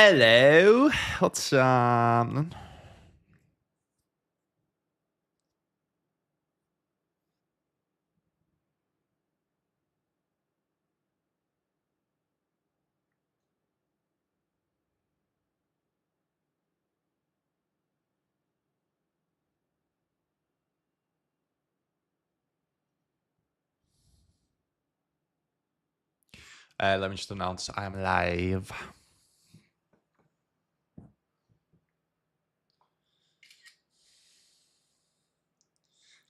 Hello, what's happening? Let me just announce I am live.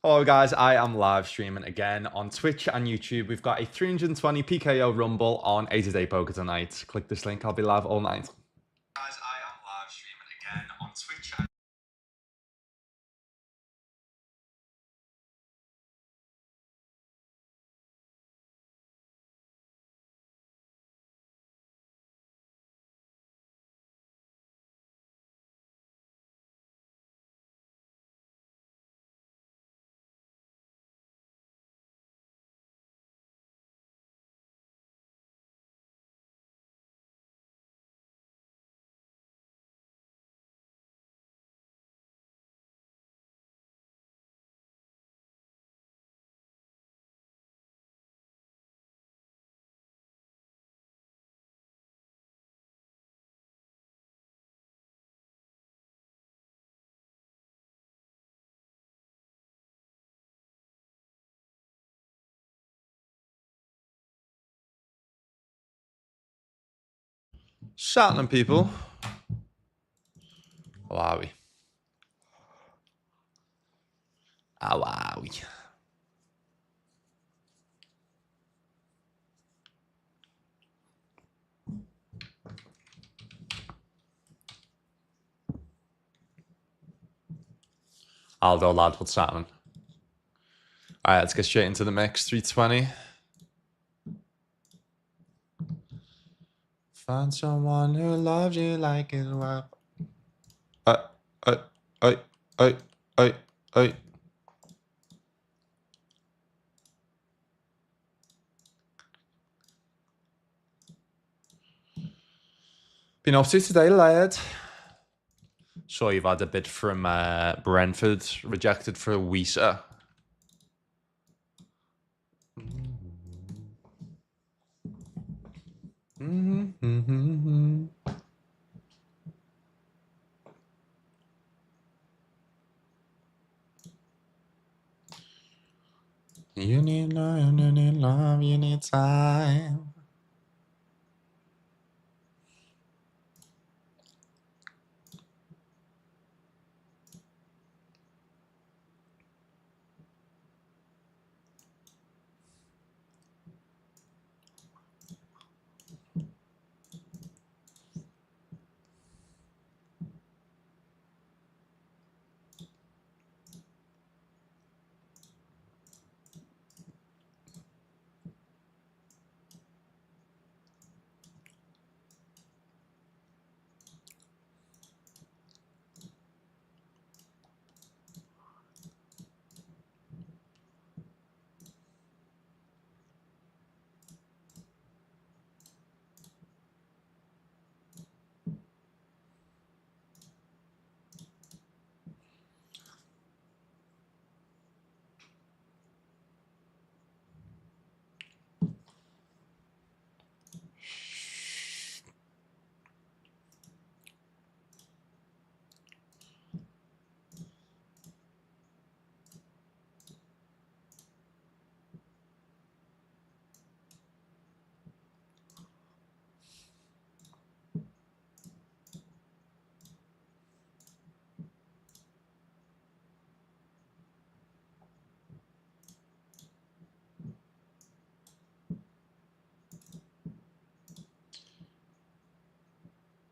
Hello guys, I am live streaming again on Twitch and YouTube. We've got a 320 PKO Rumble on 8-day poker tonight. Click this link, I'll be live all night. Guys, I am live streaming again on Twitch and shouting people. How are we? How are we? Aldo lad, what's happening? Alright, let's get straight into the mix. 320. Find someone who loves you like his wife. Oi, oi, oi, oi. Been up to today, lad? Sure, you've had a bid from Brentford, rejected for Wisa. You need love, you need time.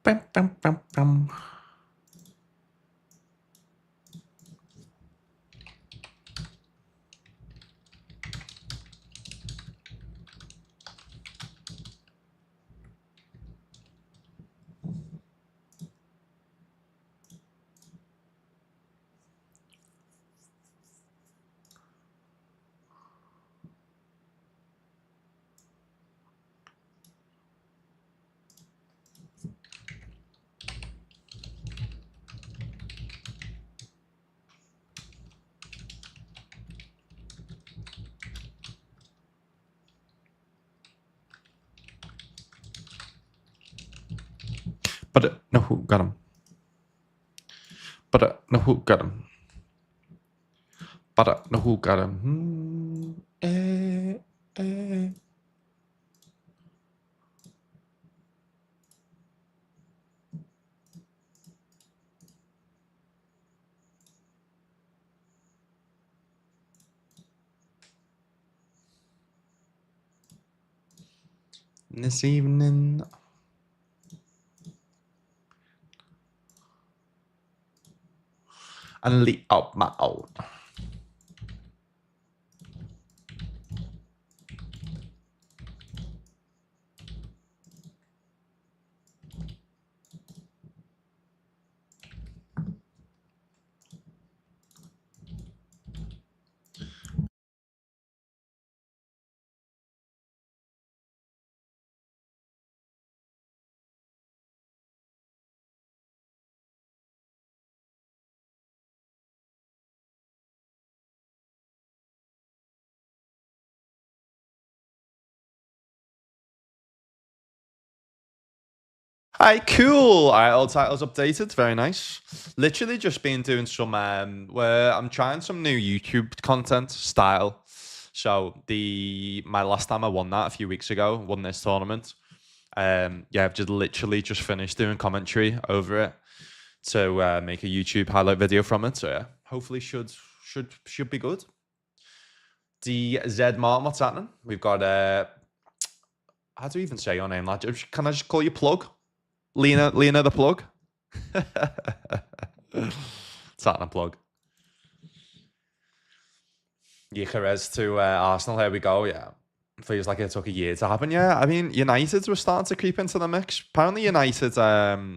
Bam, bam, bam, bam. But no, who got him? But no, who got him? But no, who got him? Eh. This evening. And leap up my own. Alright, cool. Alright, all titles updated. Very nice. Literally just been doing some where I'm trying some new YouTube content style. So my last time I won that a few weeks ago, won this tournament. Yeah, I've just literally just finished doing commentary over it to make a YouTube highlight video from it. So yeah, hopefully should be good. DZ Martin, what's happening? We've got how do you even say your name, lad? Can I just call you Plug? Lena the Plug. Starting a plug. Gyökeres to Arsenal. Here we go. Yeah, feels like it took a year to happen. Yeah, I mean, United were starting to creep into the mix. Apparently, United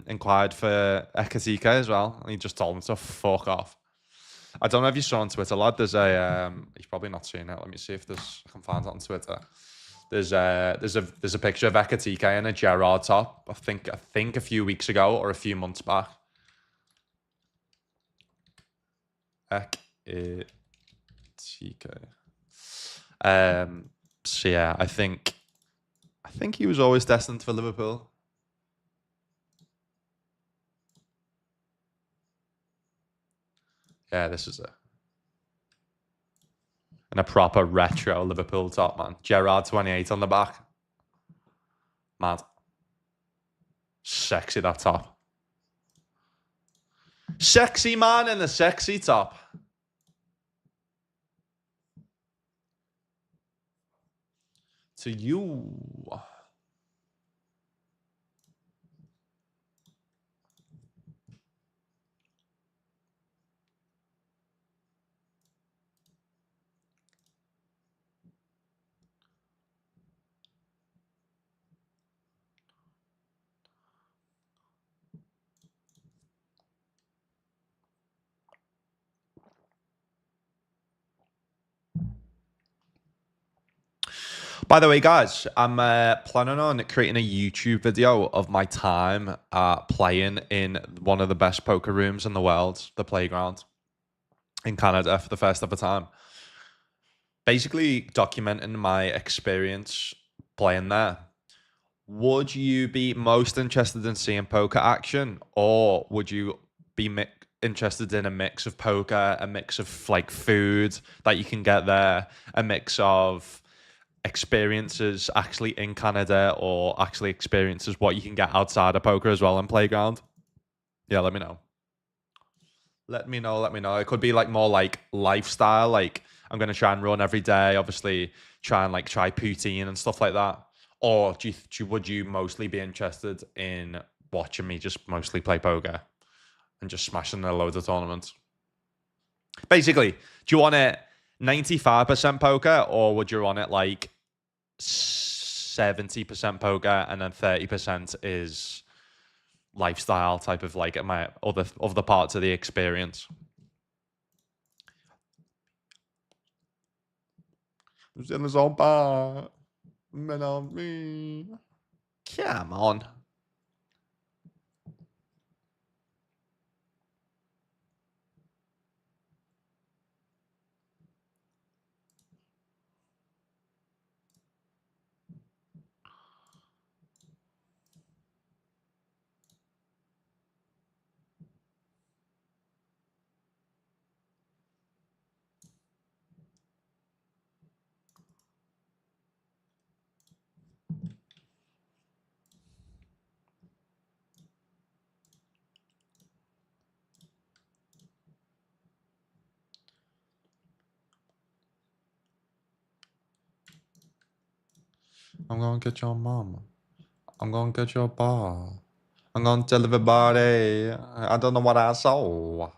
inquired for Ekatike as well, and he just told them to fuck off. I don't know if you saw on Twitter, lad. There's a he's probably not seen it. Let me see if I can find it on Twitter. There's a picture of Ekatike in a Gerrard top. I think a few weeks ago or a few months back. Ekatike. So yeah, I think he was always destined for Liverpool. Yeah, this is a proper retro Liverpool top, man. Gerrard 28 on the back. Mad. Sexy, that top. Sexy man in the sexy top. To you. By the way, guys, I'm planning on creating a YouTube video of my time playing in one of the best poker rooms in the world, the Playground in Canada, for the first ever time. Basically documenting my experience playing there. Would you be most interested in seeing poker action, or would you be interested in a mix of poker, a mix of like food that you can get there, a mix of experiences actually in Canada, or actually experiences what you can get outside of poker as well in Playground? Yeah, let me know. Let me know. It could be like more like lifestyle. Like I'm gonna try and run every day. Obviously, try and like try poutine and stuff like that. Or would you mostly be interested in watching me just mostly play poker and just smashing a load of tournaments? Basically, do you want it 95% poker, or would you want it like 70% poker and then 30% is lifestyle type of like my other parts of the experience? It's all bad. Men on me. Come on. I'm gonna get your mama. I'm gonna get your bar. I'm gonna tell everybody. I don't know what I saw.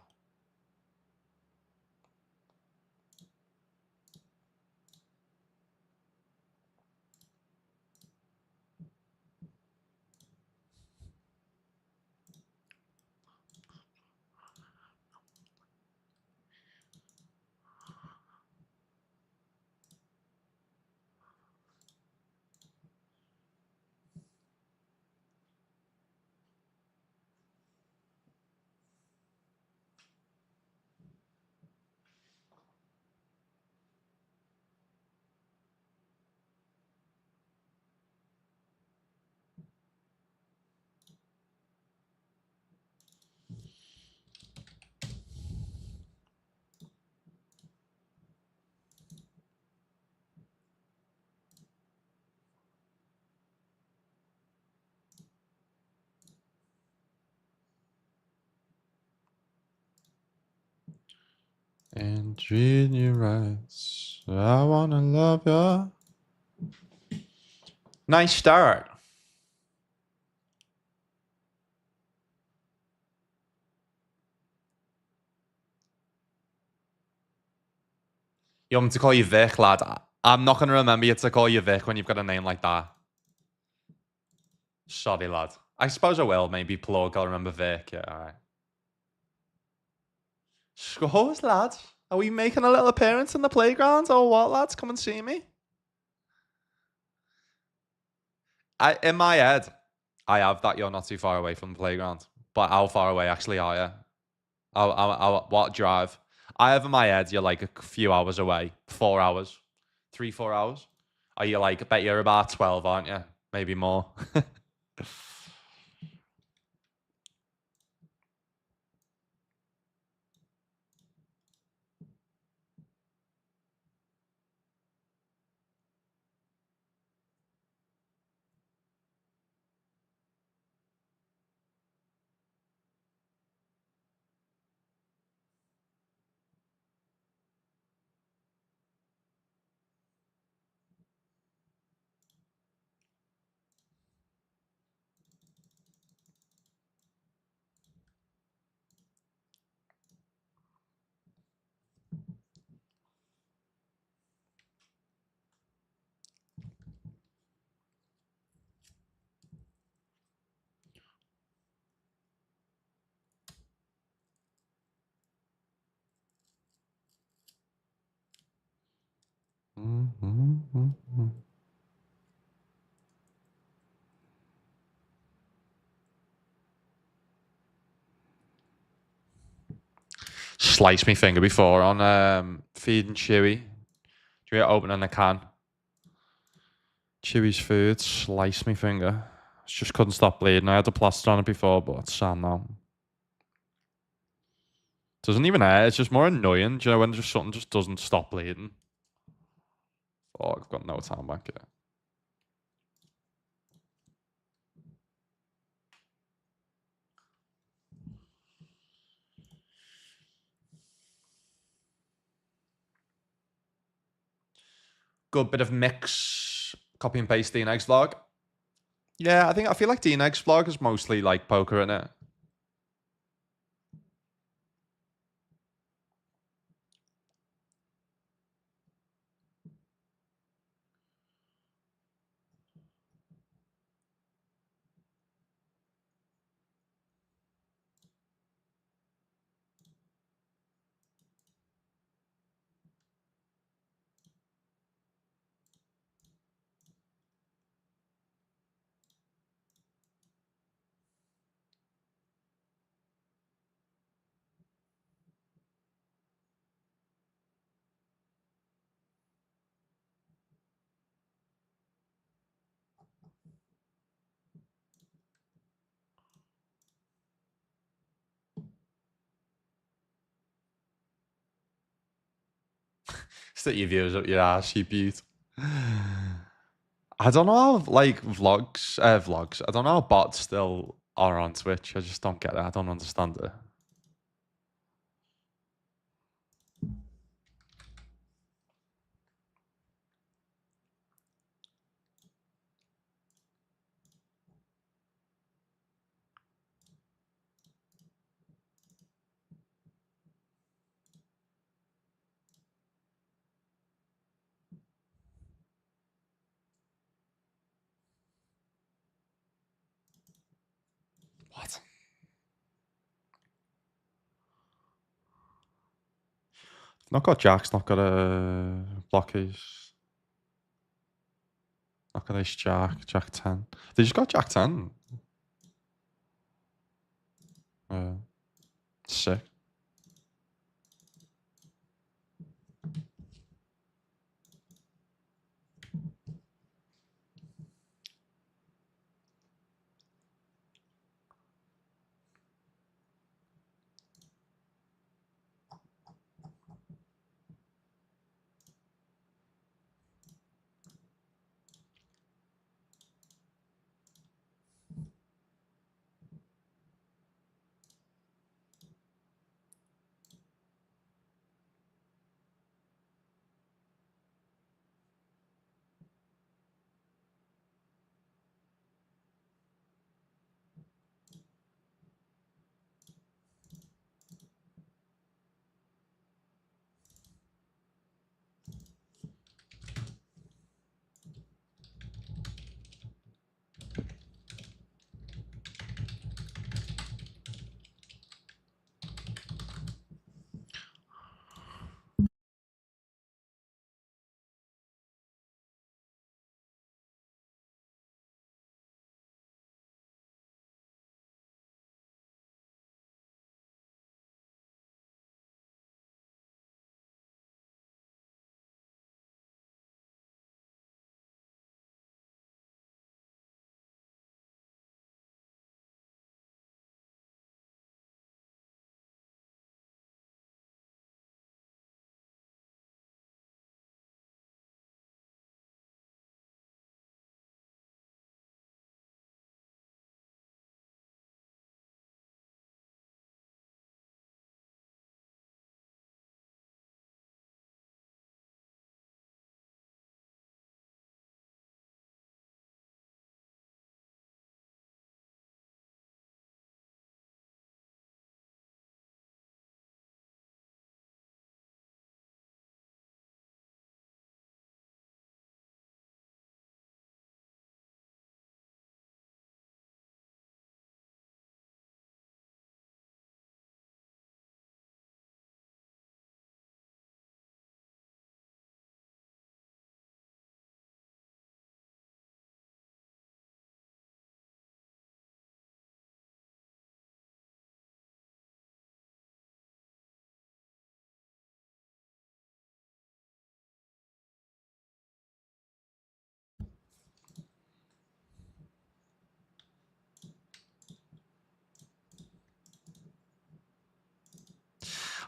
And treat you right. I wanna love ya. Nice start. You want me to call you Vic, lad? I'm not gonna remember you to call you Vic when you've got a name like that. Sorry, lad. I suppose I will. Maybe plug. I'll remember Vic. Yeah, alright. Scores, lad. Are we making a little appearance in the playground or what, lads? Come and see me. In my head, I have that you're not too far away from the playground. But how far away actually are you? What drive? I have in my head you're like a few hours away. 4 hours. 3, 4 hours. Are you like, I bet you're about 12, aren't you? Maybe more. Slice me finger before on feeding Chewy. Do you opening a can? Chewy's food, slice me finger. Just couldn't stop bleeding. I had a plaster on it before, but it's sad now. Doesn't even hurt. It's just more annoying. Do you know when just something just doesn't stop bleeding? Oh, I've got no time back here. Good bit of mix, copy and paste Dean Eggs vlog. Yeah, I feel like Dean Eggs vlog is mostly like poker in it. Stick your views up your ass, you beaut. I don't know how like vlogs. I don't know how bots still are on Twitch. I just don't get it. I don't understand it. Not got jacks, not got a blockage. Not got ace jack, jack 10. They just got jack 10. Uh, Sick.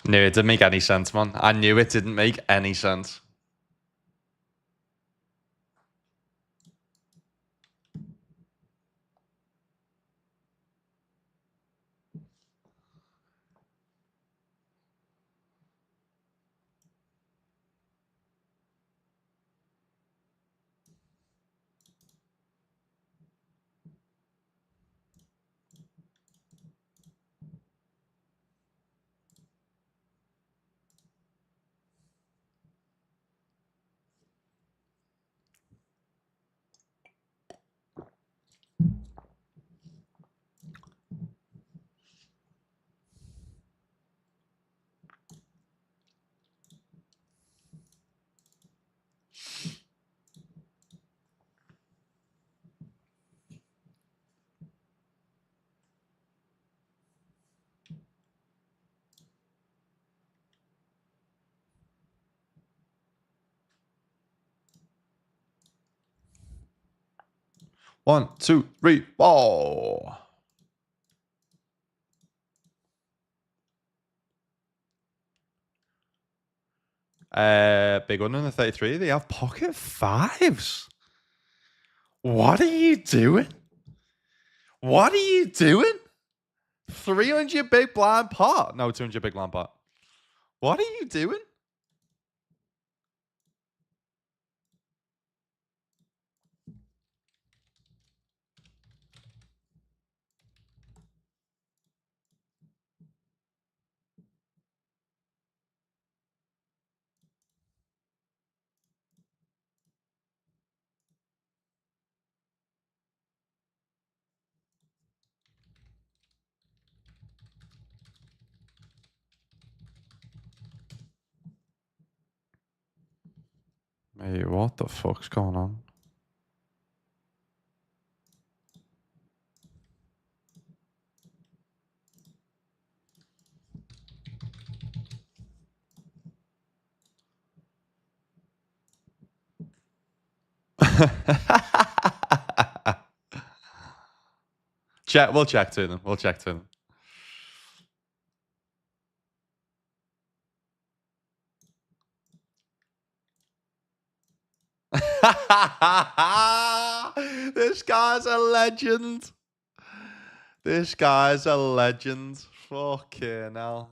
No, it didn't make any sense, man. I knew it didn't make any sense. One, two, three, four. Big one in the 33. They have pocket fives. What are you doing? What are you doing? 300 big blind pot. No, 200 big blind pot. What are you doing? Wait, what the fuck's going on? We'll check to them. We'll check to them. This guy's a legend. This guy's a legend. Fucking hell.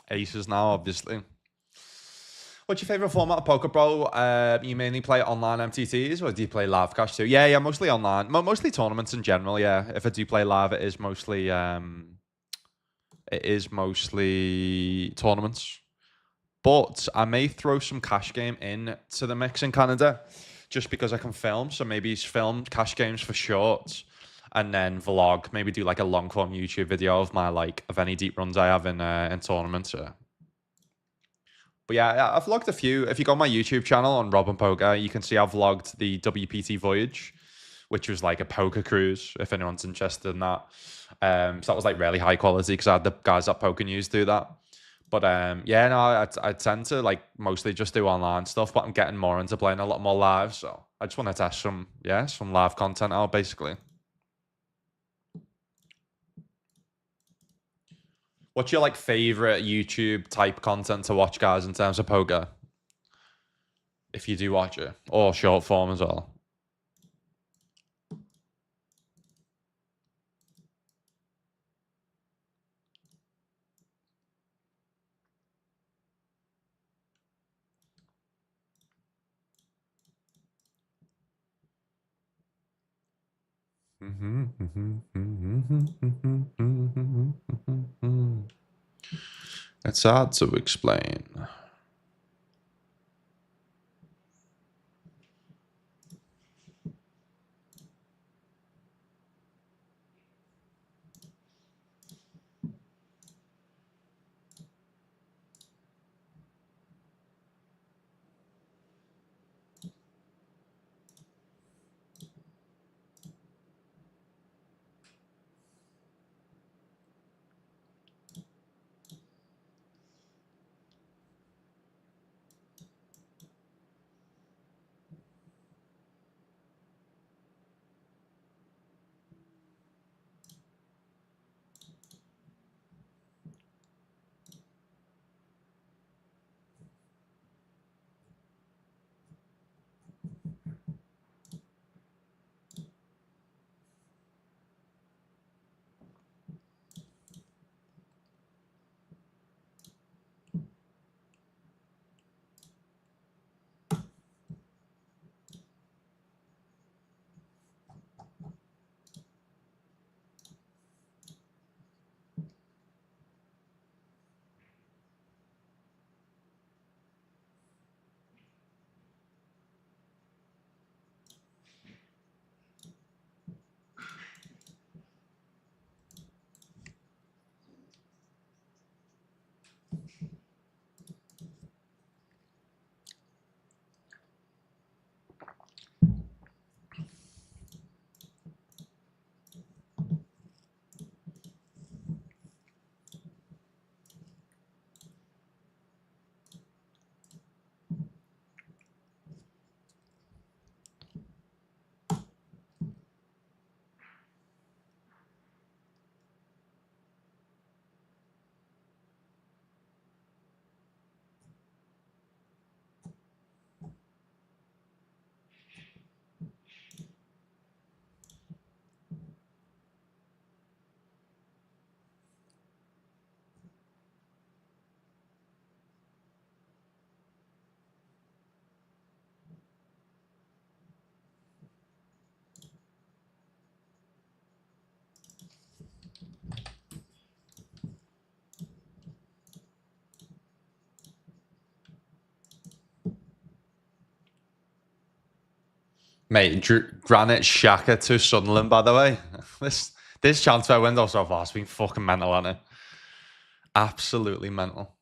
Aces now, obviously. What's your favorite format of poker, bro? You mainly play online MTTs, or do you play live cash too? Yeah, mostly online. Mostly tournaments in general. Yeah, if I do play live, it is mostly tournaments. But I may throw some cash game in to the mix in Canada, just because I can film. So maybe it's filmed cash games for shorts, and then vlog. Maybe do like a long form YouTube video of my of any deep runs I have in tournaments. But yeah, I've vlogged a few. If you go on my YouTube channel on Rob and Poker, you can see I've vlogged the WPT Voyage, which was like a poker cruise, if anyone's interested in that. So that was like really high quality because I had the guys at Poker News do that. But yeah, no, I tend to like mostly just do online stuff, but I'm getting more into playing a lot more live. So I just want to test some live content out, basically. What's your favorite YouTube type content to watch, guys, in terms of poker? If you do watch it, or short form as well. It's hard to explain. Mate, Granite Xhaka to Sunderland, by the way. This transfer window so far has been fucking mental, hasn't it? Absolutely mental.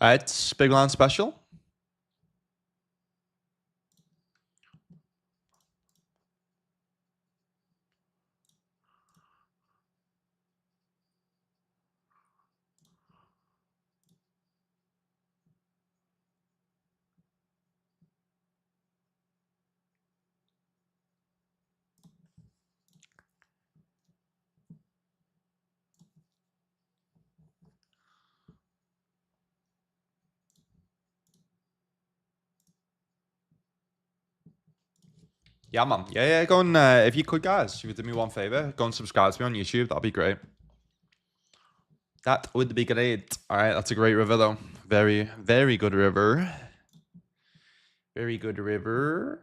It's Big Land Special. Yeah, man. Yeah. Go and, if you could, guys, if you would do me one favor, go and subscribe to me on YouTube. That'd be great. That would be great. All right, that's a great river, though. Very, very good river. Very good river.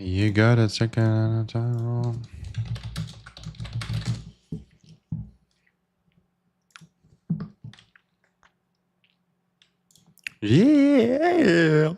You got it, second time. Yeah.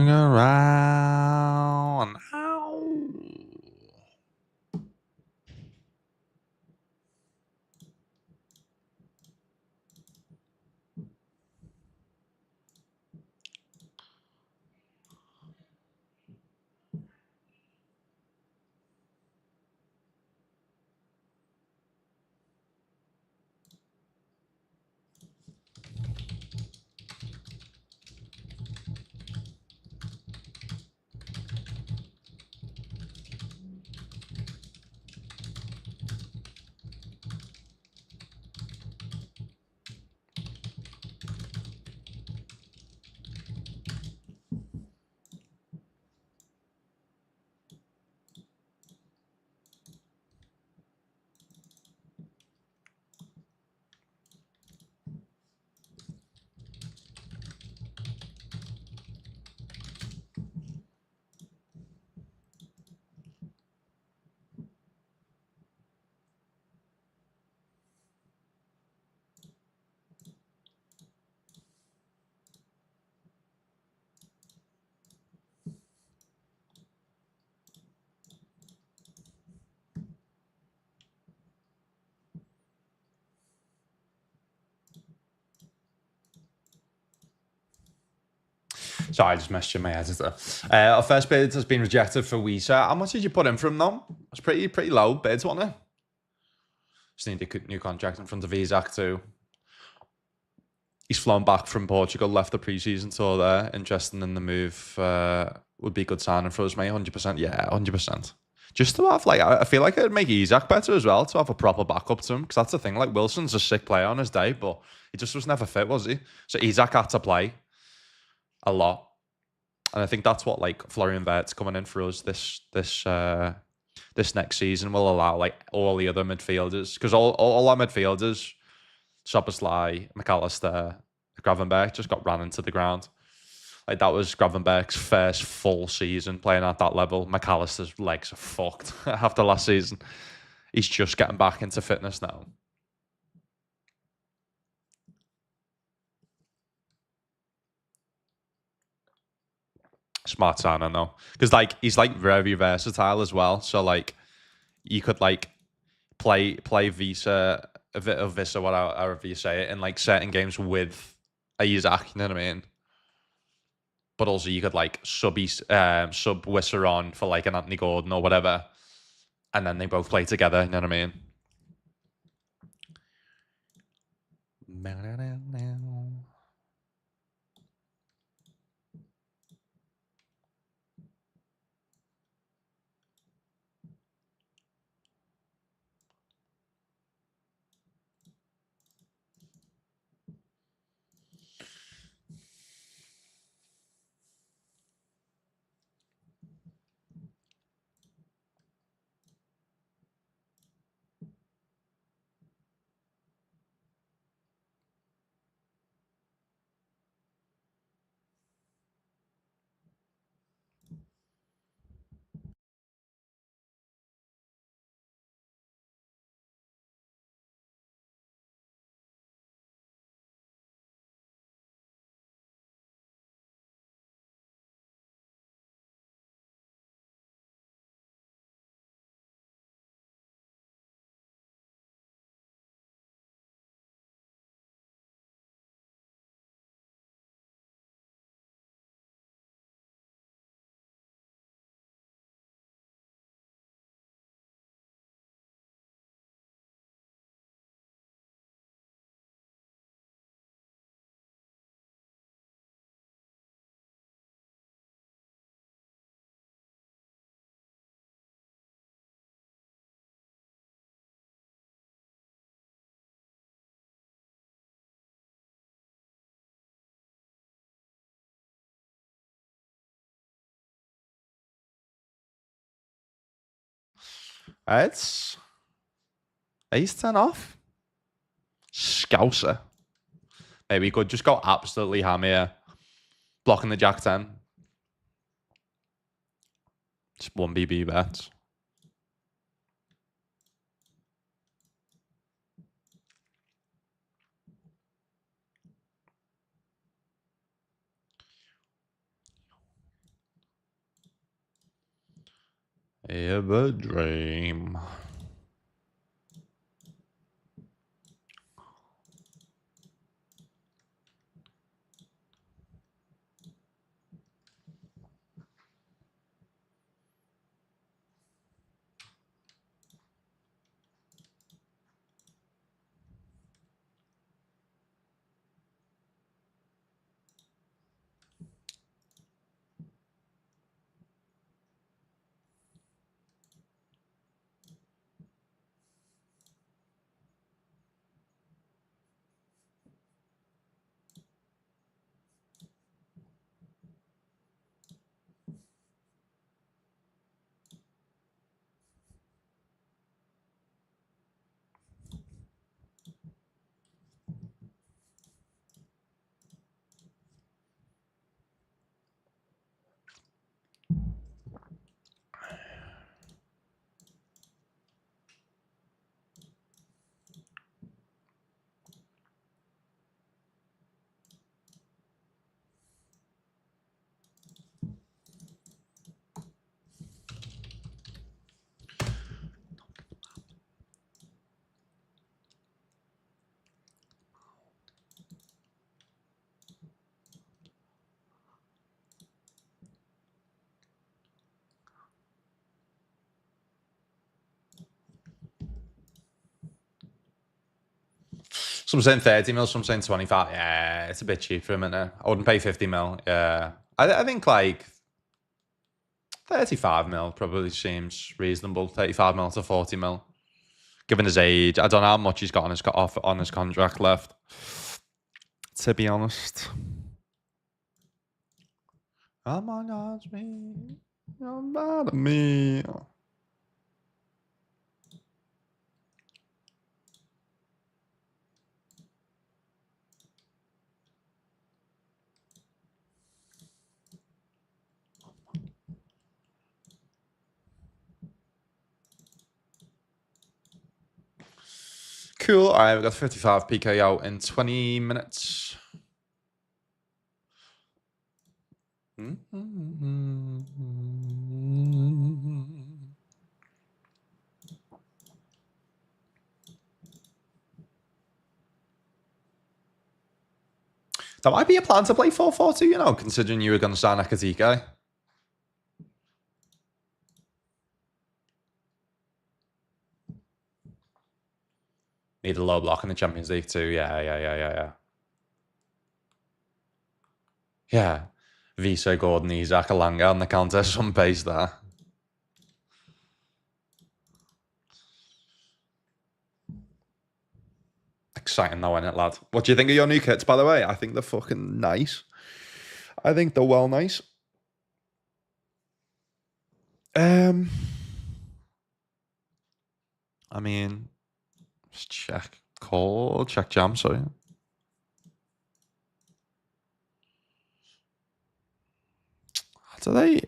around. Ow. Sorry, I just messaged my editor. Our first bid has been rejected for Weezer. How much did you put in from them? It's pretty low bids, wasn't it? Just need a new contract in front of Isaac too. He's flown back from Portugal, left the preseason tour there. Interesting in the move. Would be a good signing for us, mate. 100%. Yeah, 100%. Just to have, like, I feel like it'd make Isaac better as well to have a proper backup to him. Because that's the thing. Like, Wilson's a sick player on his day, but he just was never fit, was he? So Isaac had to play a lot. And I think that's what, like, Florian Wirtz coming in for us this next season will allow, like, all the other midfielders. Because all our midfielders, Szoboszlai, McAllister, Gravenberch, just got ran into the ground. Like, that was Gravenberch's first full season playing at that level. McAllister's legs are fucked after last season. He's just getting back into fitness now. Smart signing though, because like he's like very versatile as well. So like you could like play Visa a bit of Visa, however you say it, in like certain games with Isaac. You know what I mean? But also you could like sub Wissa on for like an Anthony Gordon or whatever, and then they both play together. You know what I mean? It's ace 10 off. Scouser. Maybe he could just go absolutely ham here, blocking the Jack 10. Just one BB bet. Ever dream. Some saying 30 mil, some saying 25. Yeah, it's a bit cheap for a minute. I wouldn't pay 50 mil. Yeah. I think like 35 mil probably seems reasonable. 35 mil to 40 mil. Given his age, I don't know how much he's got on his contract left. To be honest. Come on, ask me. Come on, me. Cool. All right, we've got 55 PKO in 20 minutes. That might be a plan to play 4-4-2, you know, considering you were going to sign Akazike. Need a low block in the Champions League too. Yeah. Yeah. Visa, Gordon, Isaac, Alanga on the counter. Some pace there. Exciting though, isn't it, lad? What do you think of your new kits, by the way? I think they're fucking nice. I think they're well nice. I mean, just check call, check jam, sorry.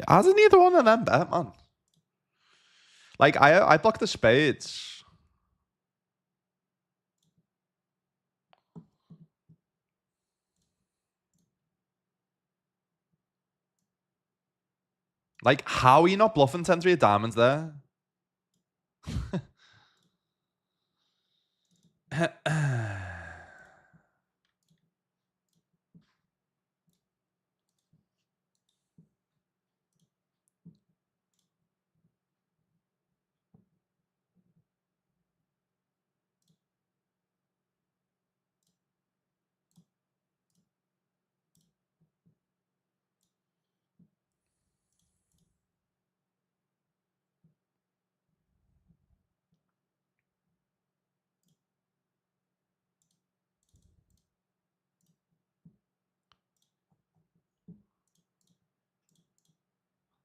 How does neither one of them bet, man? Like, I block the spades. Like, how are you not bluffing 10-3 of diamonds there?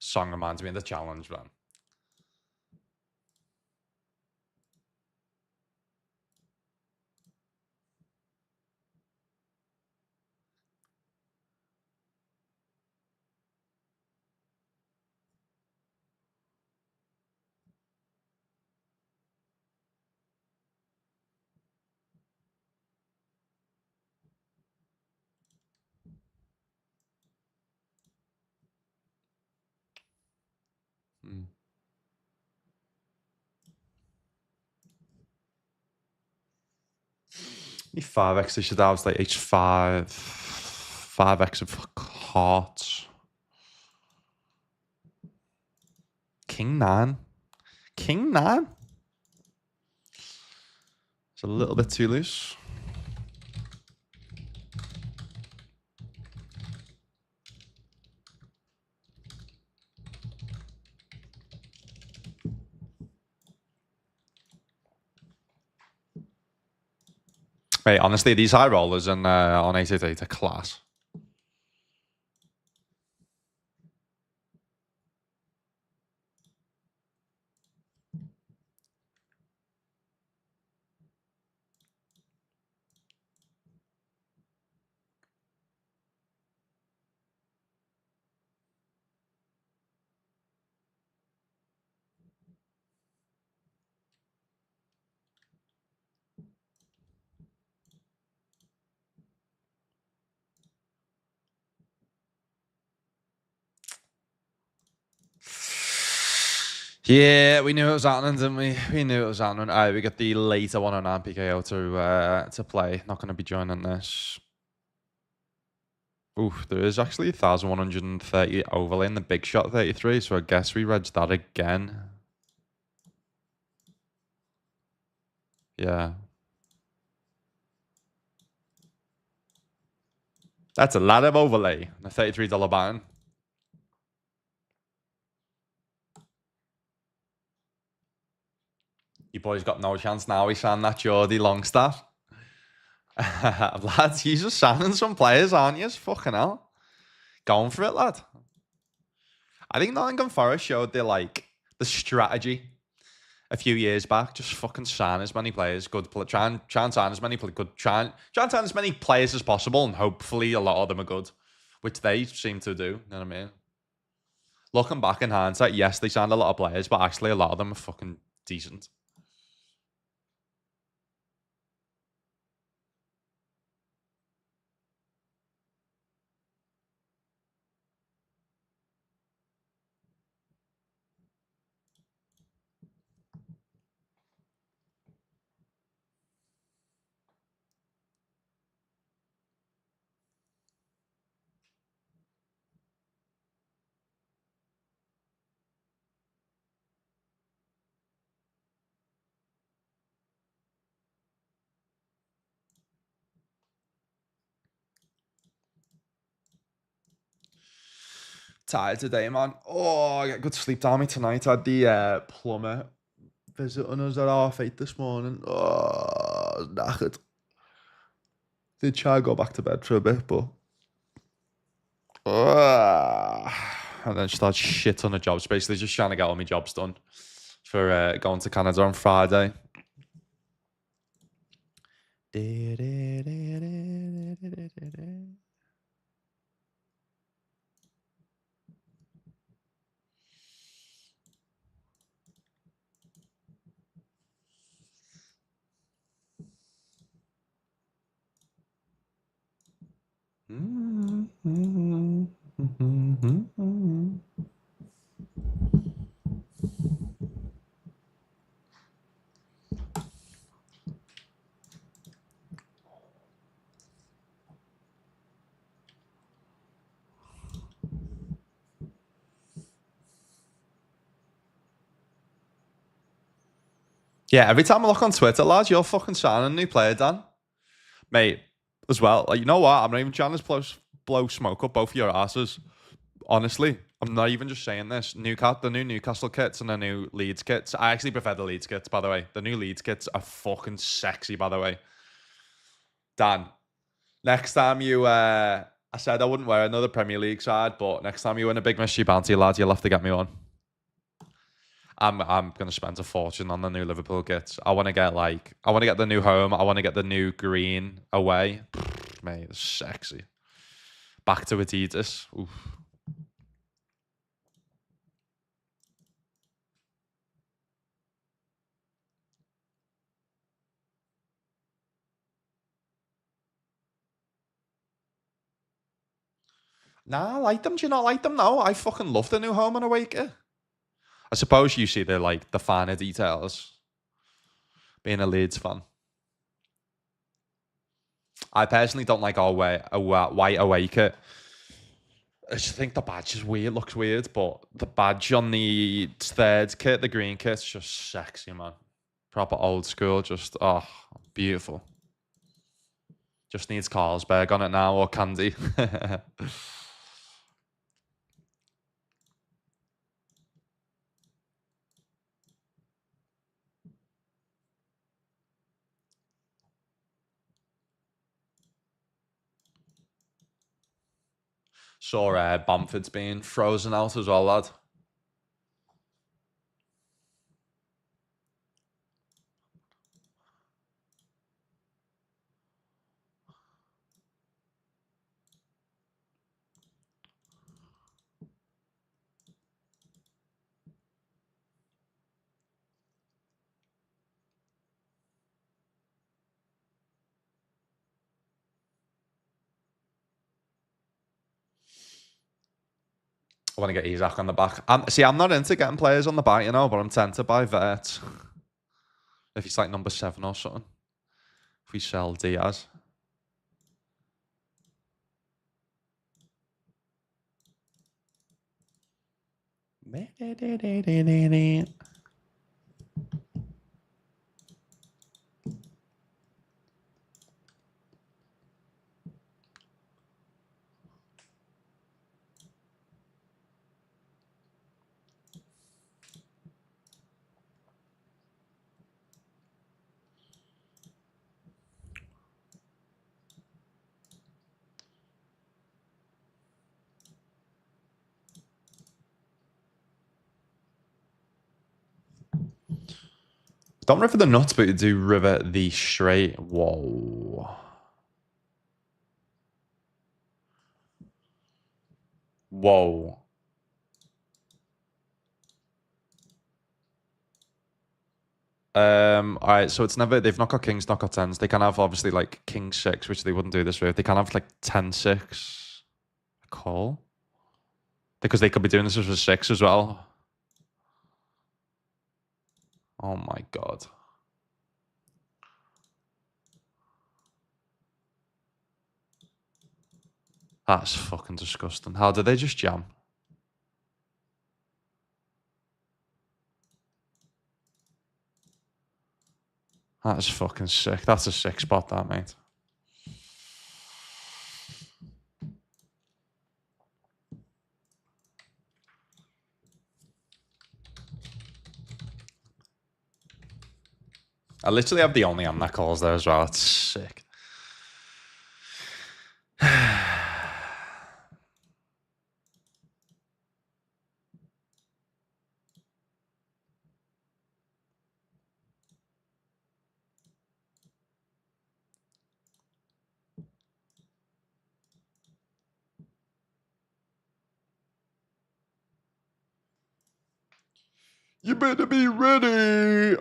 Song reminds me of the challenge, man. Hmm. Need 5x, they should have like h5. 5x of hearts. King 9. King 9? It's a little bit too loose. Mate, honestly, these high rollers and on 888 are class. Yeah, we knew it was happening, didn't we? We knew it was happening. All right, we got the later 109 PKO to play. Not going to be joining this. Oof, there is actually 1,130 overlay in the big shot 33, so I guess we read that again. Yeah. That's a lot of overlay. A $33 button. You boys got no chance now. We signed that Geordie Longstaff. Lads, you're just signing some players, aren't you? Fucking hell. Going for it, lad. I think Nottingham Forest showed the strategy a few years back. Just fucking sign as many players. Try and sign as many try and sign as many players as possible, and hopefully a lot of them are good, which they seem to do. You know what I mean? Looking back in hindsight, yes, they signed a lot of players, but actually a lot of them are fucking decent. Tired today, man. Oh, I got good sleep down me tonight. I had the plumber visiting us at 8:30 this morning. Oh, knackered. Did try to go back to bed for a bit, but and then start shit on the jobs. Basically, just trying to get all my jobs done for going to Canada on Friday. Yeah, every time I look on Twitter, lads, you're fucking signing a new player, Dan. Mate, as well. Like, you know what? I'm not even trying to blow smoke up both of your asses. Honestly, I'm not even just saying this. The new Newcastle kits and the new Leeds kits. I actually prefer the Leeds kits, by the way. The new Leeds kits are fucking sexy, by the way. Dan, next time I said I wouldn't wear another Premier League side, but next time you win a big mystery bounty, lads, you'll have to get me on. I'm gonna spend a fortune on the new Liverpool kits. I want to get the new home. I want to get the new green away. Mate, it's sexy. Back to Adidas. Oof. Nah, I like them. Do you not like them? No, I fucking love the new home and away kit. I suppose you see the finer details. Being a Leeds fan. I personally don't like our white away kit. I just think the badge is weird. Looks weird, but the badge on the third kit, the green kit's just sexy, man. Proper old school. Just beautiful. Just needs Carlsberg on it now or candy. Saw Bamford's being frozen out as well, lad. I want to get Isaac on the back. I'm not into getting players on the back, you know, but I'm tempted by Vert. If he's like number 7 or something. If we sell Diaz. Don't river the nuts, but you do river the straight. Whoa. Whoa. All right, so they've not got kings, not got tens. They can have obviously like king 6, which they wouldn't do this with. They can have like 10-6 call. Because they could be doing this with 6 as well. Oh my god. That's fucking disgusting. How did they just jam? That is fucking sick. That's a sick spot, that, mate. I literally have the only hand that calls there as well. It's sick. You better be ready.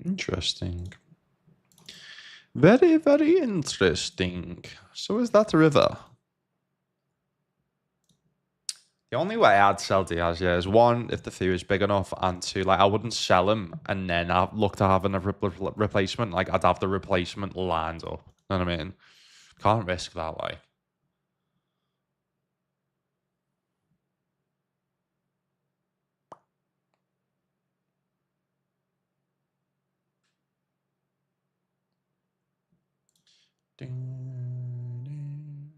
Interesting. Very, very interesting. So is that a river? The only way I'd sell Diaz, yeah, is one, if the fee is big enough, and two, like, I wouldn't sell him and then I'd look to having a replacement. Like, I'd have the replacement lined up. You know what I mean? Can't risk that, like. Ding, ding.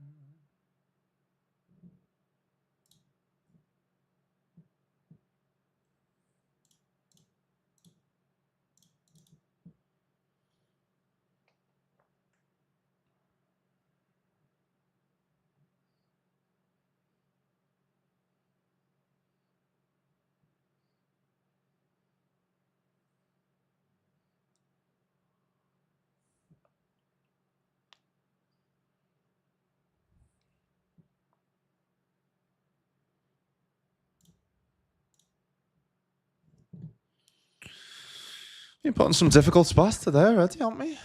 You're putting some difficult spots today already, aren't we?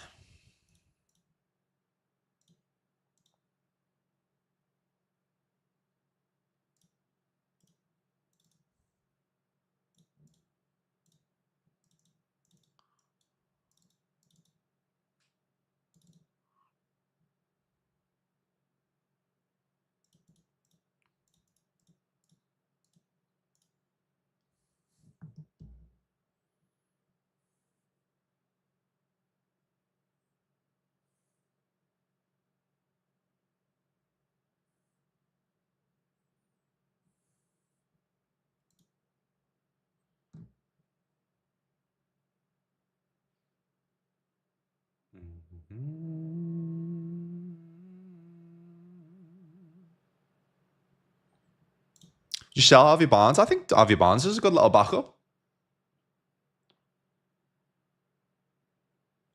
You sell Harvey Barnes? I think Harvey Barnes is a good little backup.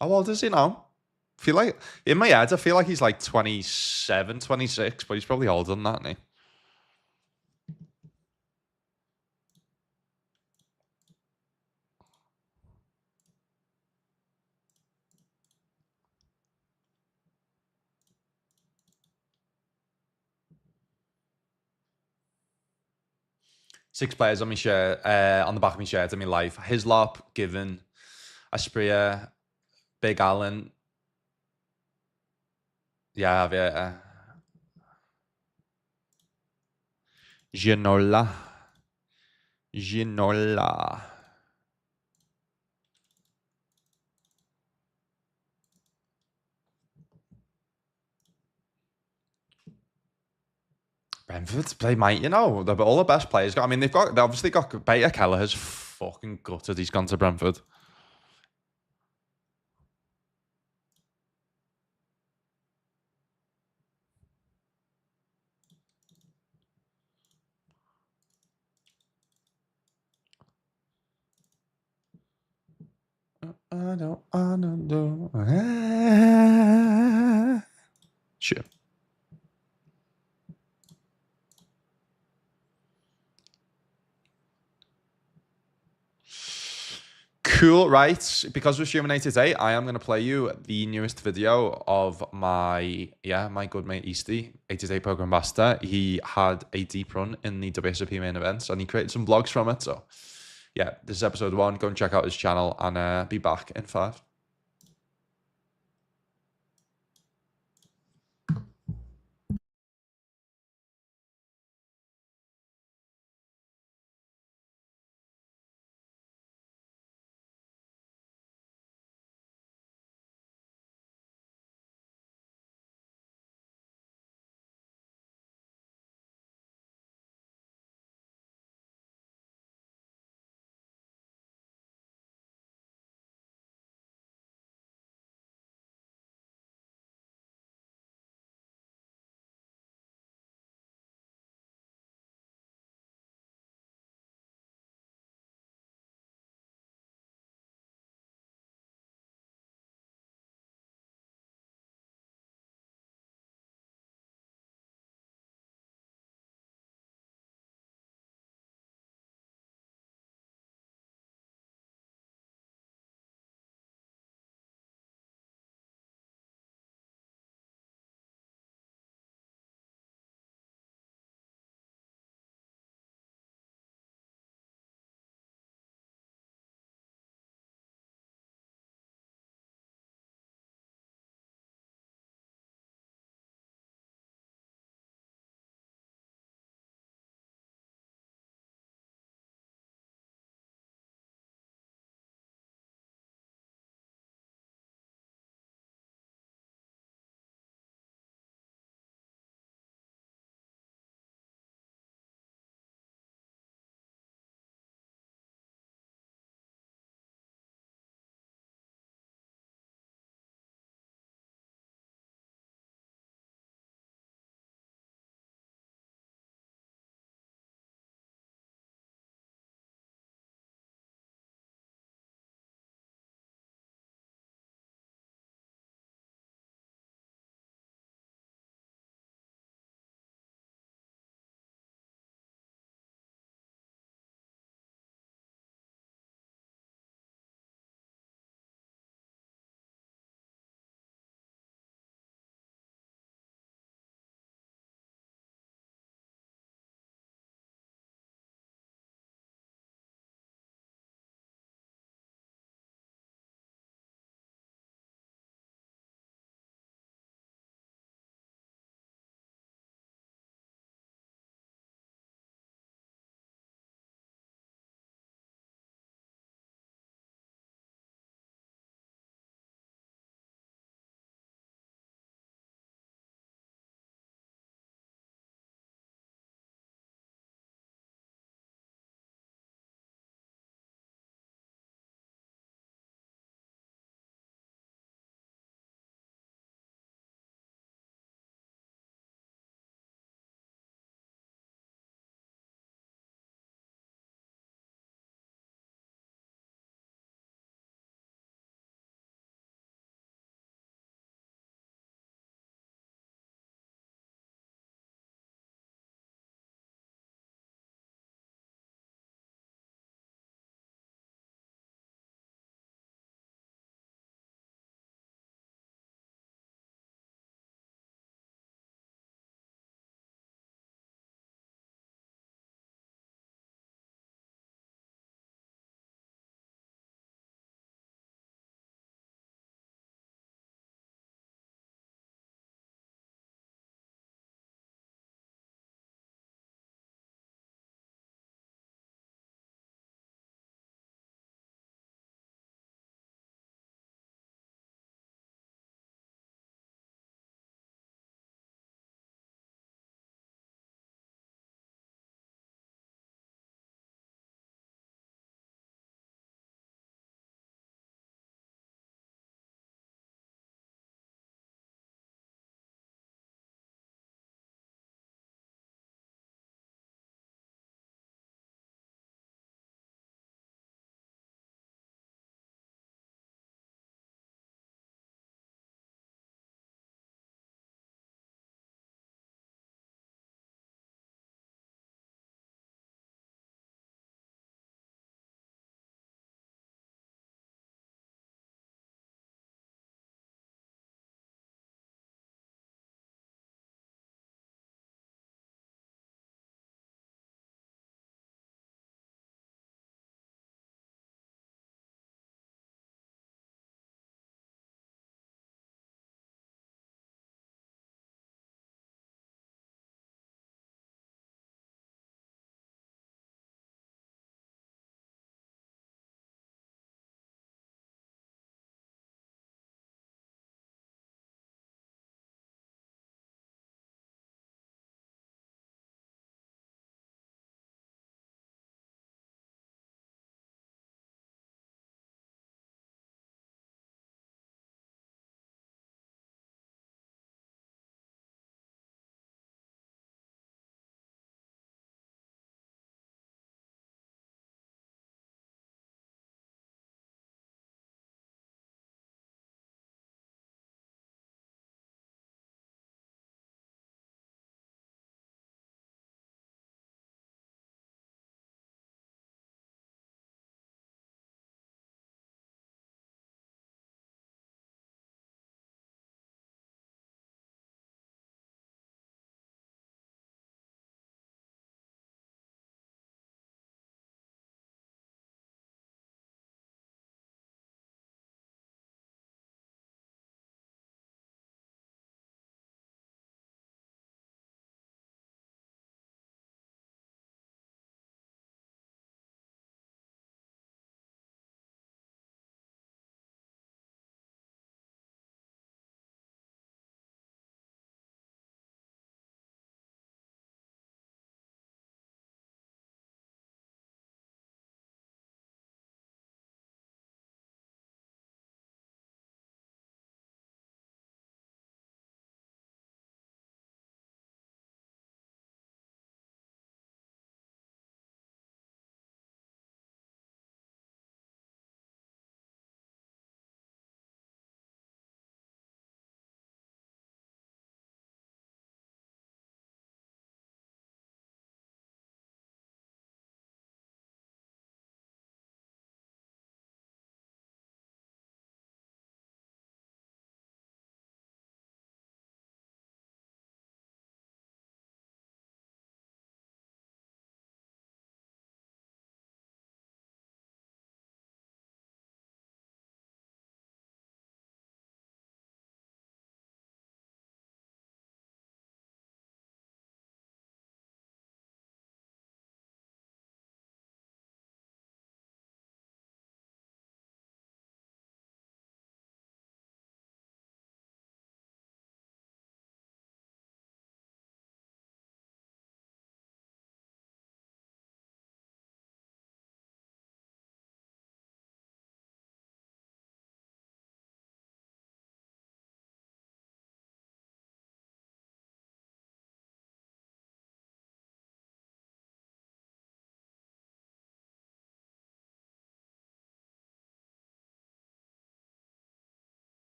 How old is he now? I feel like, in my head, I feel like he's like 27, 26, but he's probably older than that, isn't he? Six players on my shirt, on the back of my shirt in my life. Hislop, Given, Aspria, Big Allen. Yeah, yeah. Ginola. Ginola. Brentford, they might, they're all the best players. I mean, they obviously got Peter Keller has fucking gutted. He's gone to Brentford. I don't wanna do. Sure. Cool, right? Because we're streaming 8 today, I am going to play you the newest video of my good mate Easty, 8 today Poker Ambassador. He had a deep run in the WSOP main events and he created some vlogs from it. So, yeah, this is episode 1. Go and check out his channel and be back in 5.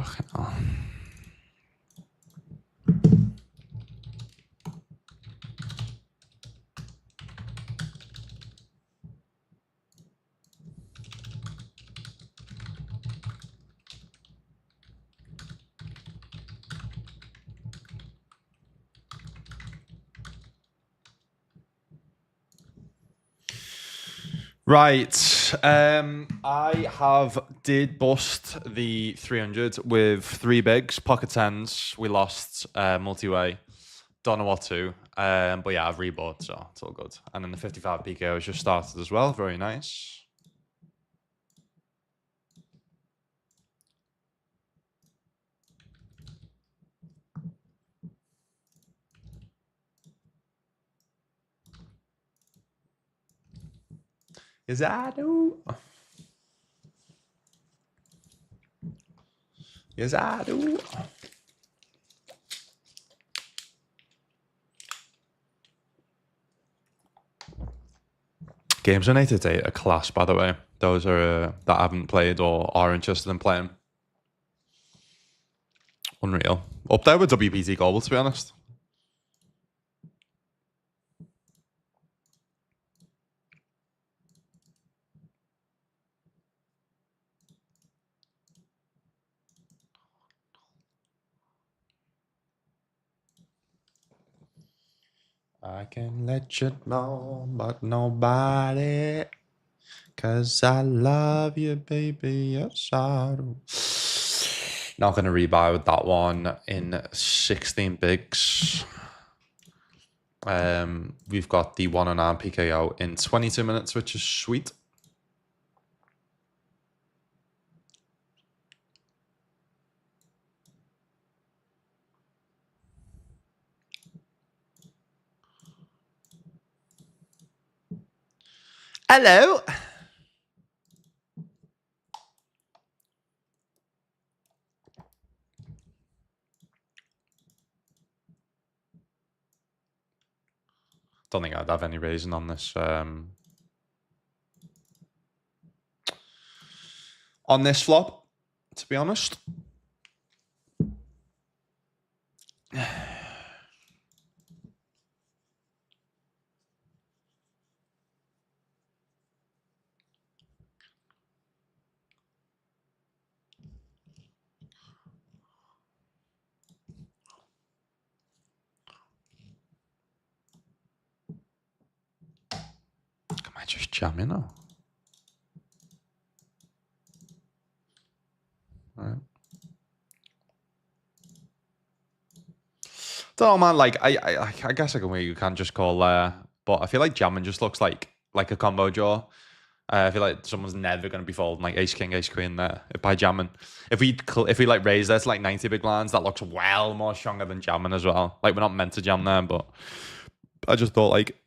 Fucking hell. Right. I did bust the 300 with 3 bigs, pocket tens. We lost multi-way. Don't know what to. But yeah, I've rebought, so it's all good. And then the 55 PKO has just started as well. Very nice. Yes, I do. Yes, I do. Games on 888 are class, by the way. Those are that I haven't played or are interested in playing. Unreal. Up there with WPT Global, to be honest. I can let you know, but nobody. 'Cause I love you, baby. Yes, I do. Not going to rebuy with that one in 16 bigs. We've got the 109 PKO in 22 minutes, which is sweet. Hello. Don't think I'd have any reason on this. On this flop, to be honest. Am I just jamming or? Right. Don't know, man. Like, I guess I can you can just call but I feel like jamming just looks like a combo draw. I feel like someone's never going to be folding like ace king, ace queen there by jamming. If we like raise this like 90 big blinds, that looks well more stronger than jamming as well. Like we're not meant to jam there, but I just thought like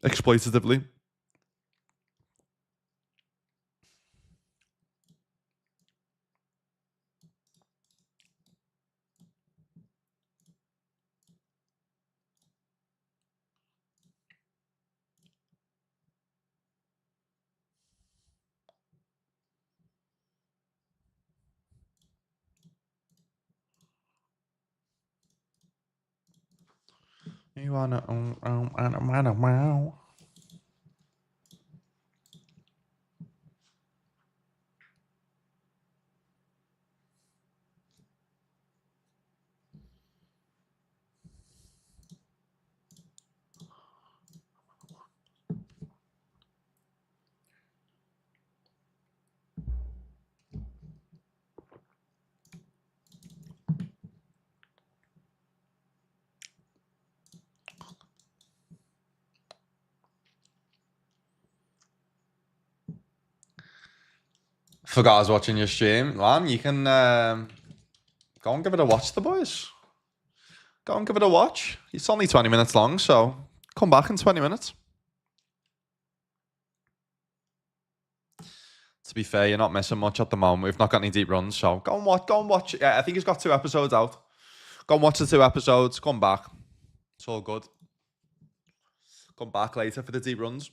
exploitatively. You wanna wow. Forgot I was watching your stream. Lamb, you can go and give it a watch, the boys. Go and give it a watch. It's only 20 minutes long, so come back in 20 minutes. To be fair, you're not missing much at the moment. We've not got any deep runs, so go and watch. Go and watch. Yeah, I think he's got 2 episodes out. Go and watch the 2 episodes. Come back. It's all good. Come back later for the deep runs.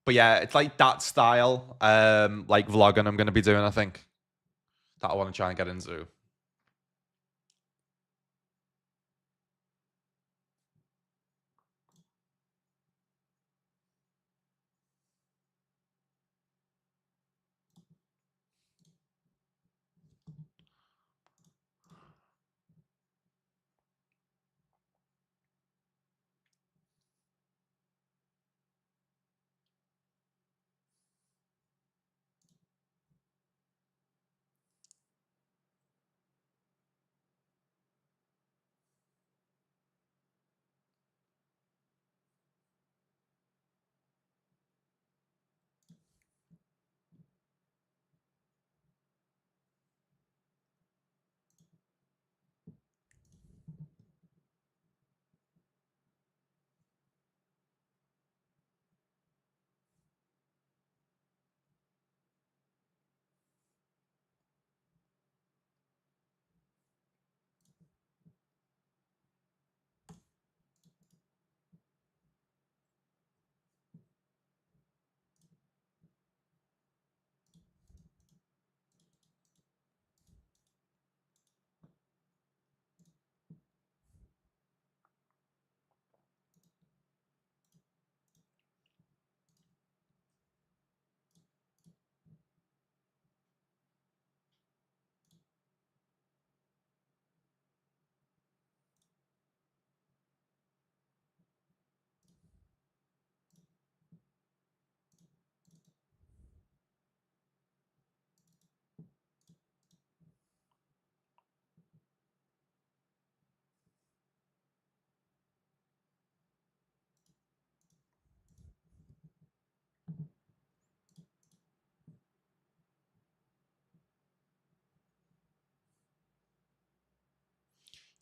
But yeah, it's like that style, like vlogging I'm going to be doing, I think, that I want to try and get into.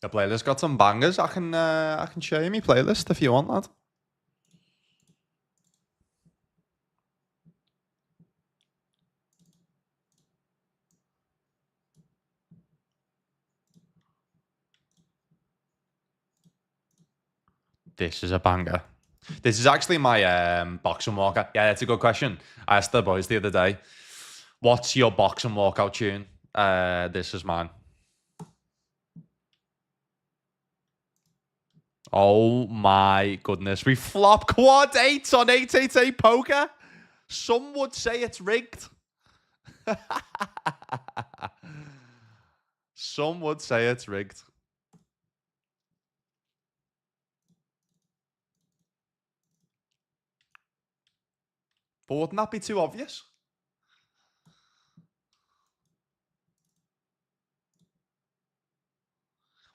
The playlist got some bangers. I can show you my playlist if you want that. This is a banger. This is actually my boxing walkout. Yeah, that's a good question. I asked the boys the other day, "What's your boxing walkout tune?" This is mine. Oh my goodness. We flop quad 8s on 888 poker. Some would say it's rigged. Some would say it's rigged. But wouldn't that be too obvious?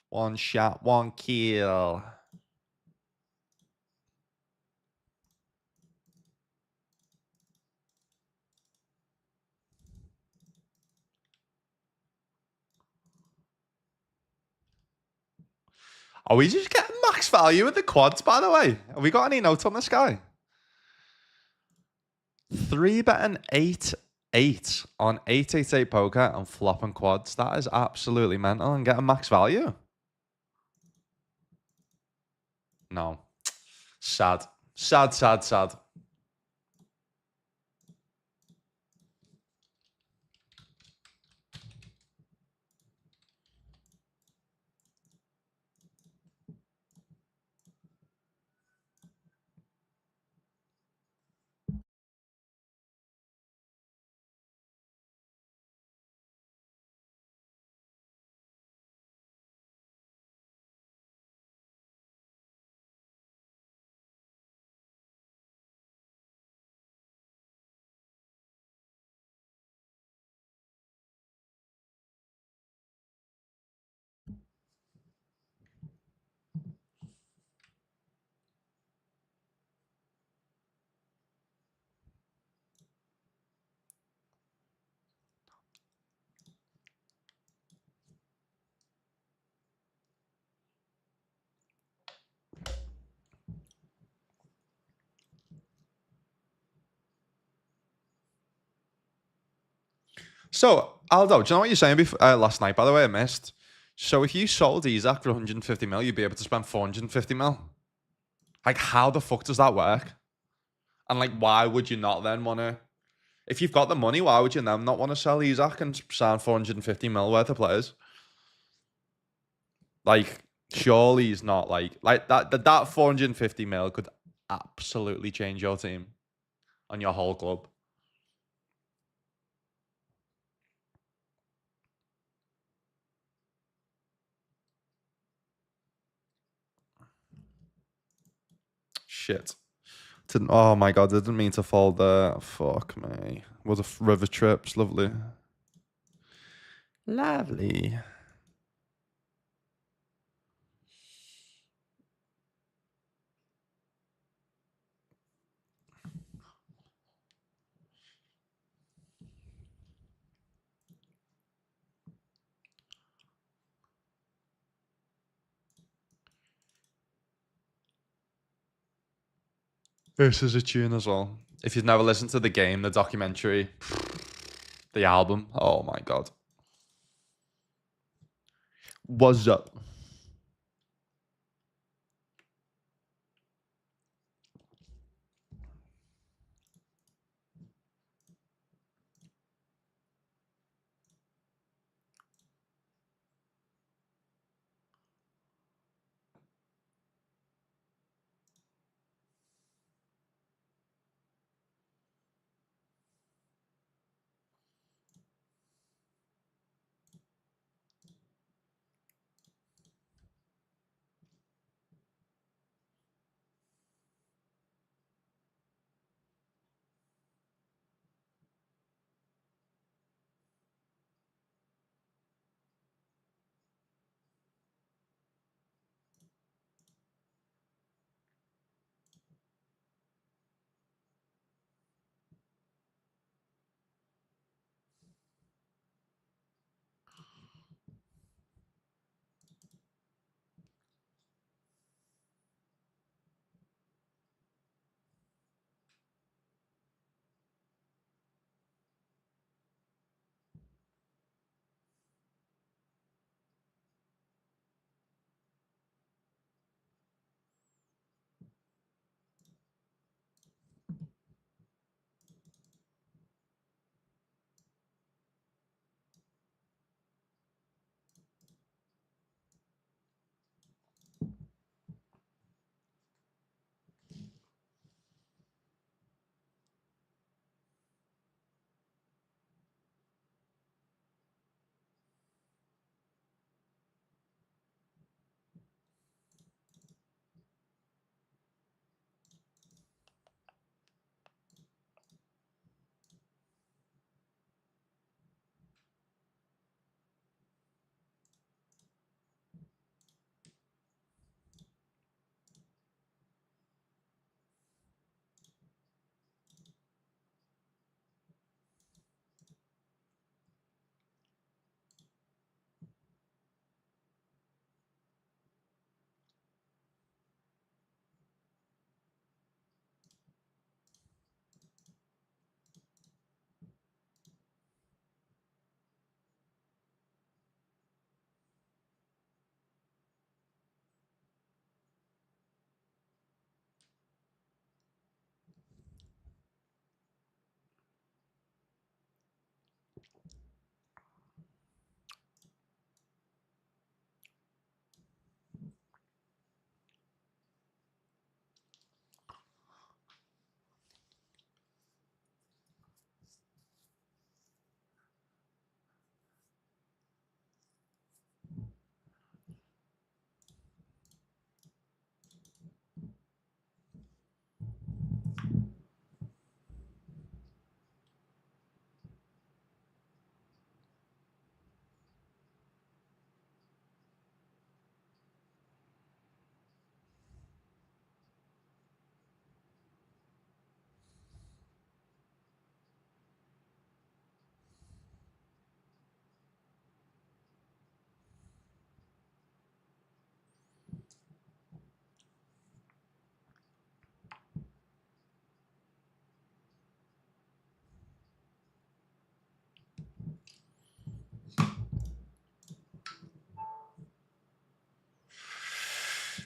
One shot, one kill. Are we just getting max value with the quads, by the way? Have we got any notes on this guy? 3-betting 8-8 on 888 poker and flopping quads. That is absolutely mental. And getting max value. No. Sad. Sad, sad, sad. So, Aldo, do you know what you're saying last night? By the way, I missed. So, if you sold Isaac for 150 mil, you'd be able to spend 450 mil. Like, how the fuck does that work? And like, why would you not then want to? If you've got the money, why would you then not want to sell Isaac and sign 450 mil worth of players? Like, surely he's not like that 450 mil could absolutely change your team and your whole club. Shit. Oh my god, I didn't mean to fall there. Fuck me. Was a river trips, lovely. Lovely. This is a tune as well. If you've never listened to the game, the documentary, the album, oh my god. What's up?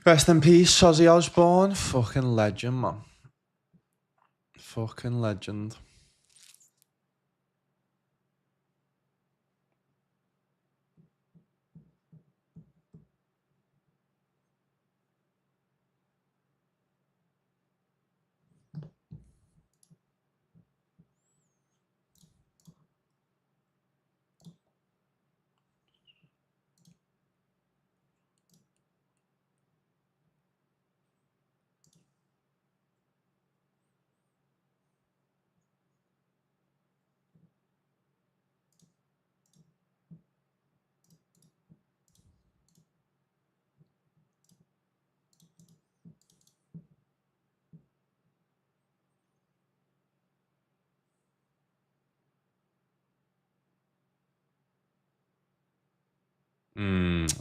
Rest in peace, Ozzy Osbourne. Fucking legend, man. Fucking legend.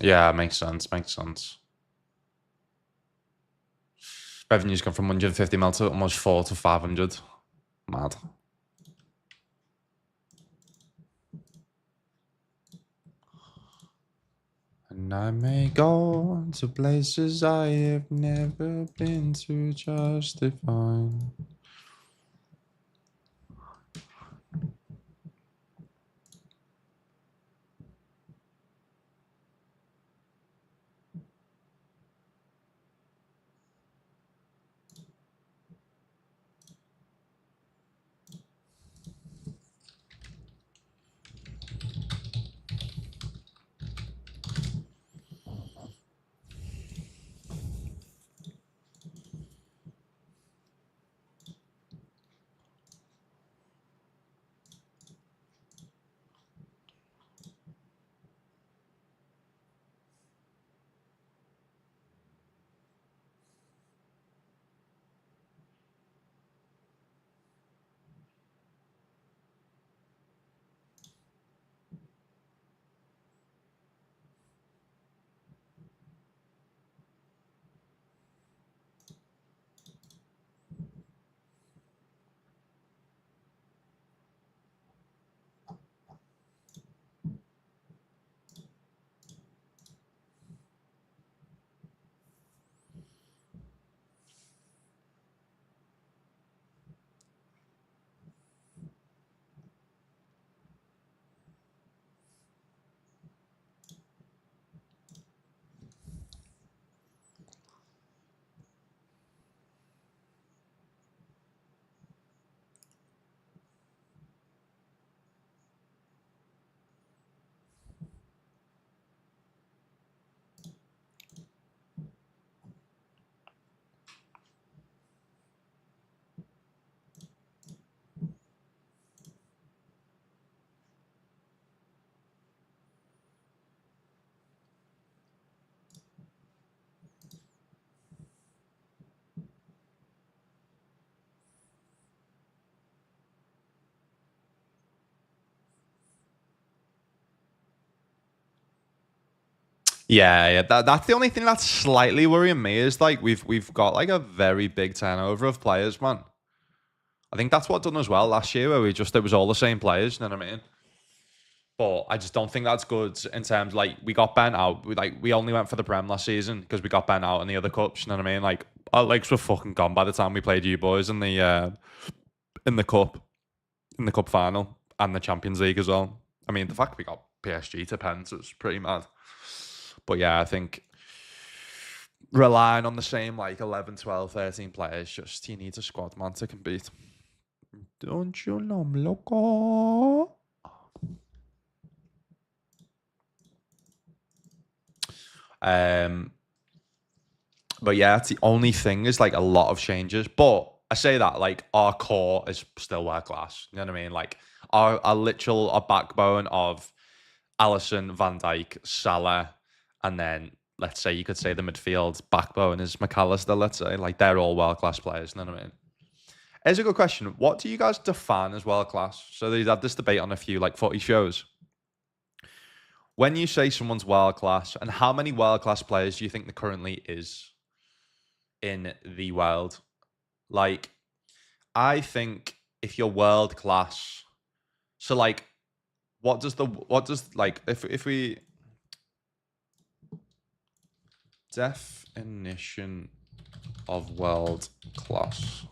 Yeah, makes sense. Makes sense. Revenue's gone from 150 mil to almost 4 to 500. Mad. And I may go to places I have never been to just to find. Yeah. That's the only thing that's slightly worrying me is like we've got like a very big turnover of players, man. I think that's what done as well last year, where it was all the same players. You know what I mean? But I just don't think that's good in terms like we got bent out. We only went for the Prem last season because we got bent out in the other cups. You know what I mean? Like our legs were fucking gone by the time we played you boys in the cup in the cup final and the Champions League as well. I mean, the fact we got PSG to pens was pretty mad. But yeah, I think relying on the same like 11, 12, 13 players, just you need a squad man to compete. Don't you know, loco? Um, but yeah, that's the only thing is like a lot of changes. But I say that like our core is still world class. You know what I mean? Like our backbone of Allison, Van Dijk, Salah, and then let's say you could say the midfield backbone is McAllister. Let's say like they're all world class players. You know what I mean? It's a good question. What do you guys define as world class? So they've had this debate on a few like 40 shows. When you say someone's world class, and how many world class players do you think there currently is in the world? Like, I think if you're world class, so like, what does like if we definition of world class?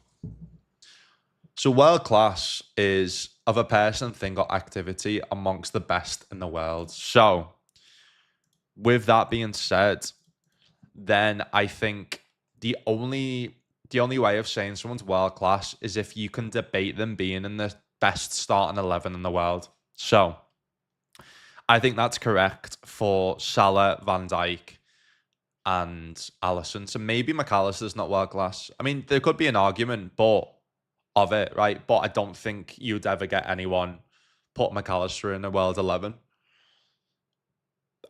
So world class is of a person, thing, or activity amongst the best in the world. So with that being said, then I think the only way of saying someone's world class is if you can debate them being in the best starting 11 in the world. So I think that's correct for Salah, Van Dijk, and Allison. So maybe McAllister's not world class. I mean, there could be an argument, of it, right? But I don't think you'd ever get anyone put McAllister in a world 11.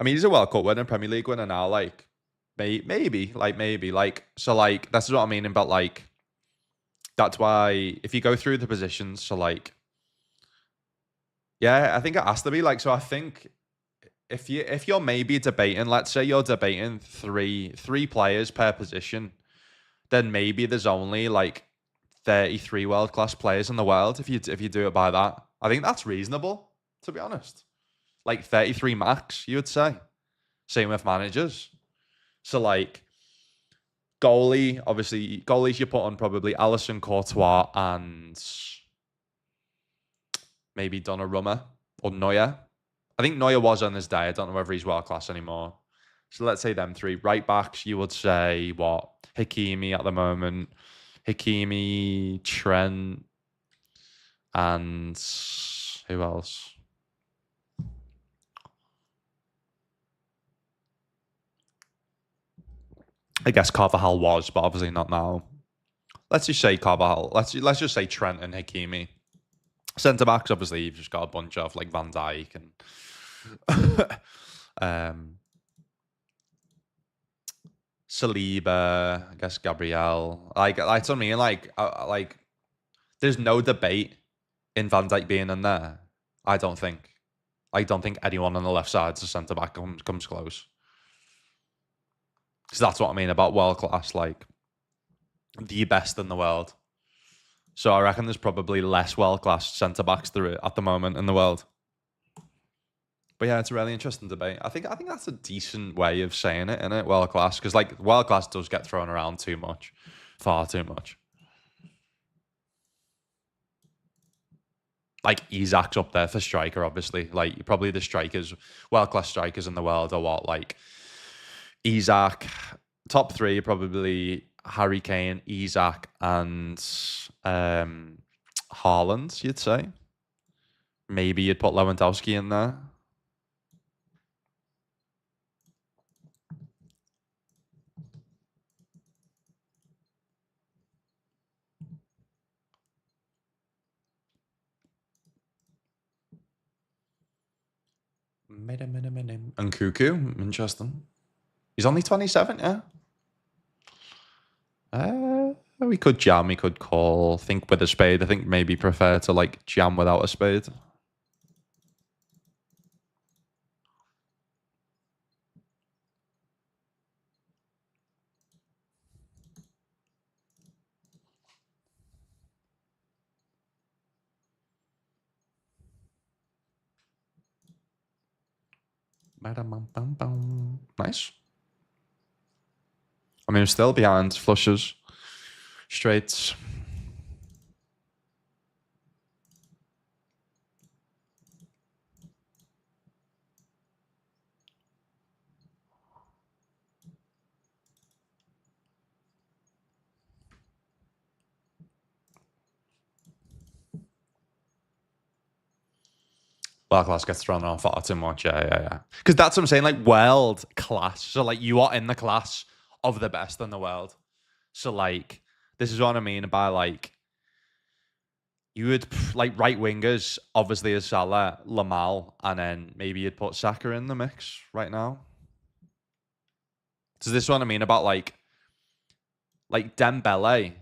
I mean, he's a World Cup winner, Premier League winner now. Like, maybe. So, like, that's what I mean about, like, that's why if you go through the positions, so, like, yeah, I think it has to be, like, so I think if you're maybe debating, let's say you're debating three players per position, then maybe there's only, like, 33 world class players in the world if you do it by that. I think that's reasonable, to be honest. Like 33 max, you would say. Same with managers. So like goalies you put on probably Alisson, Courtois, and maybe Donnarumma or Neuer. I think Neuer was on his day. I don't know whether he's world class anymore. So let's say them three. Right backs, you would say what? Hakimi at the moment. Hakimi, Trent, and who else? I guess Carvajal was, but obviously not now. Let's just say Carvajal. Let's just say Trent and Hakimi. Centre backs, obviously, you've just got a bunch of like Van Dijk and Saliba. I guess Gabriel. Like that's what I mean. Like there's no debate in Van Dijk being in there. I don't think. I don't think anyone on the left side as a centre back comes close. So that's what I mean about world class, like the best in the world. So I reckon there's probably less world class centre backs there at the moment in the world. But yeah, it's a really interesting debate. I think that's a decent way of saying it, isn't it? World class, because like world class does get thrown around too much, far too much. Like Isak's up there for striker, obviously. Like probably the strikers, world class strikers in the world are what, like Isak. Top three probably Harry Kane, Isak, and Haaland. You'd say maybe you'd put Lewandowski in there. And Cuckoo, interesting. He's only 27, yeah. We could jam, we could call, think with a spade. I think maybe prefer to like jam without a spade. Nice. I mean, we're still behind flushes, straights. World class gets thrown around far too much. Yeah. Because that's what I'm saying, like world class. So like you are in the class of the best in the world. So like this is what I mean by like you would like right wingers, obviously as Salah, Lamal, and then maybe you'd put Saka in the mix right now. So this is what I mean about like Dembele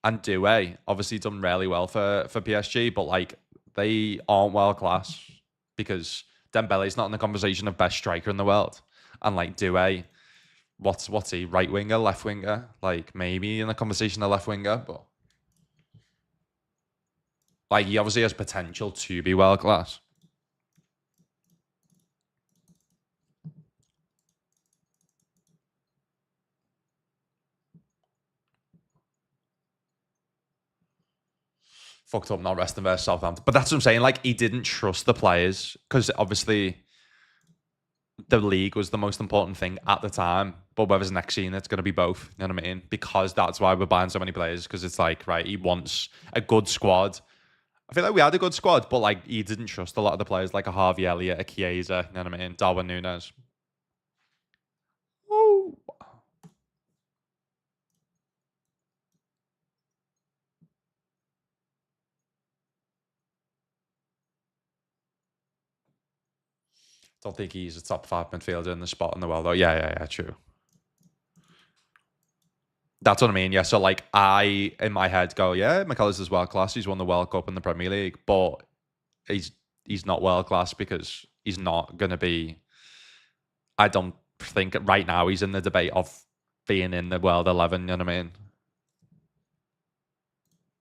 and Doué obviously done really well for PSG, but like they aren't world class because Dembele's not in the conversation of best striker in the world, and like Doué, what's he, right winger, left winger, like maybe in the conversation of left winger, but like he obviously has potential to be world class. fucked up not resting versus Southampton. But that's what I'm saying. Like, he didn't trust the players because obviously the league was the most important thing at the time. But whether it's next season, it's going to be both. You know what I mean? Because that's why we're buying so many players. Because it's like, right, he wants a good squad. I feel like we had a good squad, but like he didn't trust a lot of the players, like a Harvey Elliott, a Chiesa, you know what I mean? Darwin Núñez. Woo. Don't think he's a top 5 midfielder in the spot in the world, though. Yeah, true. That's what I mean. Yeah. So like I in my head go, yeah, McAllister's world class. He's won the World Cup in the Premier League, but he's he's not world class because he's not gonna be. I don't think right now he's in the debate of being in the world 11. You know what I mean?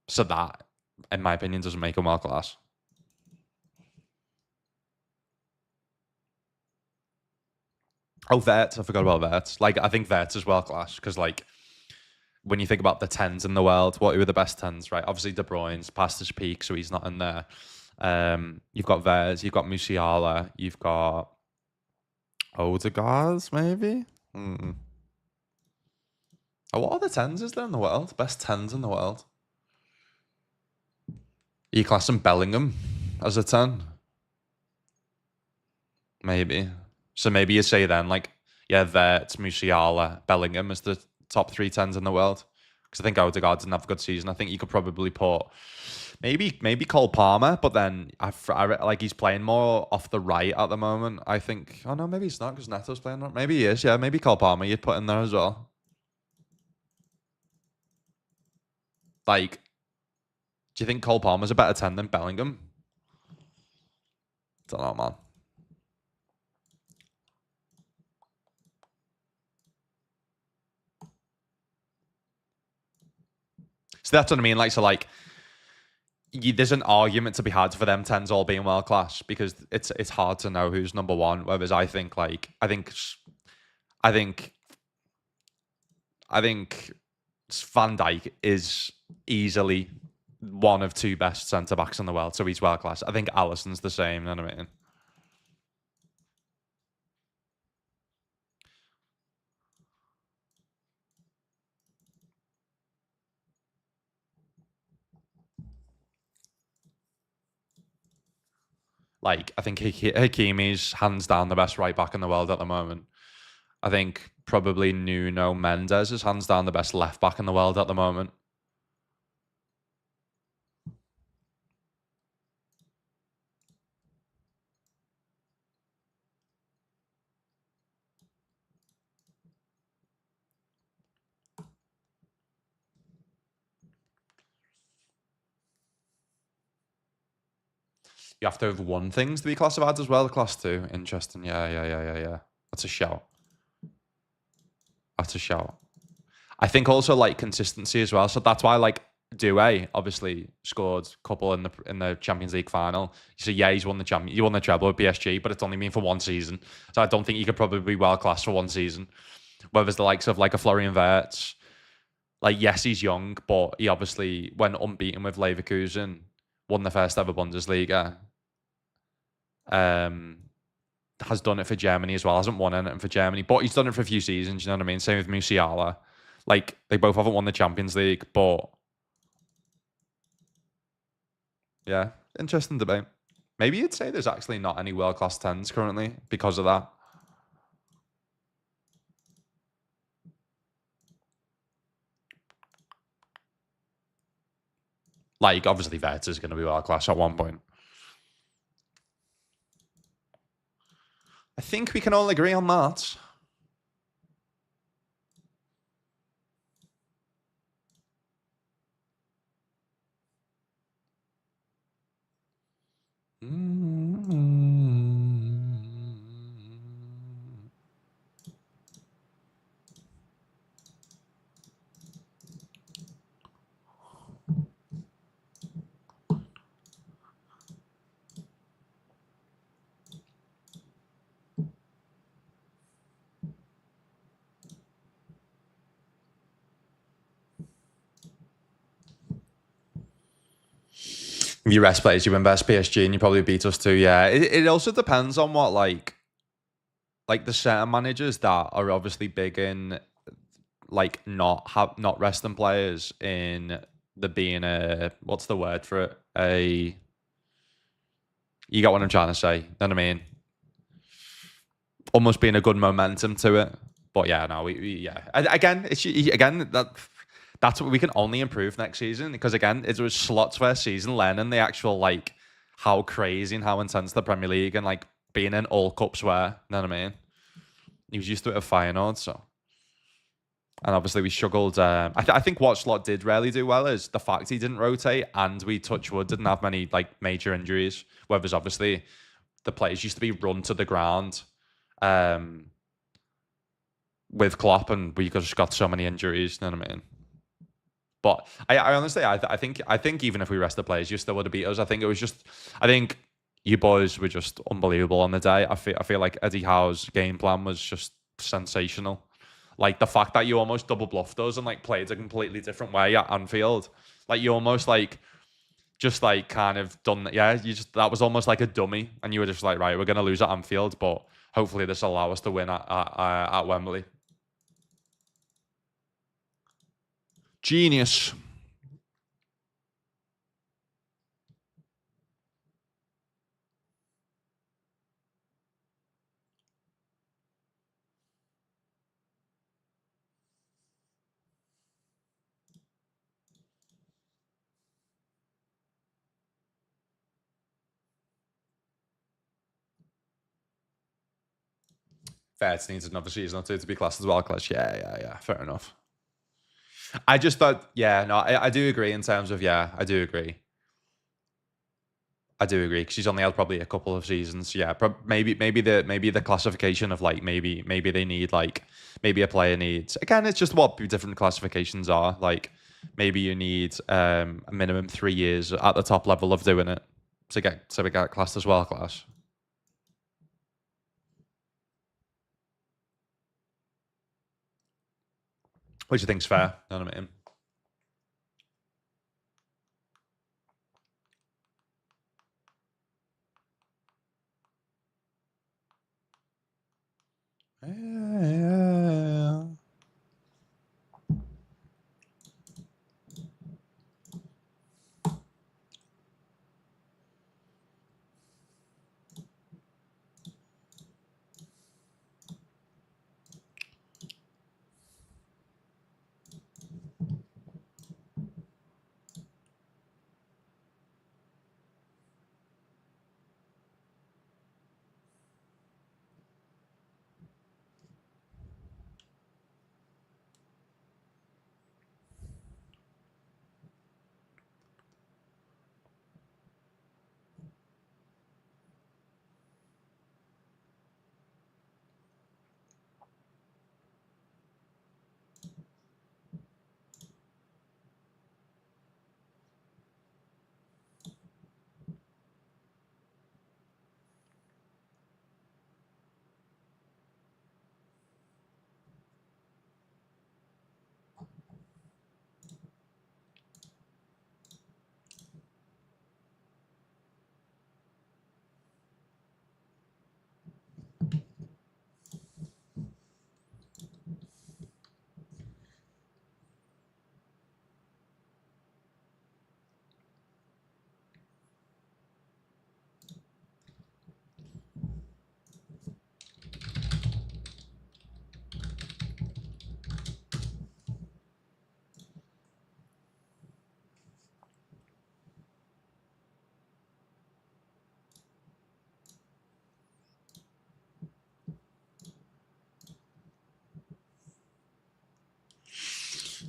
So that, in my opinion, doesn't make him world class. Oh, Verts. I forgot about Verts. Like I think Verts is world class because like when you think about the tens in the world, what were the best tens, right? Obviously, De Bruyne's past his peak, so he's not in there. You've got Vez, you've got Musiala, you've got Odegaard, maybe. Oh, what other tens is there in the world? Best tens in the world. You class him Bellingham as a 10? Maybe. So maybe you say then, like, yeah, Vert, Musiala, Bellingham is the top 3 tens in the world. Because I think Odegaard didn't have a good season. I think you could probably put maybe Cole Palmer, but then like he's playing more off the right at the moment. I think. Oh no, maybe he's not because Neto's playing. Maybe he is. Yeah, maybe Cole Palmer you'd put in there as well. Like, do you think Cole Palmer's a better 10 than Bellingham? Don't know, man. So that's what I mean. Like, so like, there's an argument to be had for them tens all being world class because it's hard to know who's number one. Whereas I think I think Van Dijk is easily one of 2 best centre backs in the world, so he's world class. I think Alisson's the same. You know what I mean? Like, I think Hakimi's hands down the best right back in the world at the moment. I think probably Nuno Mendes is hands down the best left back in the world at the moment. You have to have won things to be classified as well. Class 2. Interesting. Yeah. That's a shout. That's a shout. I think also like consistency as well. So that's why like Doué obviously scored a couple in the Champions League final. So yeah, he won the treble with PSG, but it's only been for 1 season. So I don't think he could probably be world class for 1 season. Whereas the likes of like a Florian Wirtz, like yes, he's young, but he obviously went unbeaten with Leverkusen, won the first ever Bundesliga. Has done it for Germany as well. Hasn't won anything for Germany, but he's done it for a few seasons. You know what I mean? Same with Musiala. Like they both haven't won the Champions League, but yeah, interesting debate. Maybe you'd say there's actually not any world class tens currently because of that. Like obviously Vets is going to be world class at one point. I think we can all agree on that. You rest players, you win best PSG, and you probably beat us too. Yeah, it also depends on what like the certain managers that are obviously big in like not resting players in the being a what's the word for it, a you got what I'm trying to say. You know what I mean? Almost being a good momentum to it. But yeah, no, yeah. Again, that's what we can only improve next season because again, it was slots first season, learning the actual like how crazy and how intense the Premier League and like being in all cups were. You know what I mean? He was used to it at Feyenoord, so. And obviously we struggled. I think what Slot did really do well is the fact he didn't rotate and we touch wood didn't have many like major injuries. Whereas obviously the players used to be run to the ground um, with Klopp, and we just got so many injuries. You know what I mean? But I honestly, I think even if we rest the players, you still would have beat us. I think it was just, I think you boys were just unbelievable on the day. I feel like Eddie Howe's game plan was just sensational. Like the fact that you almost double bluffed us and like played a completely different way at Anfield. Like you almost like just like kind of done that. Yeah, you just that was almost like a dummy, and you were just like, right, we're gonna lose at Anfield, but hopefully this will allow us to win at Wembley. Genius. Fair, it needs another season or two to be classed as well class. Yeah. Fair enough. I just thought, yeah, no, I do agree in terms of, yeah, I do agree. I do agree because she's only had probably a couple of seasons. Yeah, maybe the classification of like maybe they need like maybe a player needs again. It's just what different classifications are. Like maybe you need a minimum 3 years at the top level of doing it to get classed as well class, which I think's fair. You know what I mean? Yeah.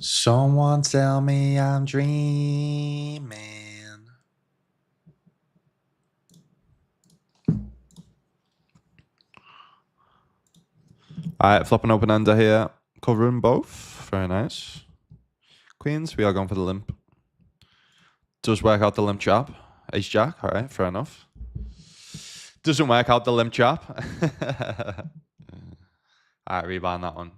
Someone tell me I'm dreaming. All right, flopping open ender here, covering both. Very nice. Queens, we are going for the limp. Does work out the limp chap. Ace Jack, all right, fair enough. Doesn't work out the limp chap. All right, rebound that one.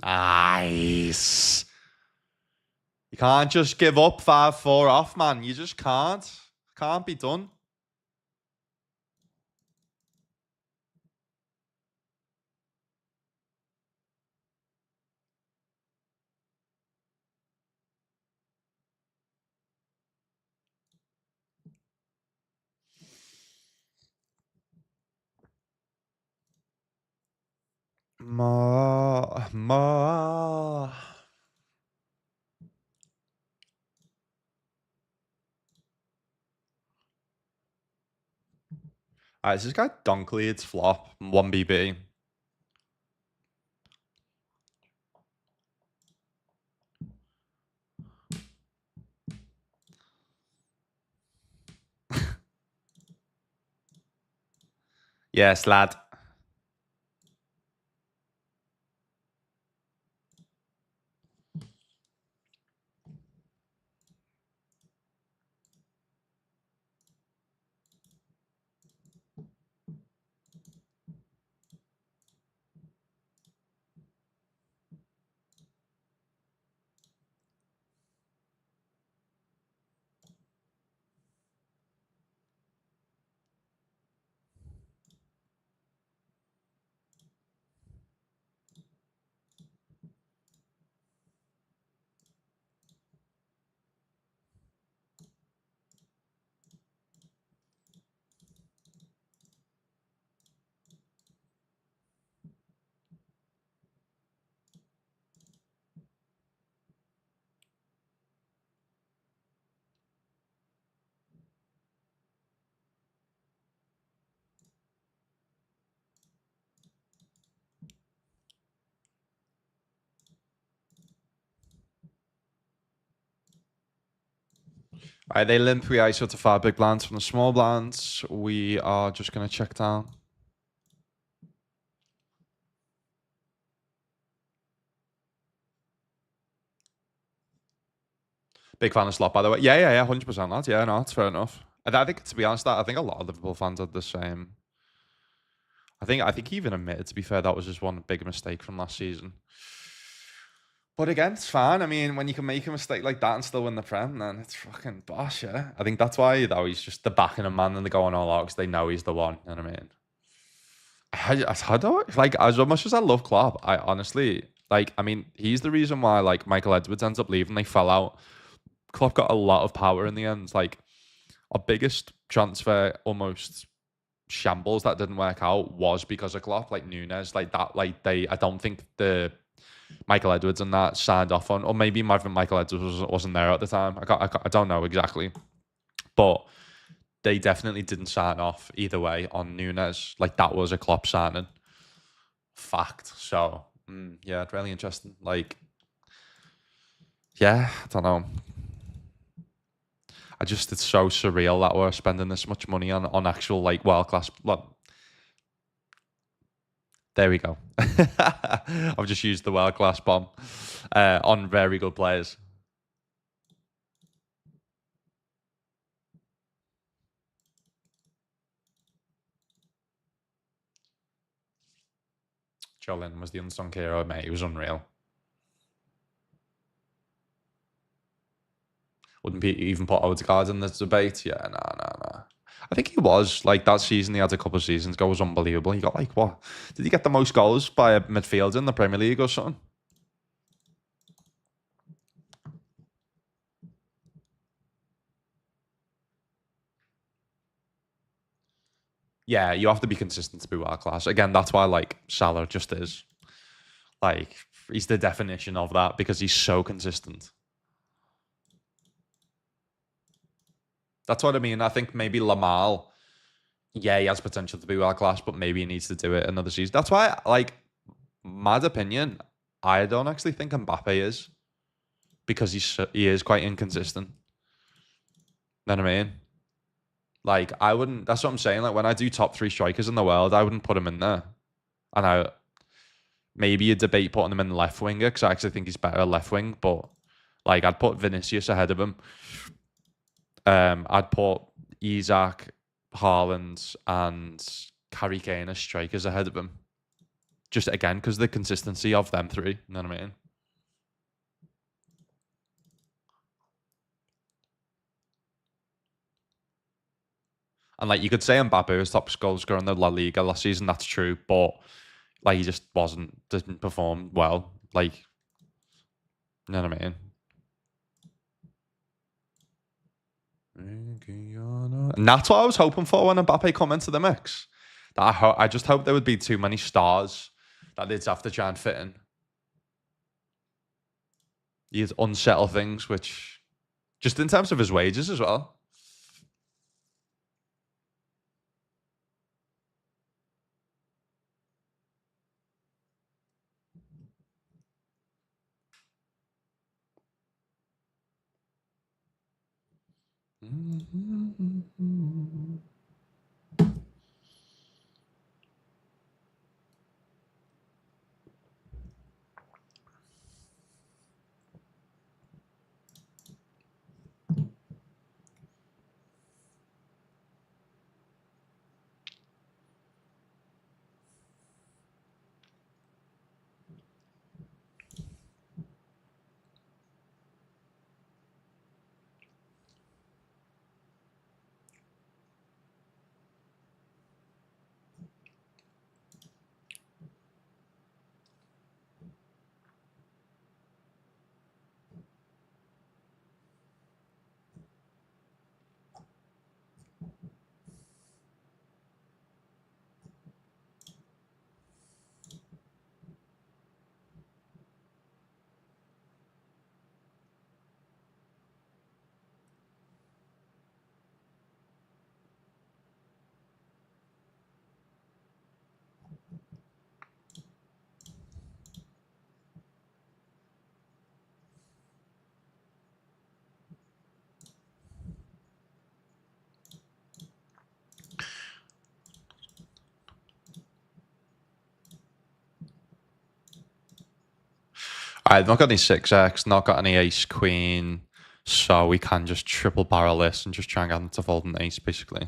Nice. You can't just give up 5-4 off, man. You just can't. Can't be done. Ma. Alright, this guy Dunkley, it's flop. 1BB. Yes, lad. Alright, they limp. We ISO to 5 big blinds from the small blinds. We are just going to check down. Big fan of slot, by the way. Yeah, 100%, lad. Yeah, no, it's fair enough. I think, to be honest, I think a lot of Liverpool fans had the same. I think he even admitted, to be fair, that was just one big mistake from last season. But again, it's fine. I mean, when you can make a mistake like that and still win the Prem, then it's fucking boss, yeah. I think that's why, though, he's just the backing a man and they're going all out because they know he's the one. You know what I mean? I don't, like, as much as I love Klopp, I honestly, like, I mean, he's the reason why, like, Michael Edwards ends up leaving. They fell out. Klopp got a lot of power in the end. Like, our biggest transfer almost shambles that didn't work out was because of Klopp, like Nunes, like that, like I don't think the Michael Edwards and that signed off on, or maybe Michael Edwards wasn't there at the time. I don't know exactly, but they definitely didn't sign off either way on Nunes. Like that was a Klopp signing, fact. So yeah, it's really interesting. Like, yeah, I don't know. It's so surreal that we're spending this much money on actual like world class. Well, there we go. I've just used the world class bomb on very good players. Jolin was the unsung hero, mate. He was unreal. Wouldn't be even put Odegaard in the debate. Yeah, nah. I think he was like that season. He had a couple of seasons ago. Was unbelievable. He got like what? Did he get the most goals by a midfielder in the Premier League or something? Yeah, you have to be consistent to be world class. Again, that's why like Salah just is. Like he's the definition of that because he's so consistent. That's what I mean. I think maybe Lamal, yeah, he has potential to be world class, but maybe he needs to do it another season. That's why, like, mad opinion, I don't actually think Mbappe is because he is quite inconsistent. Know what I mean? Like, I wouldn't. That's what I'm saying. Like, when I do top 3 strikers in the world, I wouldn't put him in there. And I maybe a debate putting him in the left winger because I actually think he's better left wing. But like, I'd put Vinicius ahead of him. I'd put Isaac, Haaland, and Harry Kane as strikers ahead of him. Just again, because of the consistency of them three. You know what I mean? And like you could say Mbappe was top goal scorer in the La Liga last season. That's true, but like he just didn't perform well. Like, you know what I mean? And that's what I was hoping for when Mbappe come into the mix. That I just hope there would be too many stars that they'd have to try and fit in. He'd unsettle things, which just in terms of his wages as well. I've not got any 6x, not got any ace queen, so we can just triple barrel this and just try and get them to fold an ace, basically.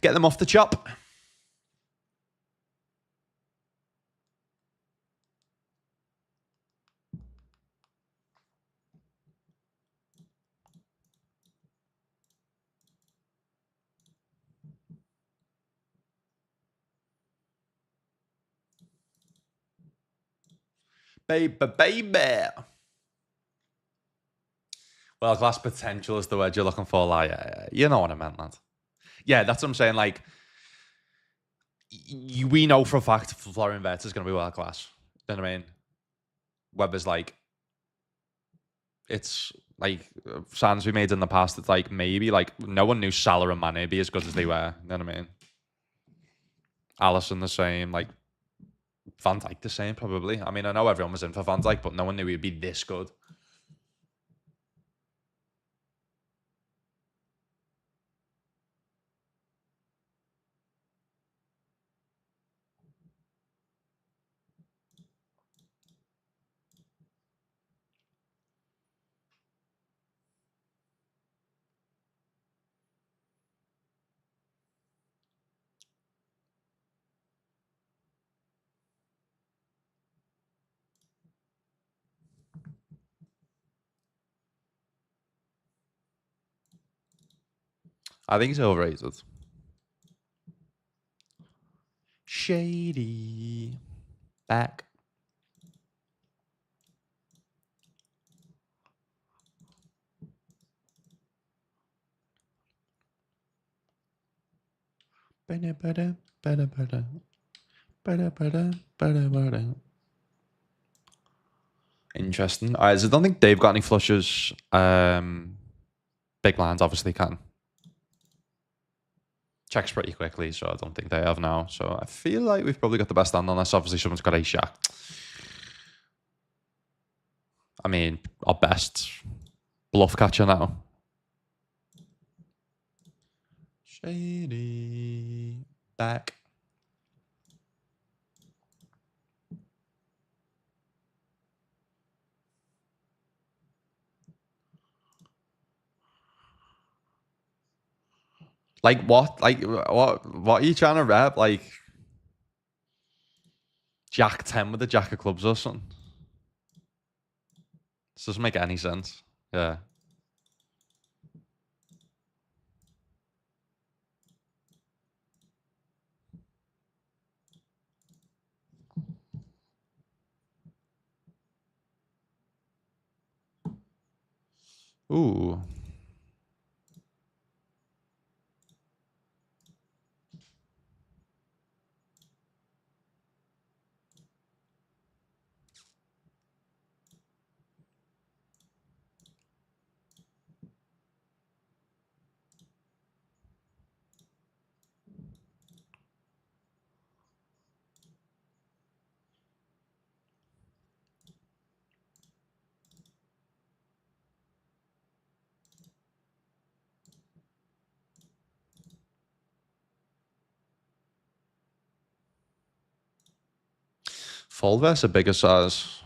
Get them off the chop. Baby, baby. Well, class potential is the word you're looking for. Like, you know what I meant, lad. Yeah, that's what I'm saying. Like, we know for a fact Florian Wirtz is going to be world class. You know what I mean? Webber's like, it's like signs we made in the past. It's like maybe like no one knew Salah and Mane would be as good as they were. You know what I mean? Allison the same. Like Van Dijk the same, probably. I mean, I know everyone was in for Van Dijk, but no one knew he'd be this good. I think he's overrated. Shady. Back. Interesting. I don't think they've got any flushes. Big blinds obviously can. Checks pretty quickly, so I don't think they have now. So I feel like we've probably got the best hand on this. Obviously, someone's got a shot. I mean, our best bluff catcher now. Shady. Back. Like what? Like what are you trying to rep? Like Jack 10 with a Jack of clubs or something? This doesn't make any sense. Yeah. Ooh. Full vest a bigger size.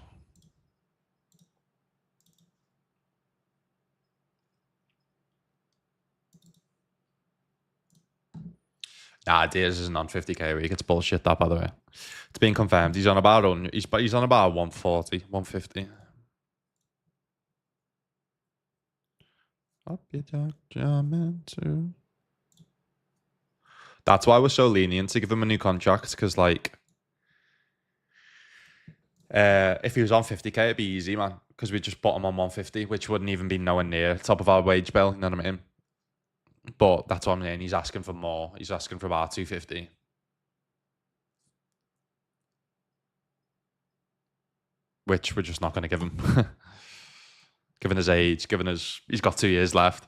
Nah, Diaz isn't on 50k a week. It's bullshit that, by the way. It's been confirmed. He's on about he's on about 140, 150. Up your jack, jamming too. That's why we're so lenient to give him a new contract, because like if he was on 50k, it'd be easy, man. Because we just put him on 150, which wouldn't even be nowhere near top of our wage bill. You know what I mean? But that's what I'm saying. He's asking for more. He's asking for about 250, which we're just not going to give him. Given his age, he's got 2 years left.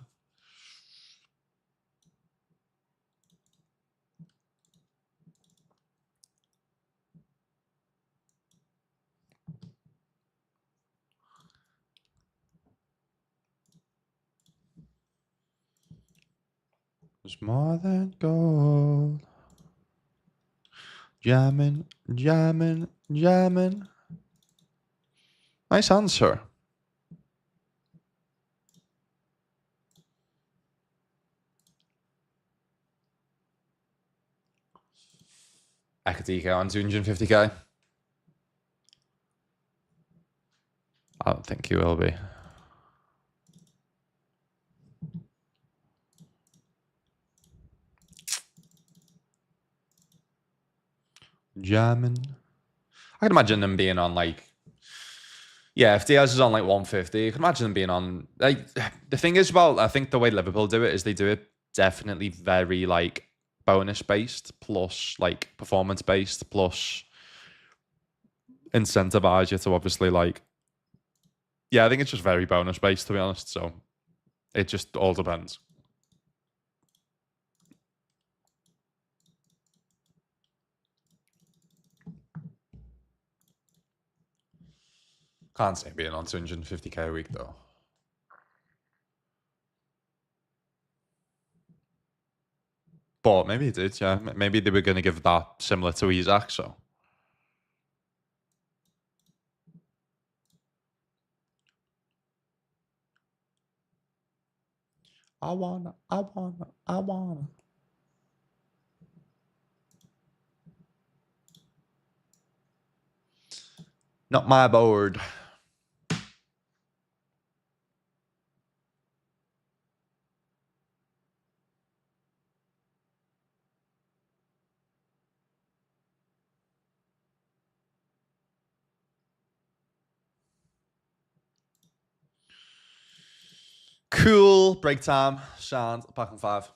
It's more than gold. Jamming, jamming, jamming. Nice answer. Ekatike on 250k. I don't think he will be. Jamming. I can imagine them being on like, yeah, if Diaz is on like 150, I can imagine them being on like. The thing is about, I think the way Liverpool do it is they do it definitely very like bonus based plus like performance based plus incentivize you to obviously like, yeah, I think it's just very bonus based, to be honest. So it just all depends. Can't say being on 250k a week though. But maybe it did, yeah. Maybe they were going to give that similar to Isaac, so. I wanna. Not my board. Cool. Break time. Sound. Back on 5.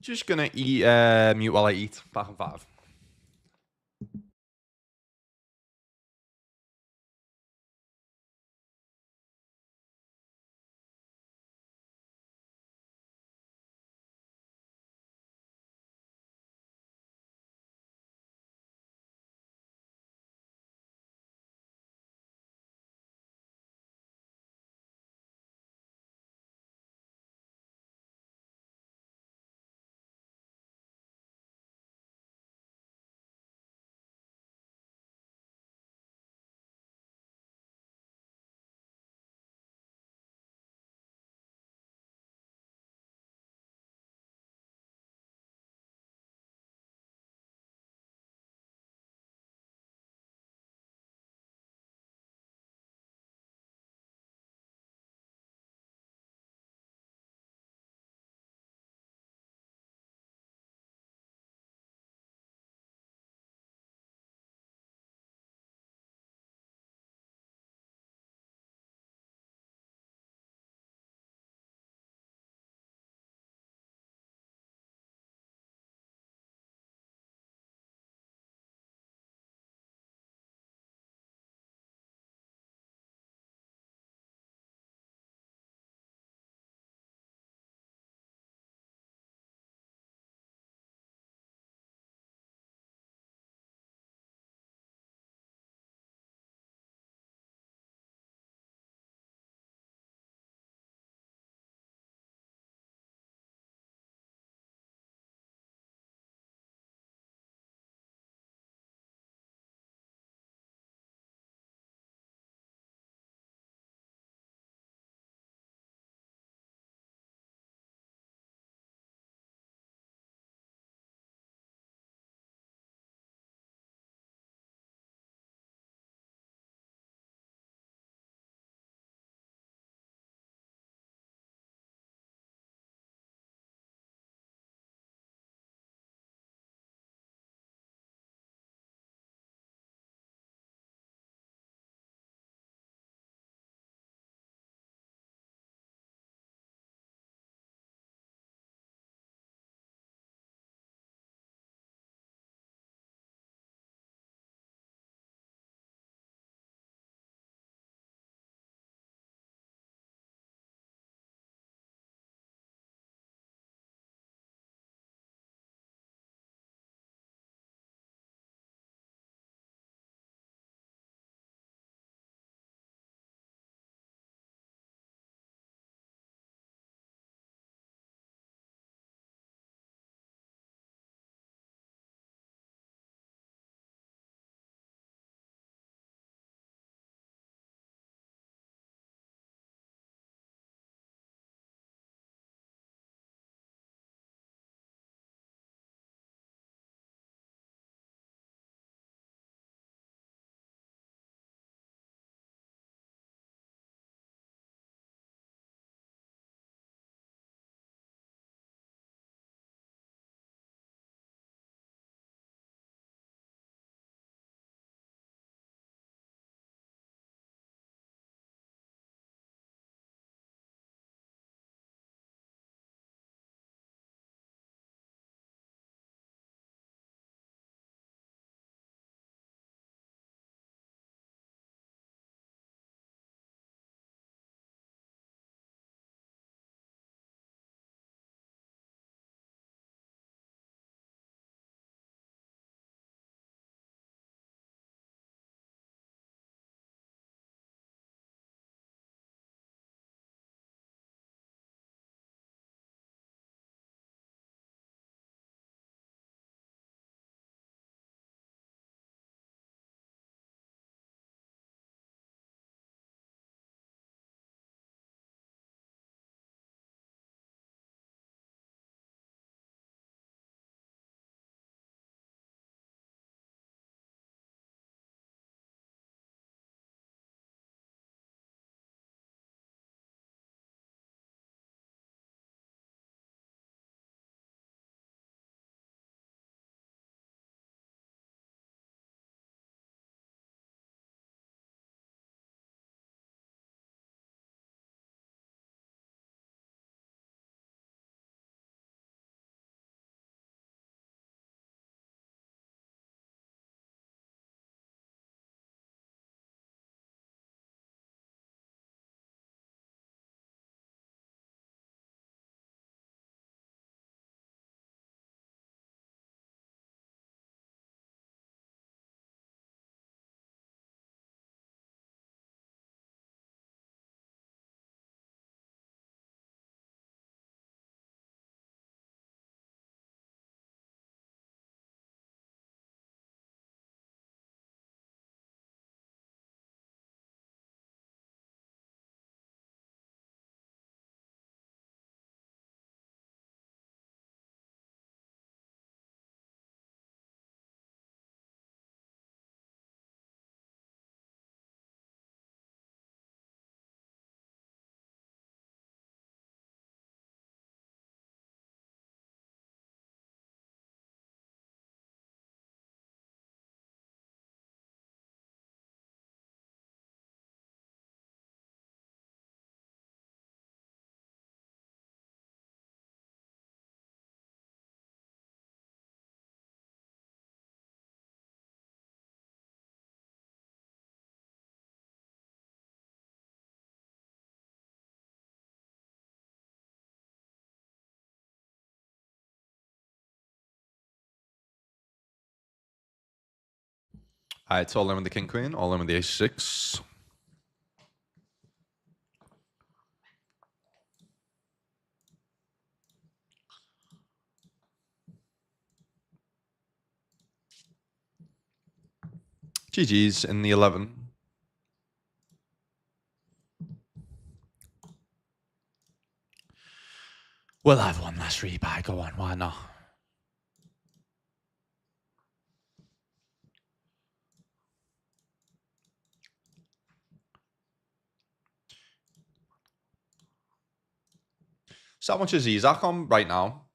Just gonna eat, mute while I eat. Back in 5. Alright, it's all in with the king queen, all in with the ace six. GG's in the 11. We'll have one last rebuy. Go on, why not? So how much is Isaac on right now?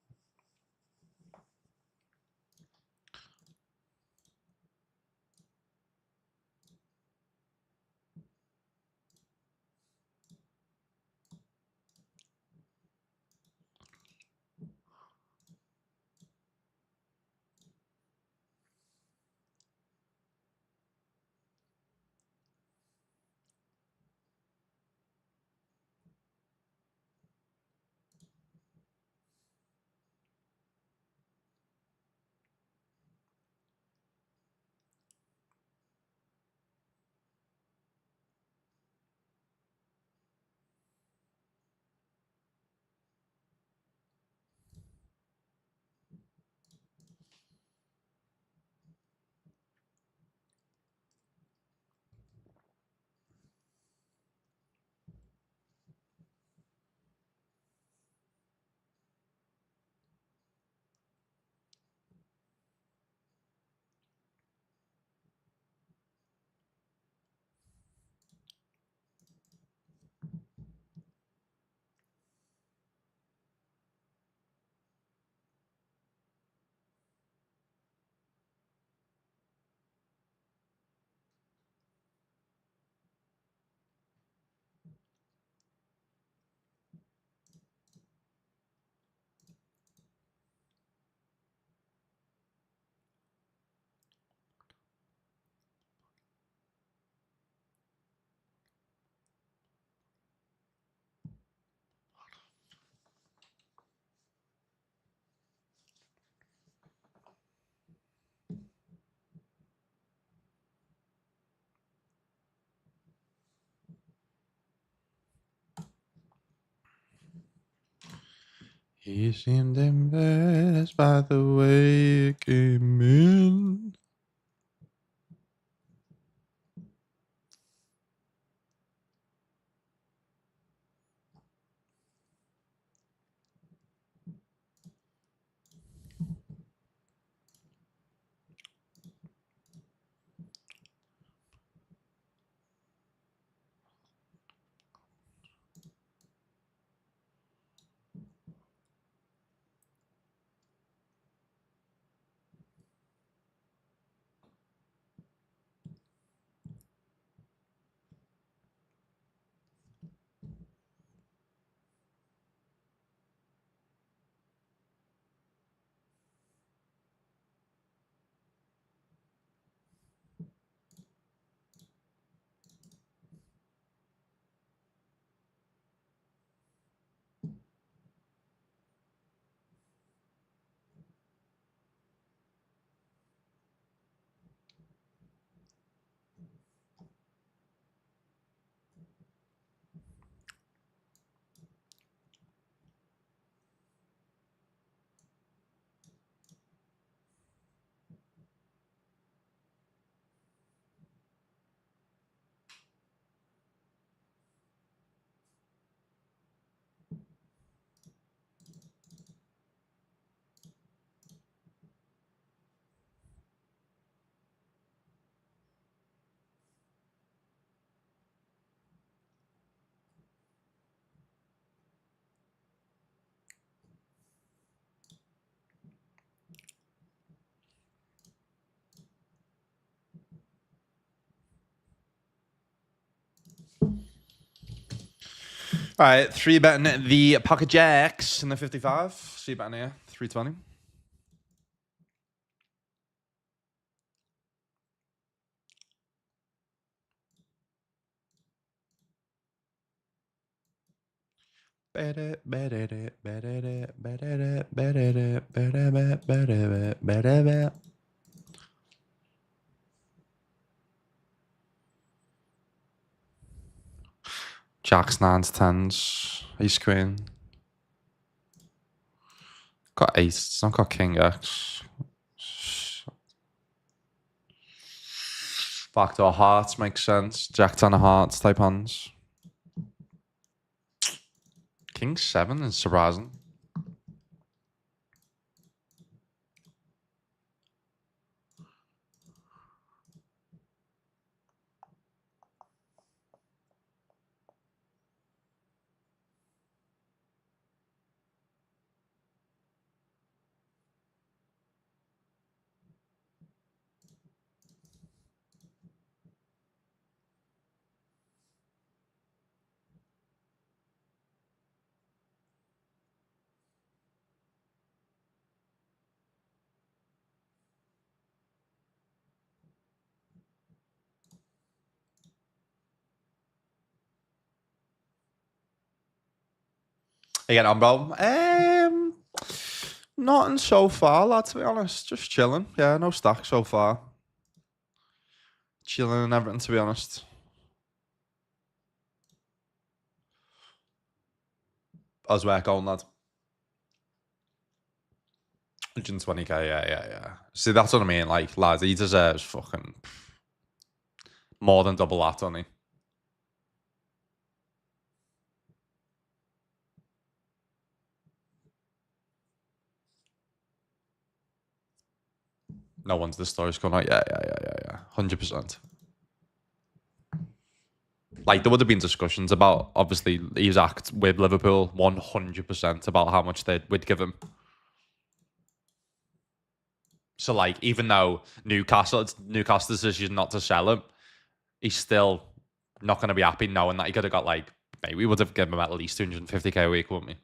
He seemed embarrassed by the way it came in. All right, 3-betting the pocket jacks in the 55. 3-betting here, 320. Jacks, nines, tens, ace queen. Got ace. It's not got king X. Backdoor hearts makes sense. Jack ten of hearts type hands. King seven is surprising. Again, on bro. Nothing so far, lad, to be honest. Just chilling. Yeah, no stack so far. Chilling and everything, to be honest. How's work going, lad? 120k, yeah. See, that's what I mean. Like, lads, he deserves fucking more than double that, doesn't he? No one's the story's going out. Yeah. 100%. Like, there would have been discussions about, obviously, his act with Liverpool 100% about how much would give him. So, like, even though Newcastle's decision not to sell him, he's still not going to be happy knowing that he could have got, like, maybe we would have given him at least 250k a week, wouldn't we?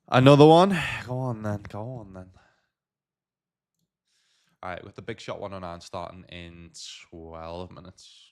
Another one? Go on then. All right, with the big shot 109 starting in 12 minutes.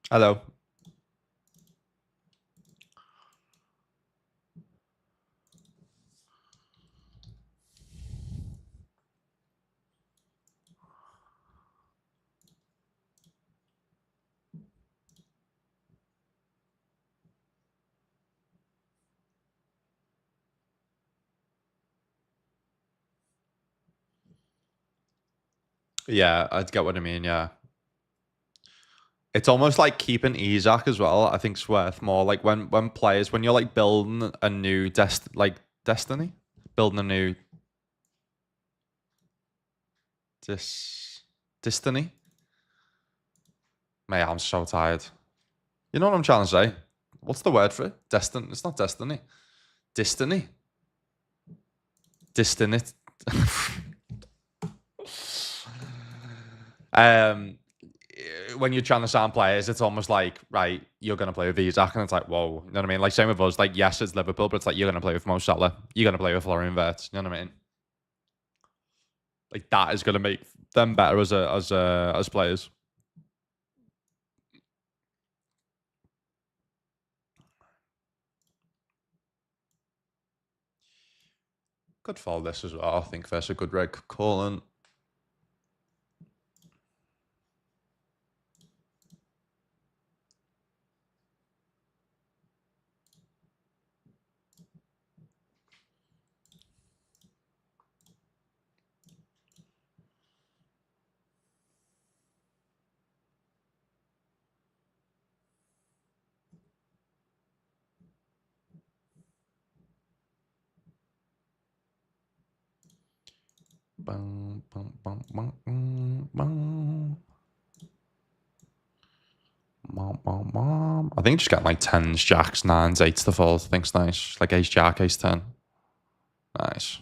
Hello. Yeah, I get what I mean. Yeah. It's almost like keeping Isaac as well. I think's worth more. Like when players when you're like building a new destiny, building a new dis destiny. Mate, I'm so tired. You know what I'm trying to say? What's the word for it? Destin. It's not destiny. Destiny. Destiny. um, when you're trying to sign players, it's almost like, right, you're going to play with Isaac, and it's like, whoa, you know what I mean? Like, same with us. Like, yes, it's Liverpool, but it's like, you're going to play with Mo Salah. You're going to play with Florian Wirtz. You know what I mean? Like, that is going to make them better as players. Could follow this as well. I think there's a good red calling. Bang, bang, bang, bang, bang. Mom, mom, mom. I think just getting like tens, jacks, nines, eights to fold. I think's nice. Like ace, jack, ace, 10. Nice.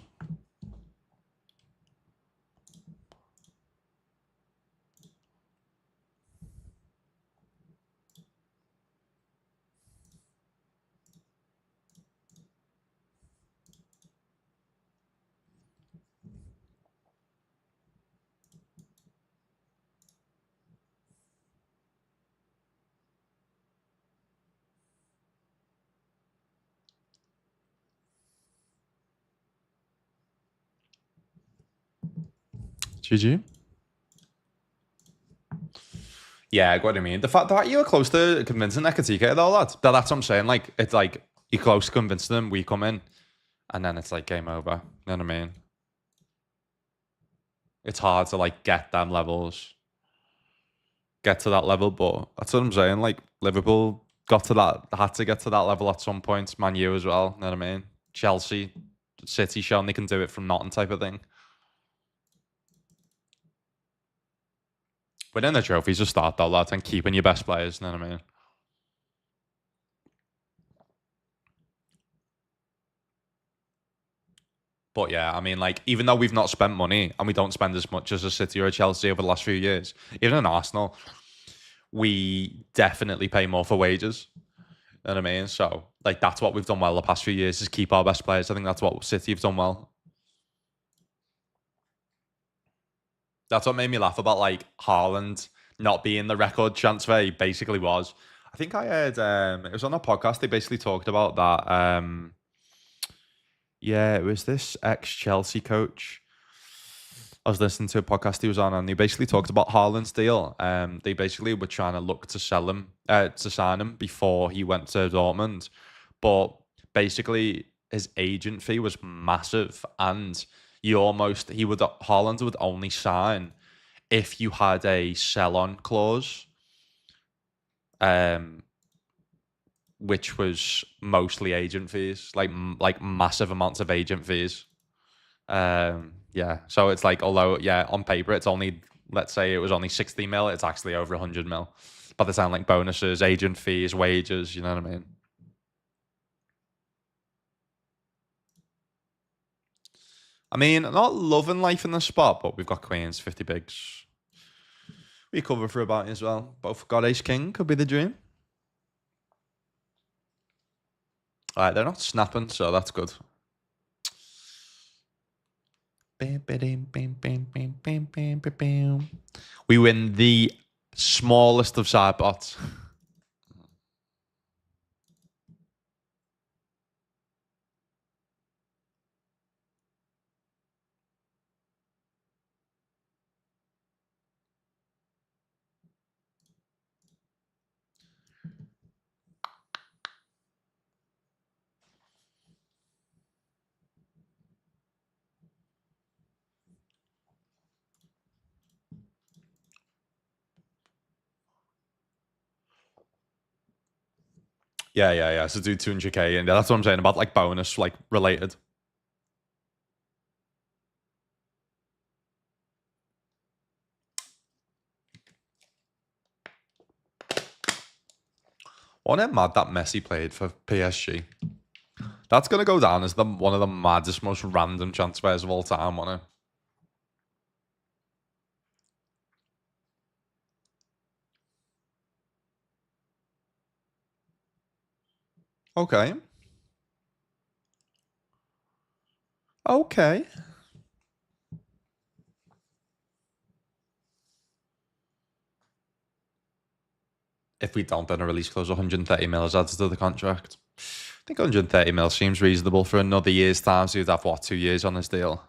GG. Yeah, I get what I mean. The fact that you were close to convincing Ekatika though, that's what I'm saying. Like, it's like you're close to convincing them, we come in, and then it's like game over. You know what I mean? It's hard to like get them levels, get to that level, but that's what I'm saying. Like, Liverpool had to get to that level at some point. Man U as well. You know what I mean? Chelsea, City showing they can do it from nothing type of thing. Winning the trophies a start though, lads, and keeping your best players. You know what I mean? But yeah, I mean, like, even though we've not spent money and we don't spend as much as a City or a Chelsea over the last few years, even in Arsenal, we definitely pay more for wages. You know what I mean? So, like, that's what we've done well the past few years is keep our best players. I think that's what City have done well. That's what made me laugh about, like, Haaland not being the record transfer he basically was. I think I heard, it was on a podcast, they basically talked about that. Yeah, it was this ex Chelsea coach. I was listening to a podcast he was on, and he basically talked about Haaland's deal. They basically were trying to look to sell him, to sign him before he went to Dortmund, but basically his agent fee was massive, and Haaland would only sign if you had a sell-on clause, um, which was mostly agent fees, like massive amounts of agent fees. Yeah, so it's like, although, yeah, on paper it's only, let's say it was only 60 mil, it's actually over 100 mil by the time like bonuses, agent fees, wages, you know what I mean? I mean, not loving life in the spot, but we've got queens, 50 bigs. We cover for about as well. Both got ace king, could be the dream. All right, they're not snapping, so that's good. We win the smallest of side bots. Yeah. So do 200k, and that's what I'm saying about like bonus, like related. Wasn't it mad that Messi played for PSG? That's gonna go down as the one of the maddest, most random transfers of all time, wasn't it? Okay. Okay. If we don't, then a release clause 130 mil is added to the contract. I think 130 mil seems reasonable for another year's time. So you'd have what, 2 years on this deal?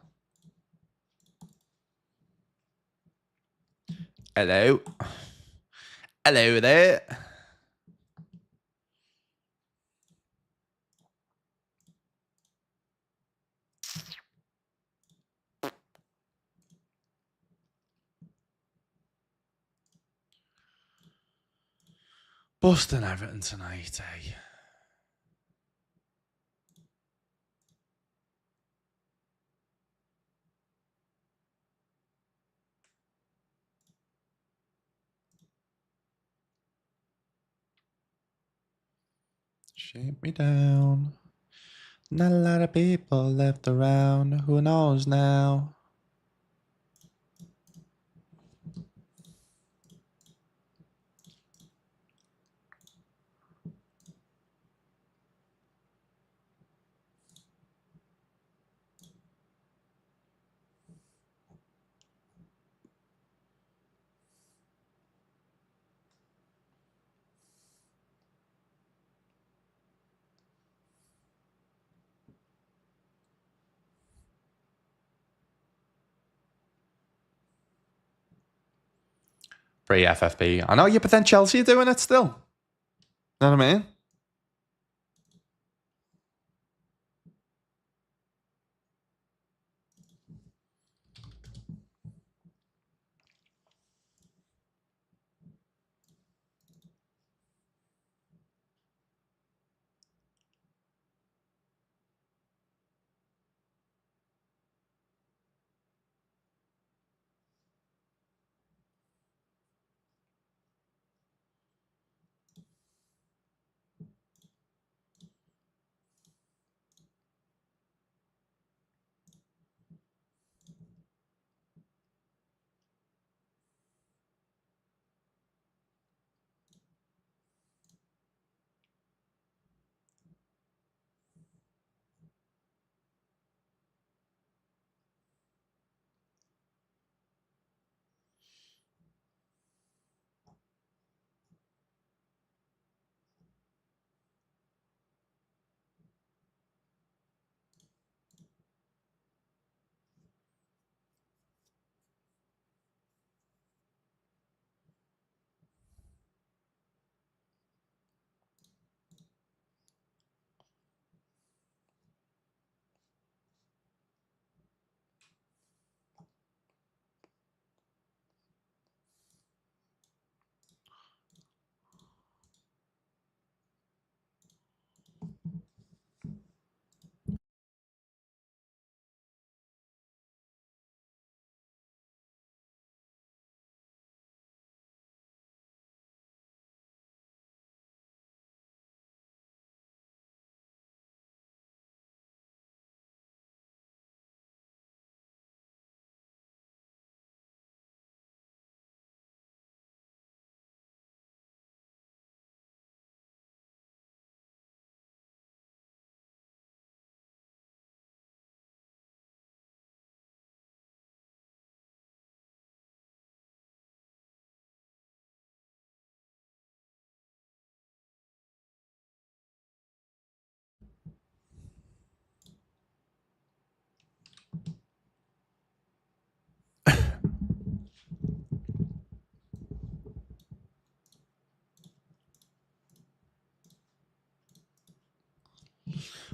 Hello. Hello there. Busting Everton tonight, eh? Shape me down. Not a lot of people left around. Who knows now? Free FFP. I know you, but then Chelsea are doing it still. Know what I mean?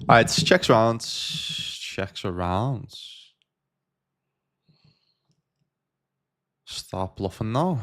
All right, checks rounds. Checks around. Stop bluffing now.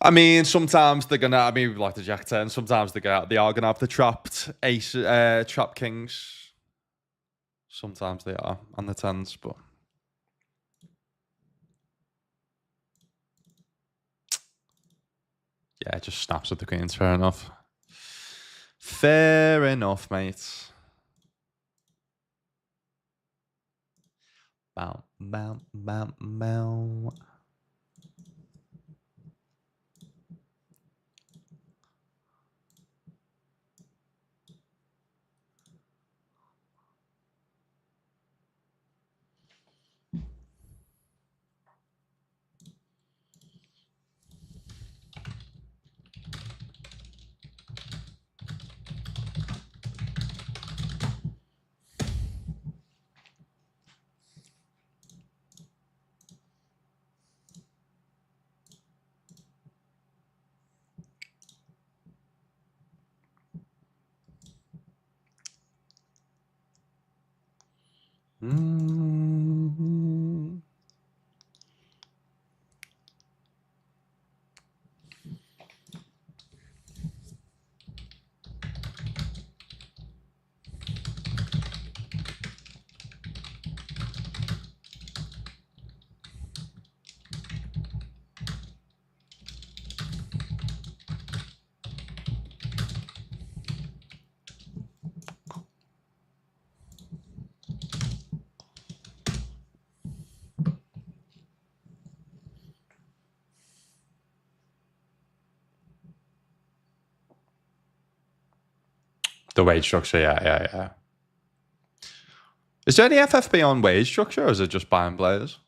I mean, sometimes they're gonna. I mean, like the Jack 10. Sometimes they are gonna have the trapped ace, trap kings. Sometimes they are, and the tens, but yeah, it just snaps with the queens. Fair enough. Fair enough, mate. Bow, bow, bow, bow. Mm. The wage structure, yeah. Is there any FFP on wage structure, or is it just buying players?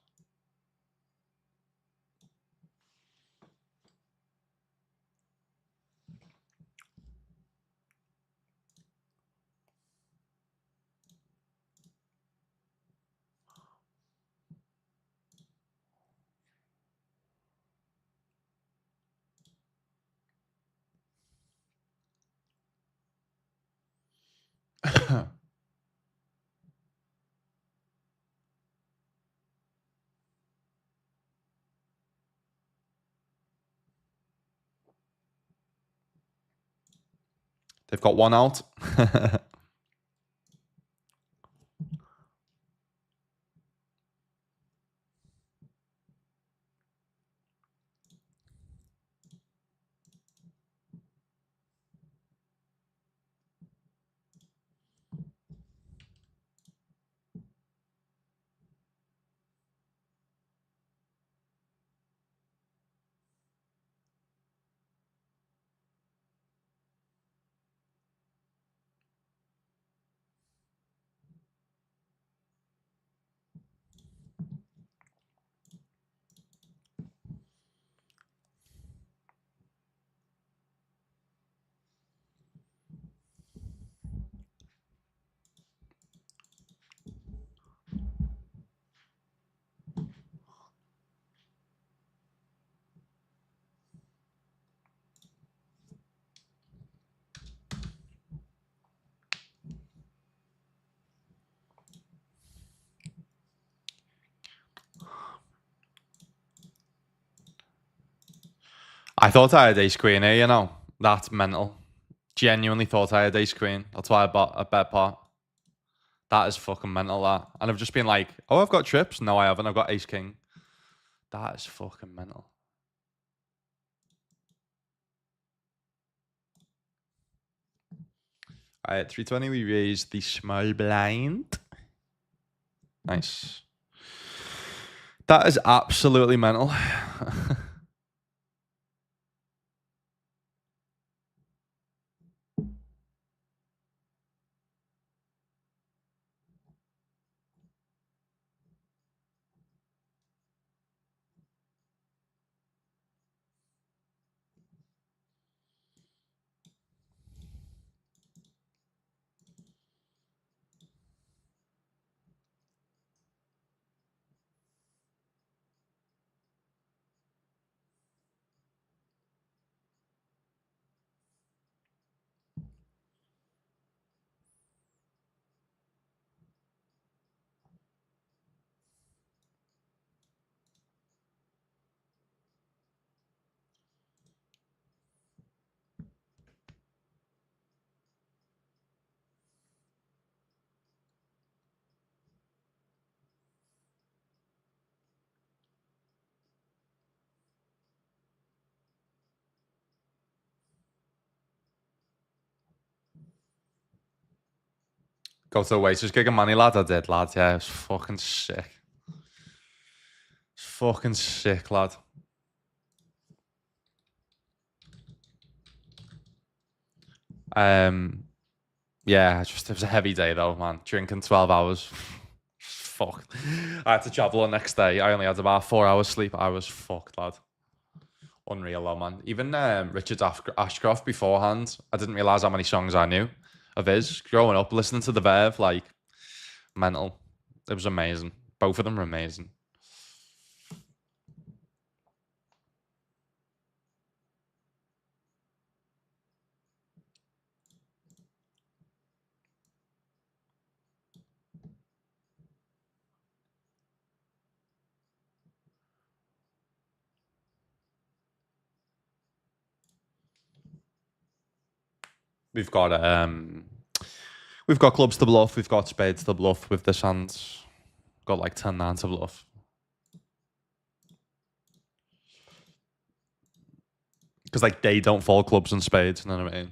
They've got one out. I thought I had ace queen here, you know. That's mental. Genuinely thought I had ace queen. That's why I bought a bet pot. That is fucking mental, that. And I've just been like, oh, I've got trips. No, I haven't. I've got ace king. That is fucking mental. All right, 320, we raise the small blind. Nice. That is absolutely mental. Go to the Waitrose gig in Manny, lad. I did, lad. Yeah, it was fucking sick. It's fucking sick, lad. Yeah, it was a heavy day though, man. Drinking 12 hours. Fuck. I had to travel the next day. I only had about 4 hours sleep. I was fucked, lad. Unreal, though, man. Even Richard Ashcroft beforehand, I didn't realise how many songs I knew of his. Growing up, listening to The Verve, like, mental. It was amazing. Both of them were amazing. We've got clubs to bluff, we've got spades to bluff with this hand. Got like 10-9 to bluff. Because like they don't fold clubs and spades, you know what I mean?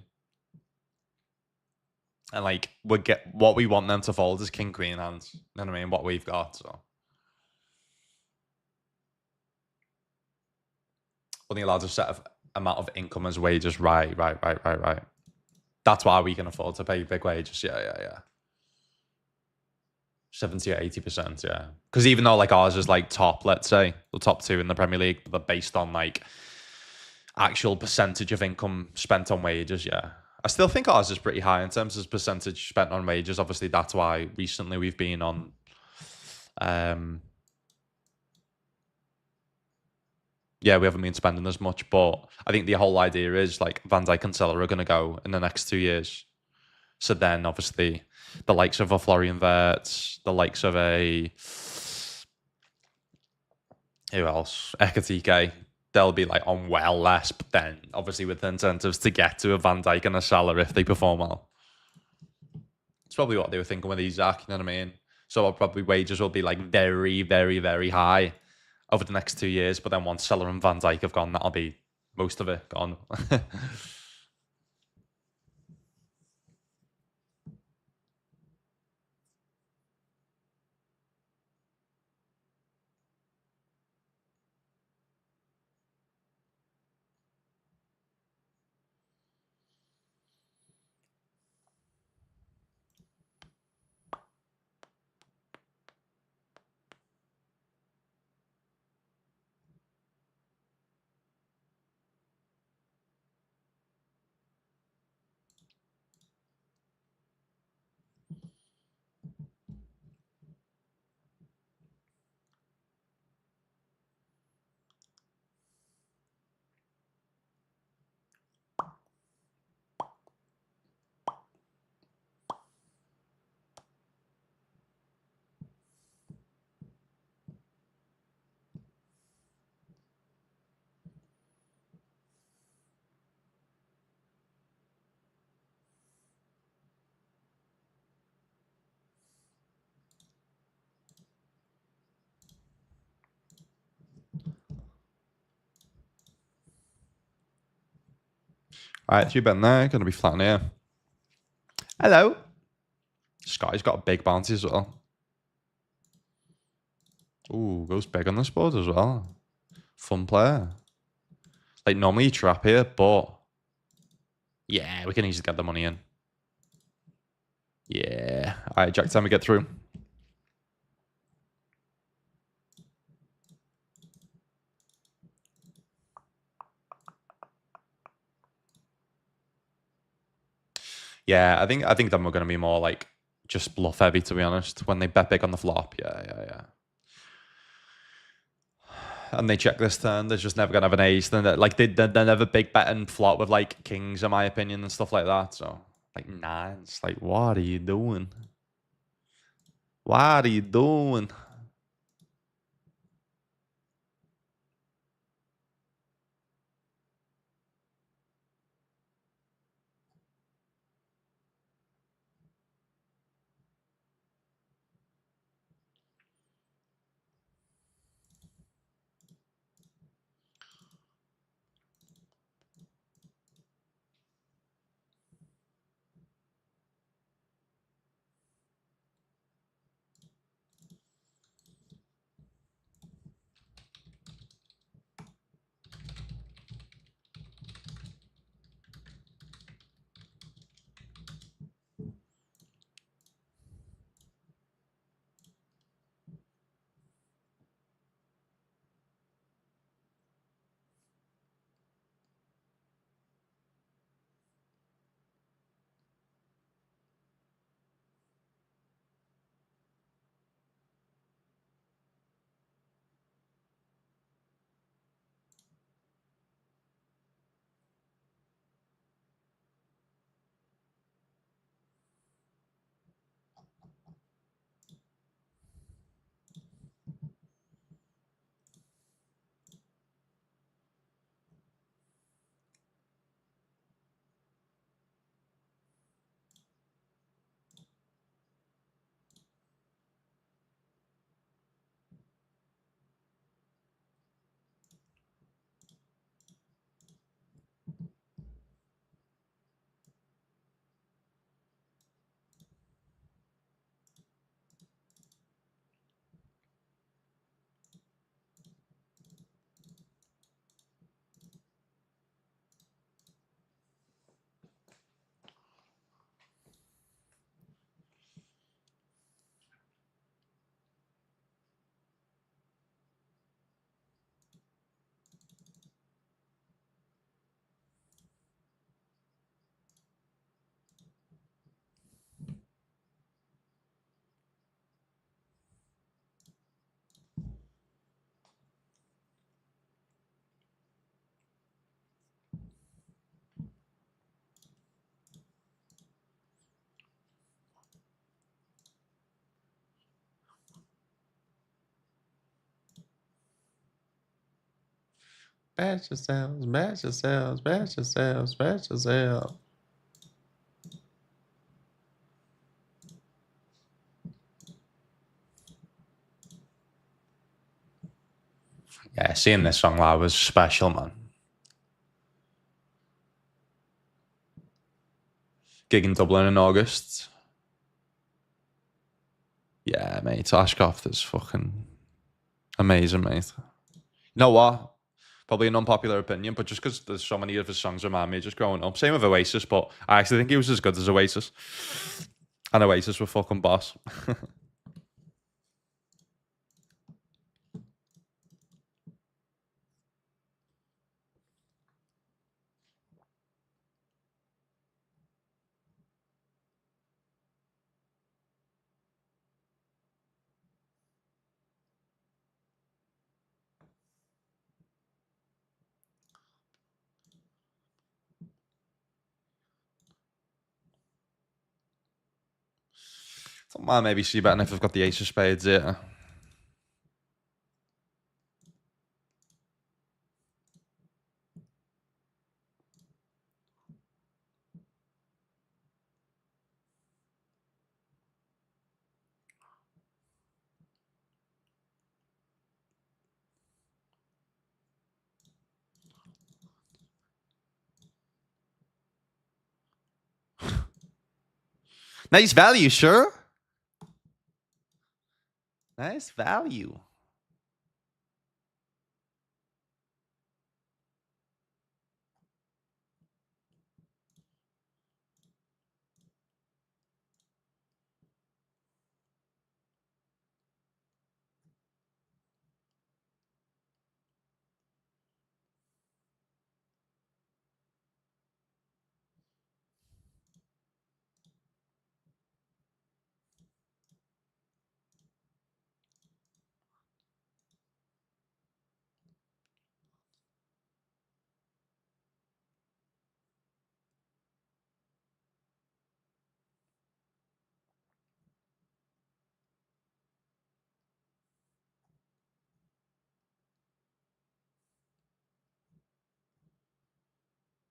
And like we get what we want them to fold is king queen hands. You know what I mean? What we've got. So only allows a set of amount of income as wages. Right. That's why we can afford to pay big wages. Yeah. 70 or 80%, yeah. Because even though like ours is like top, let's say, the top two in the Premier League, but based on like actual percentage of income spent on wages, yeah. I still think ours is pretty high in terms of percentage spent on wages. Obviously, that's why recently we've been on yeah, we haven't been spending as much, but I think the whole idea is like Van Dijk and Salah are going to go in the next 2 years. So then obviously the likes of a Florian Wirtz, the likes of a who else? Ekatike, they'll be like on well less, but then obviously with the incentives to get to a Van Dijk and a Salah if they perform well. It's probably what they were thinking with Isaac, you know what I mean? So probably wages will be like very, very, very high over the next 2 years, but then once Salah and Van Dijk have gone, that'll be most of it gone. All right, 3-bet there, going to be flat here. Hello. Scotty's got a big bounty as well. Ooh, goes big on this board as well. Fun player. Like normally you trap here, but yeah, we can easily get the money in. Yeah. All right, Jack, time we get through. Yeah, I think then we're going to be more like just bluff heavy, to be honest. When they bet big on the flop, yeah. And they check this turn, they're just never going to have an ace. Then like they're never big betting flop with like kings, in my opinion, and stuff like that. So like nines, like what are you doing? What are you doing? Bash yourselves, bash yourselves, bash yourselves, bash yourselves. Yeah, seeing this song live was special, man. Gig in Dublin in August. Yeah, mate, Ashcroft is fucking amazing, mate. You know what? Probably an unpopular opinion, but just because there's so many of his songs remind me of just growing up. Same with Oasis, but I actually think he was as good as Oasis. And Oasis were fucking boss. Don't mind maybe see better if I've got the Ace of Spades here. Nice value, sure. Nice value.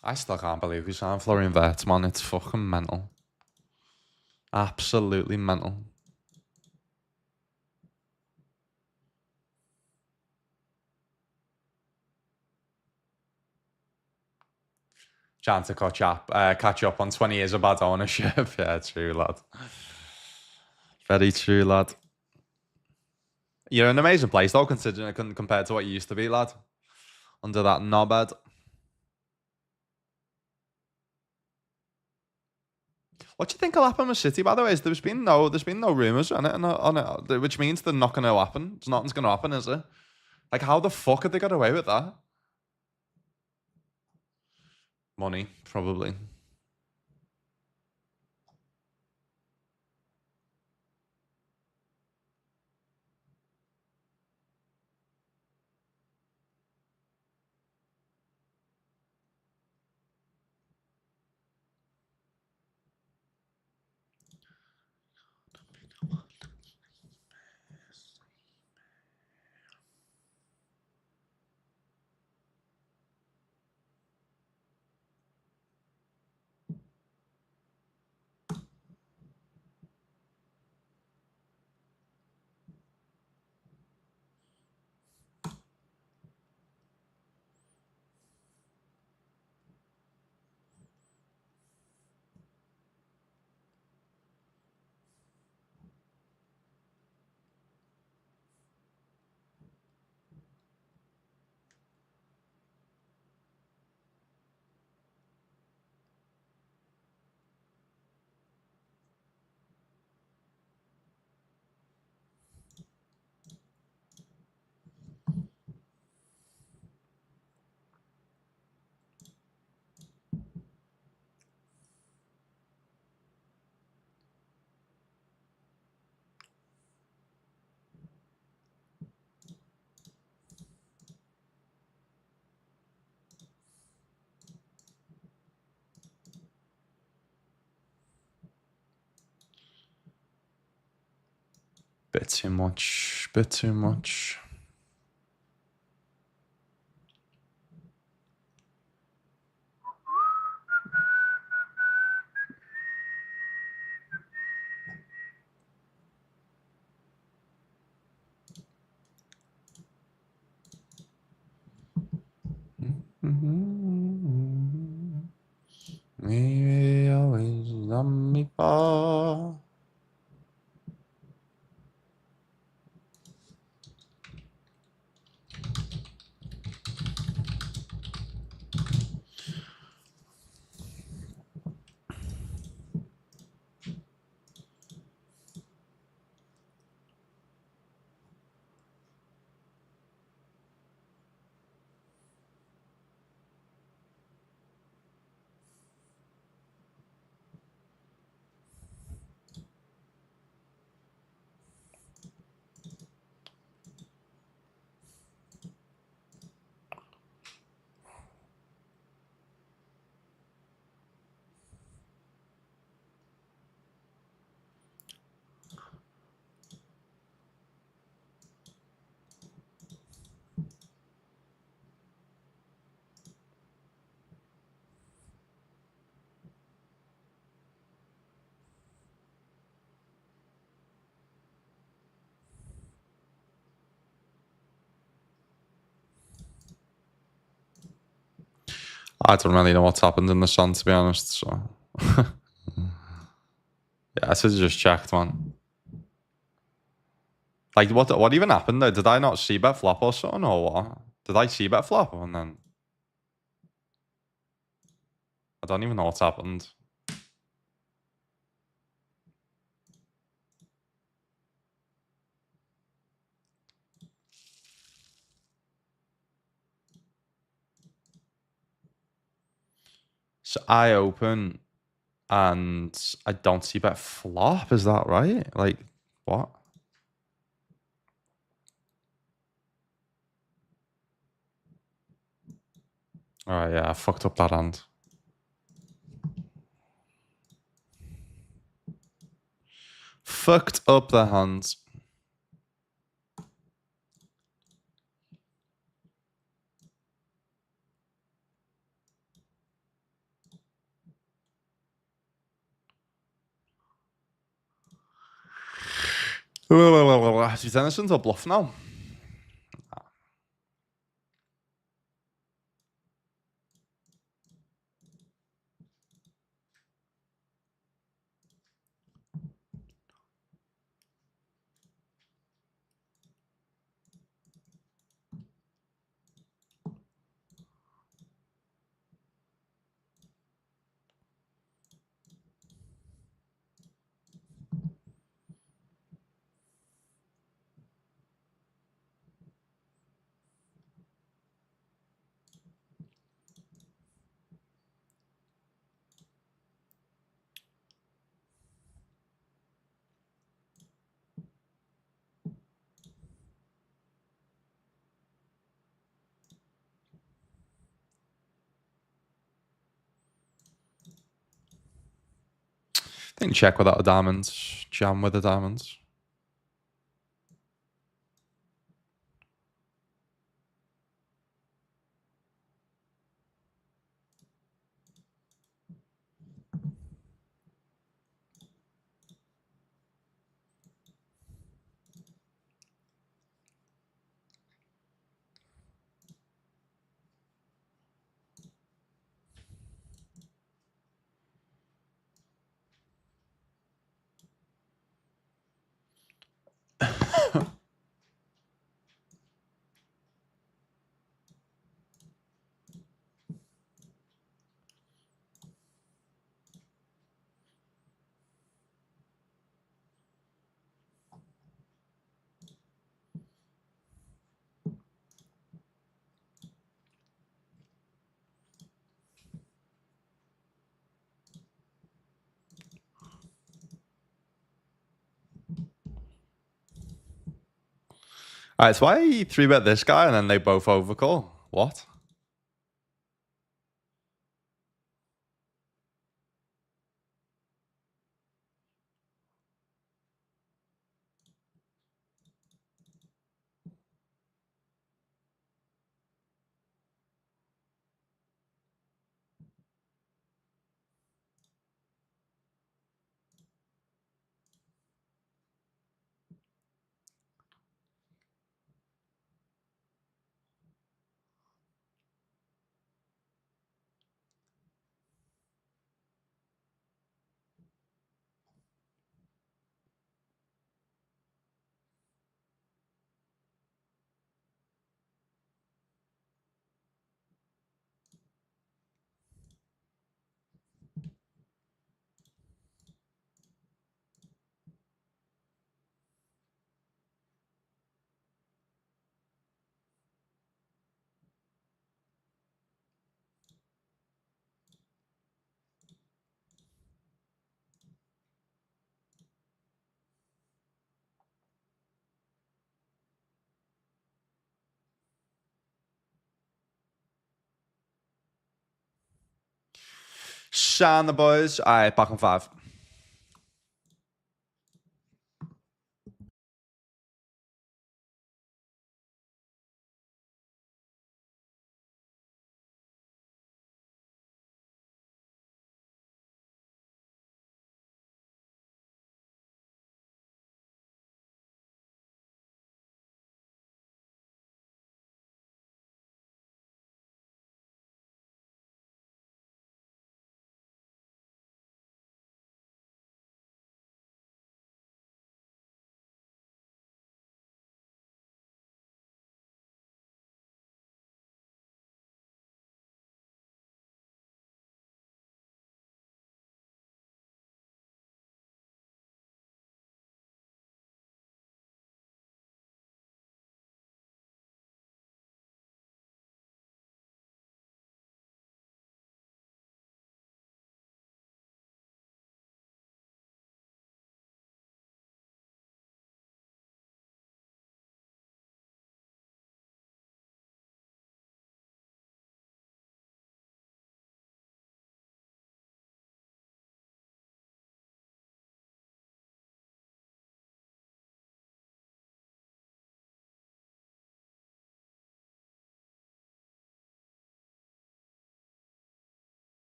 I still can't believe we signed Florian Wirtz, man. It's fucking mental. Absolutely mental. Trying to catch up on 20 years of bad ownership. Yeah, true, lad. Very true, lad. You're in an amazing place, though, considering it compared to what you used to be, lad. Under that knobhead. What do you think will happen with City, by the way? There's been no rumours on it, which means they're not going to happen. Nothing's going to happen, is it? Like, how the fuck have they got away with that? Money, probably. Bit too much. Bit too much. Maybe always done me fall. I don't really know what's happened in the sun, to be honest. So, yeah, I should have just checked, man. Like, what even happened there? Did I not see bet flop or something, or what? Did I see bet flop and then I don't even know what's happened. So I open and I don't see bet flop. Is that right? Like, what? All right, yeah, I fucked up that hand. Fucked up the hand. Is Dennison's a bluff now? Didn't check without a diamond. Jam with the diamonds. All right, so why three bet this guy and then they both overcall? What? Shine the boys. All right, back on 5.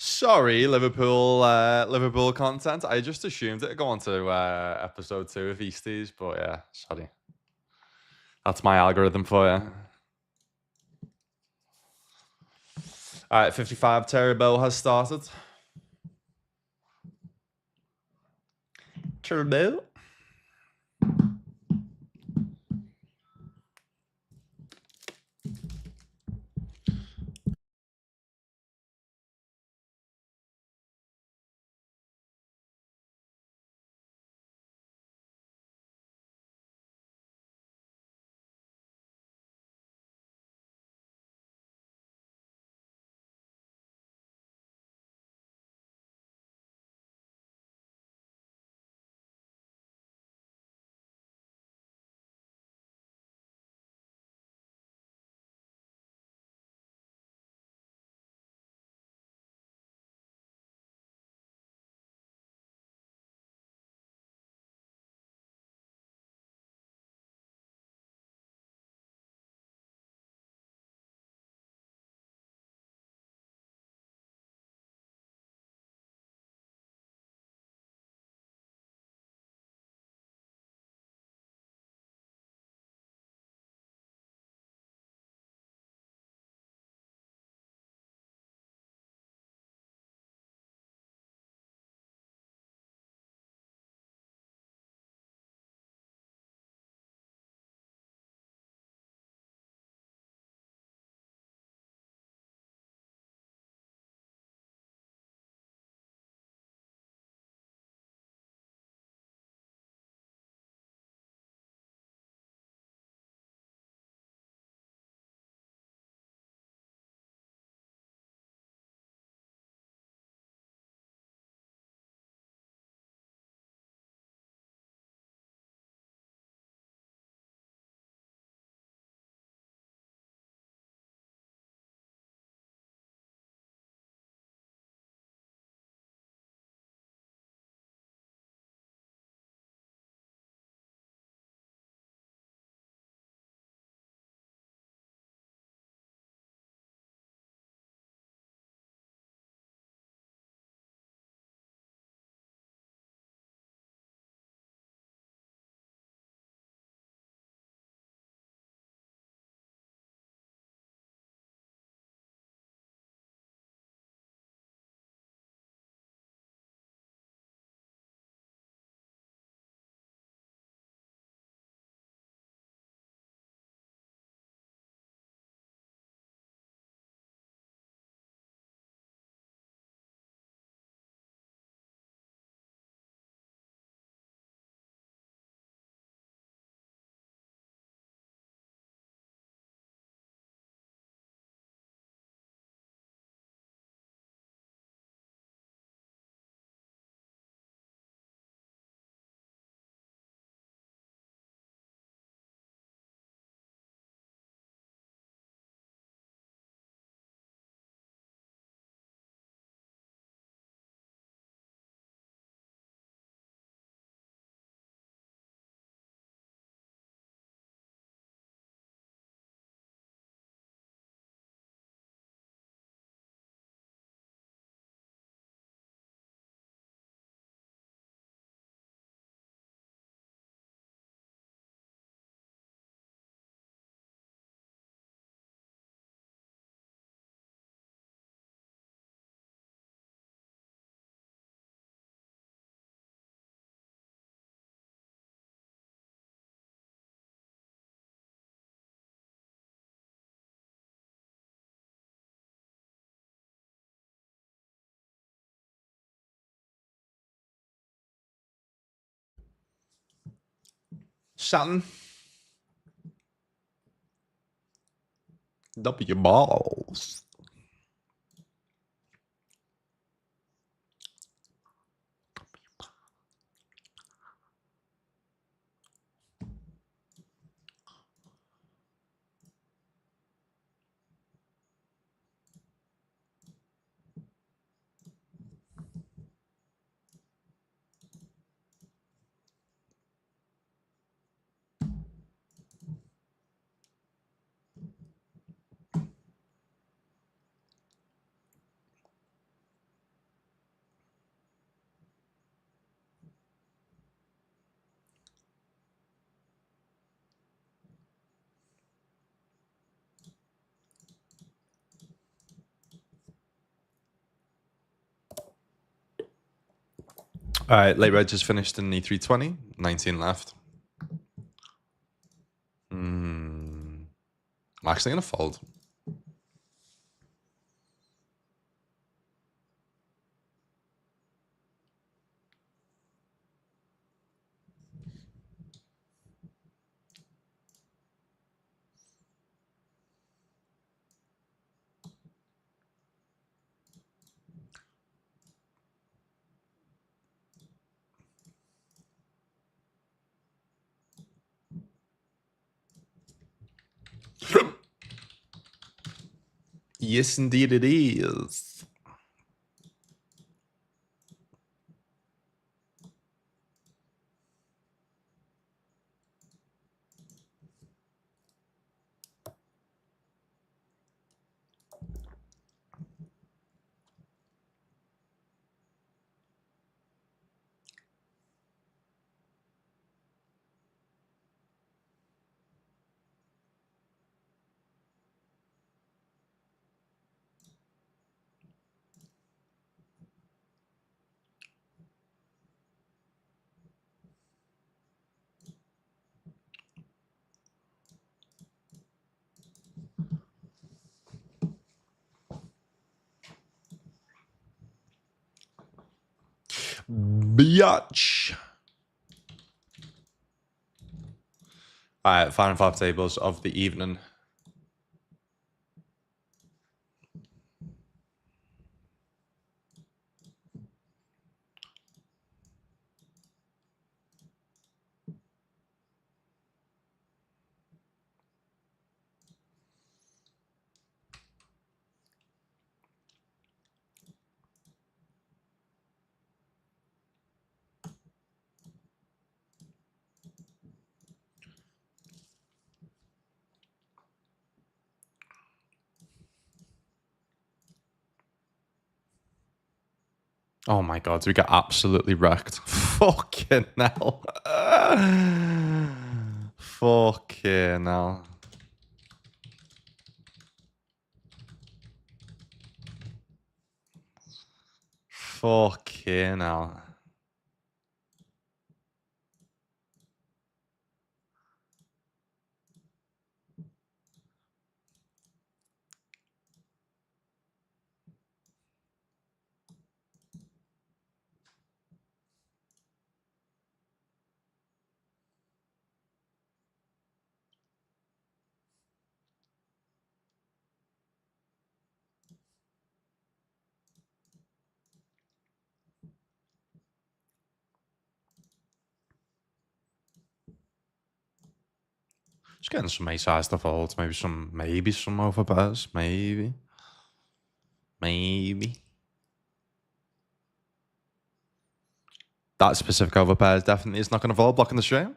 Sorry, Liverpool content. I just assumed it'd go on to episode 2 of Easties, but yeah, sorry. That's my algorithm for you. All right, 55 Turbo has started. Turbo. Saturn. W balls. All right, late red just finished in the 320, 19 left. I'm actually going to fold. Yes, indeed it is. Biatch. All right, final 5 tables of the evening. Oh my god, we got absolutely wrecked. Fucking hell. Fucking hell. Fucking hell. Just getting some ace-high stuff folds, maybe some overpairs, maybe. That specific overpair definitely is not going to fold, blocking the stream.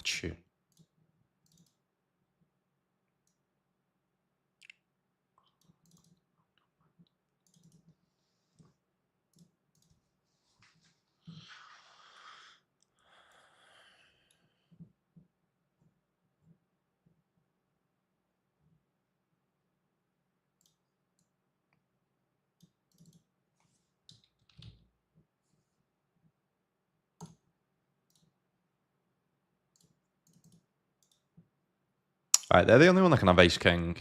Shoot. All right, they're the only one that can have ace-king.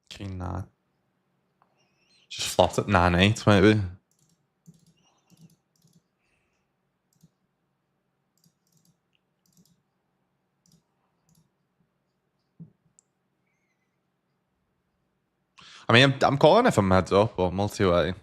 King 9. Just flopped at 9-8, maybe. I mean, I'm calling if I'm heads up or multi-way.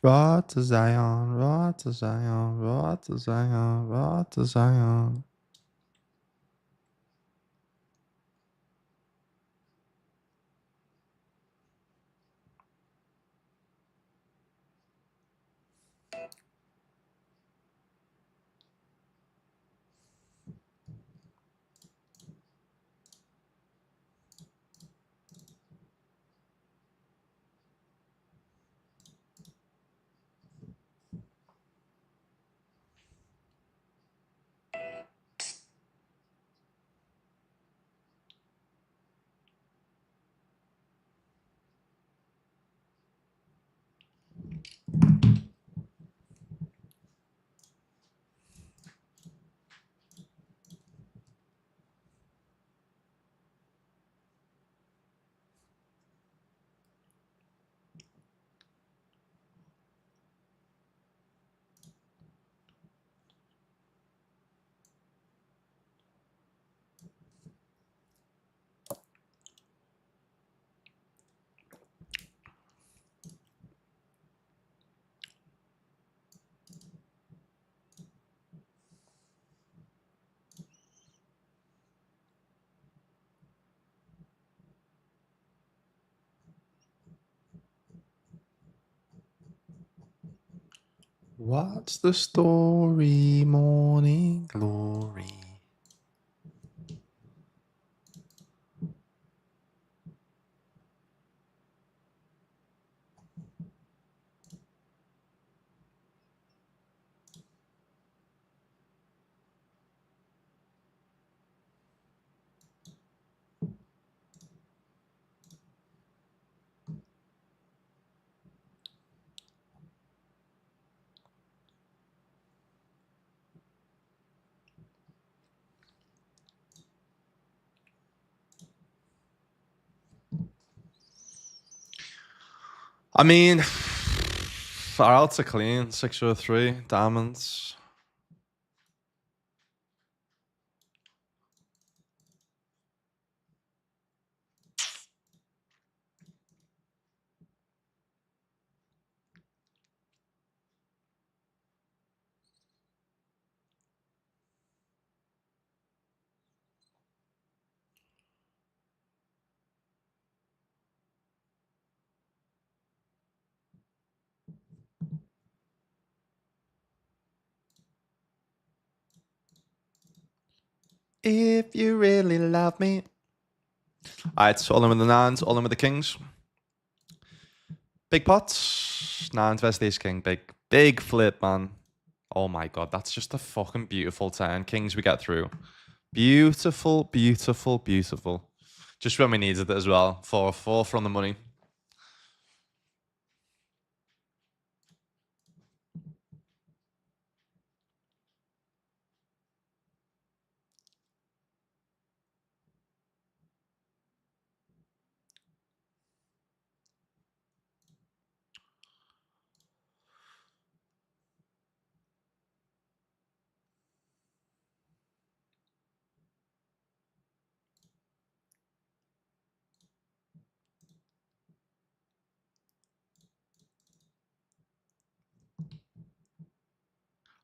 Raw to Zion, raw to Zion, raw to Zion, raw to Zion. What's the story, morning glory? I mean, our outs are clean. 603 diamonds. If you really love me. Alright, so all in with the nines, all in with the kings. Big pots. Nines versus ace king. Big flip, man. Oh my god, that's just a fucking beautiful turn. Kings we get through. Beautiful, beautiful, beautiful. Just when we needed it as well. 4-4 from the money.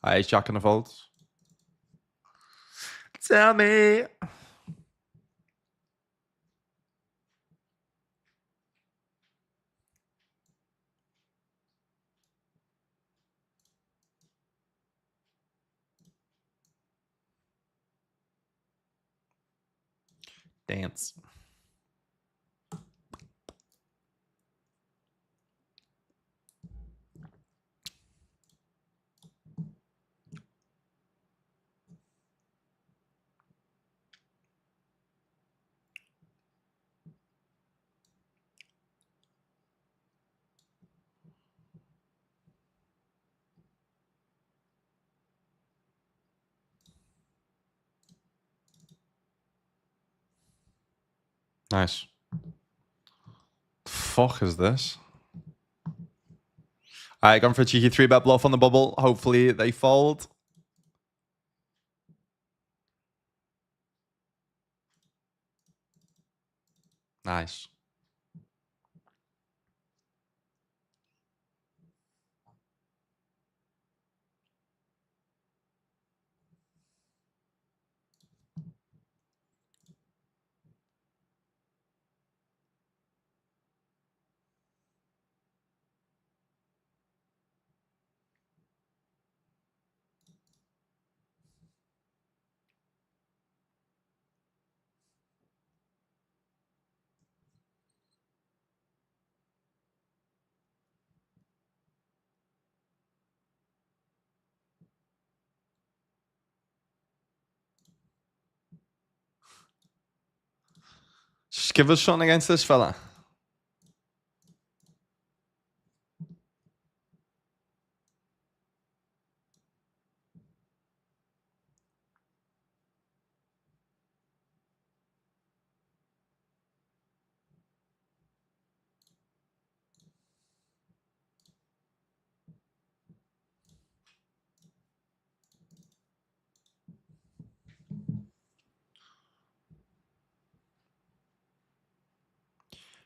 Alright, jack in the fold. Tell me. Dance. Nice. Fuck is this? Alright, going for a cheeky 3-bet bluff on the bubble. Hopefully they fold. Nice. Just give us something against this fella.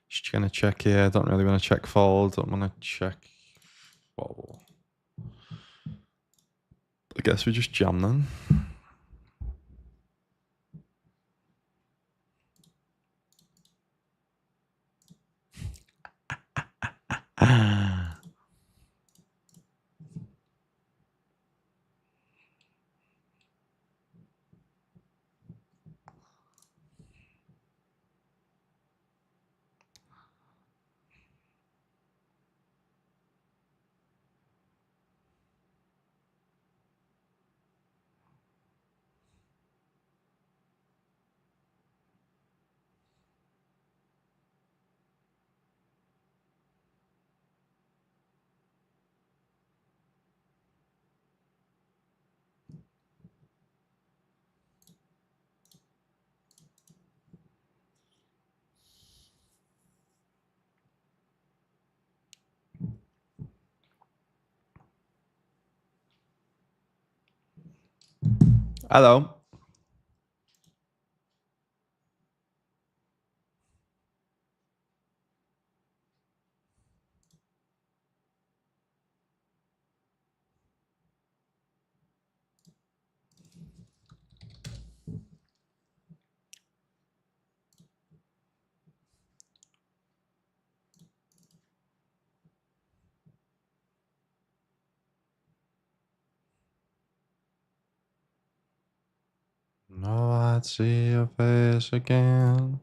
Just gonna check here. Don't really want to check fold. Don't want to check. Whoa. I guess we just jam then. Hello. No, I'd see your face again.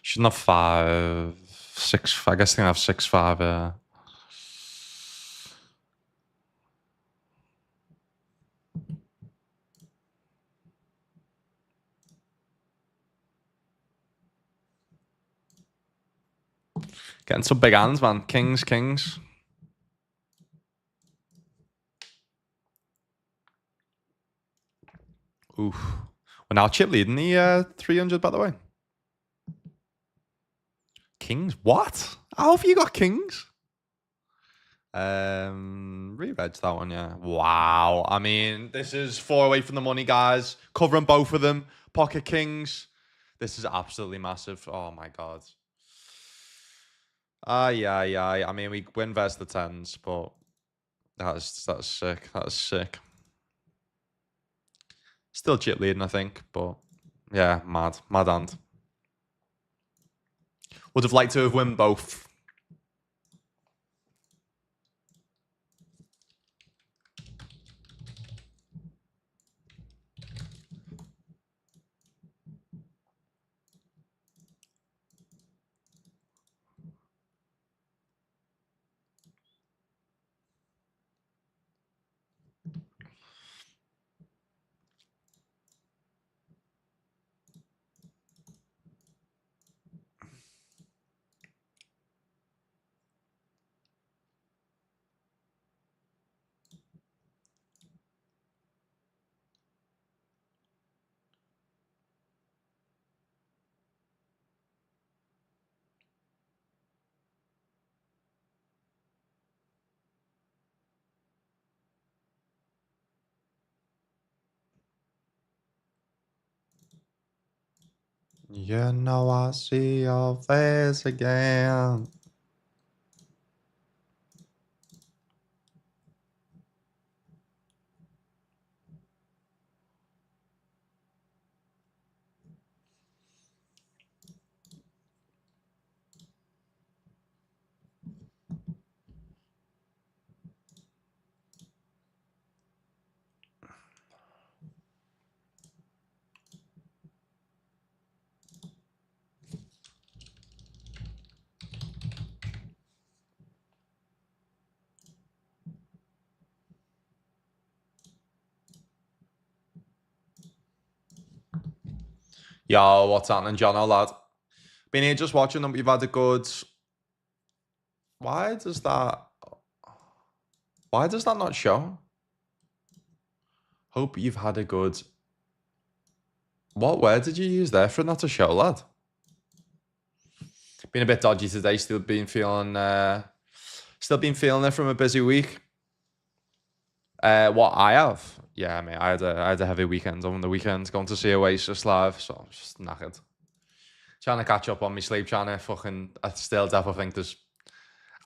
Shouldn't have 5, 6. I guess they can have 6, 5. Yeah. Getting some big hands, man. Kings, kings. Oof. We're now chip leading the 300, by the way. Kings? What? How have you got kings? Re-reg that one, yeah. Wow. I mean, this is 4 away from the money, guys. Covering both of them. Pocket kings. This is absolutely massive. Oh, my God. Yeah. I mean, we win versus the 10s, but that's sick. That's sick. Still chip leading, I think, but yeah, mad hand. Would have liked to have won both. You know I see your face again. Yo, what's happening, John, lad? Been here just watching them. We've had a good. Why does that? Why does that not show? Hope you've had a good. What word did you use there for it not to show, lad? Been a bit dodgy today. Still been feeling. Still been feeling it from a busy week. What I have, yeah, mate. I had a heavy weekend on the weekend. Going to see Oasis live, so I'm just knackered. Trying to catch up on my sleep. Trying to fucking. I still definitely think there's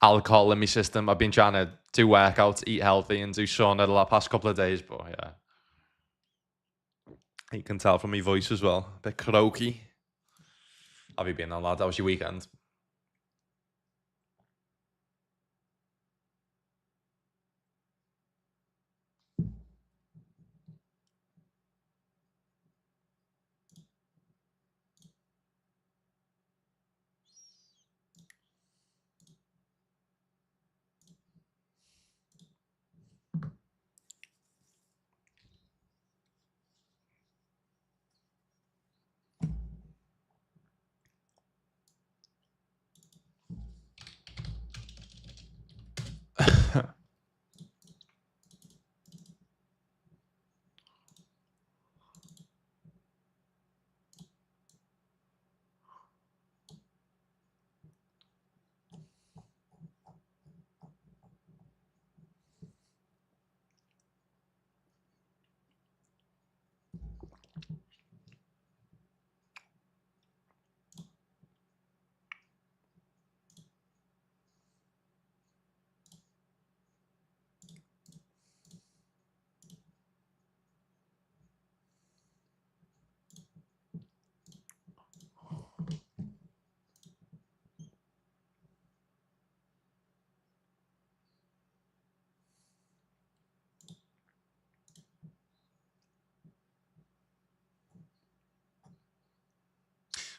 alcohol in my system. I've been trying to do workouts, eat healthy, and do sauna the past couple of days. But yeah, you can tell from my voice as well. A bit croaky. Have you been on, lad? That was your weekend.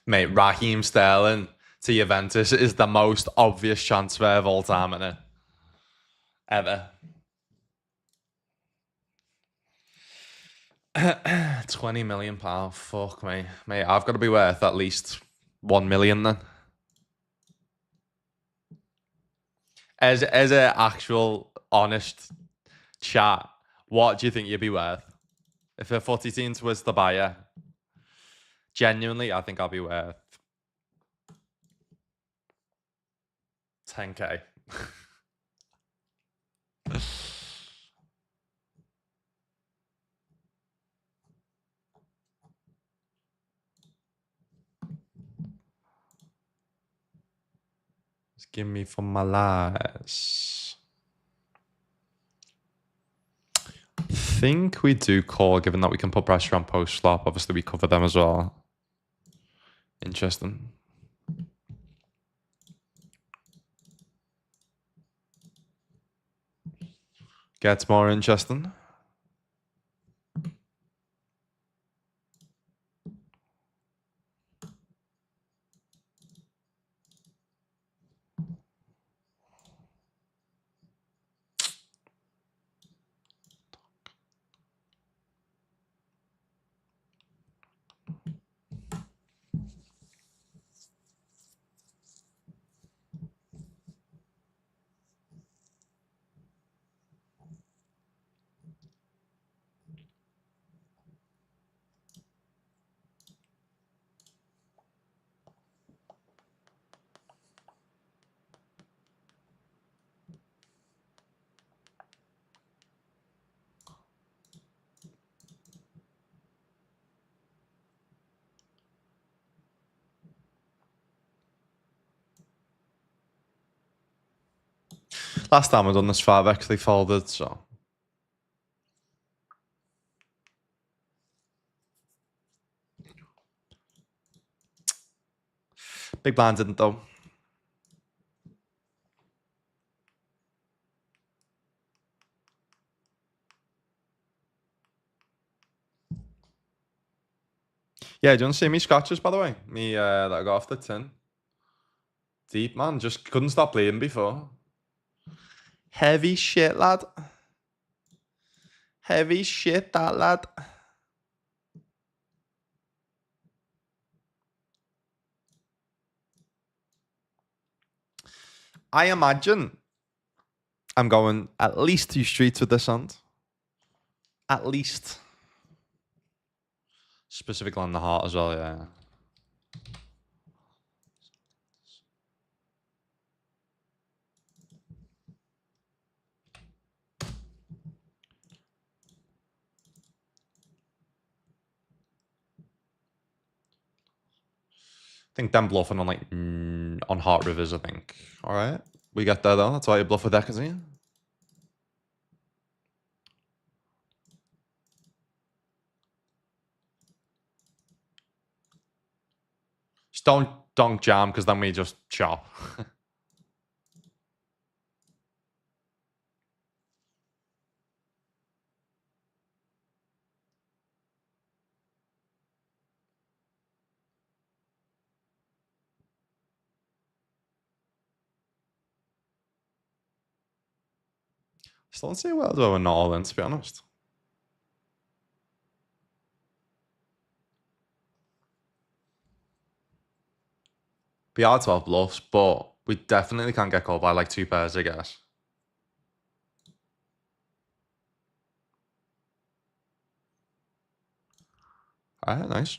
Mate, Raheem Sterling to Juventus is the most obvious transfer of all time, isn't it? Ever. £20 million. Fuck me. Mate, I've got to be worth at least 1 million then. As an actual honest chat, what do you think you'd be worth? If a footy team was the buyer, genuinely, I think I'll be worth 10k. Just give me for my last. I think we do call, given that we can put pressure on post flop. Obviously, we cover them as well. Interesting. Gets more interesting. Last time I done this 5 actually folded, so. Big blind didn't though. Yeah, do you want to see me scratches, by the way? Me that I got off the tin. Deep, man. Just couldn't stop bleeding before. Heavy shit, lad. Heavy shit, that lad. I imagine I'm going at least 2 streets with this hand. At least. Specifically on the heart as well, yeah. I think them bluffing on like on heart rivers, I think. All right. We get there though. That's why you bluff with equity. Just don't jam because then we just chop. Still don't see well though we're not all in, to be honest. Be hard to have bluffs, but we definitely can't get called by like 2 pairs, I guess. All right, nice.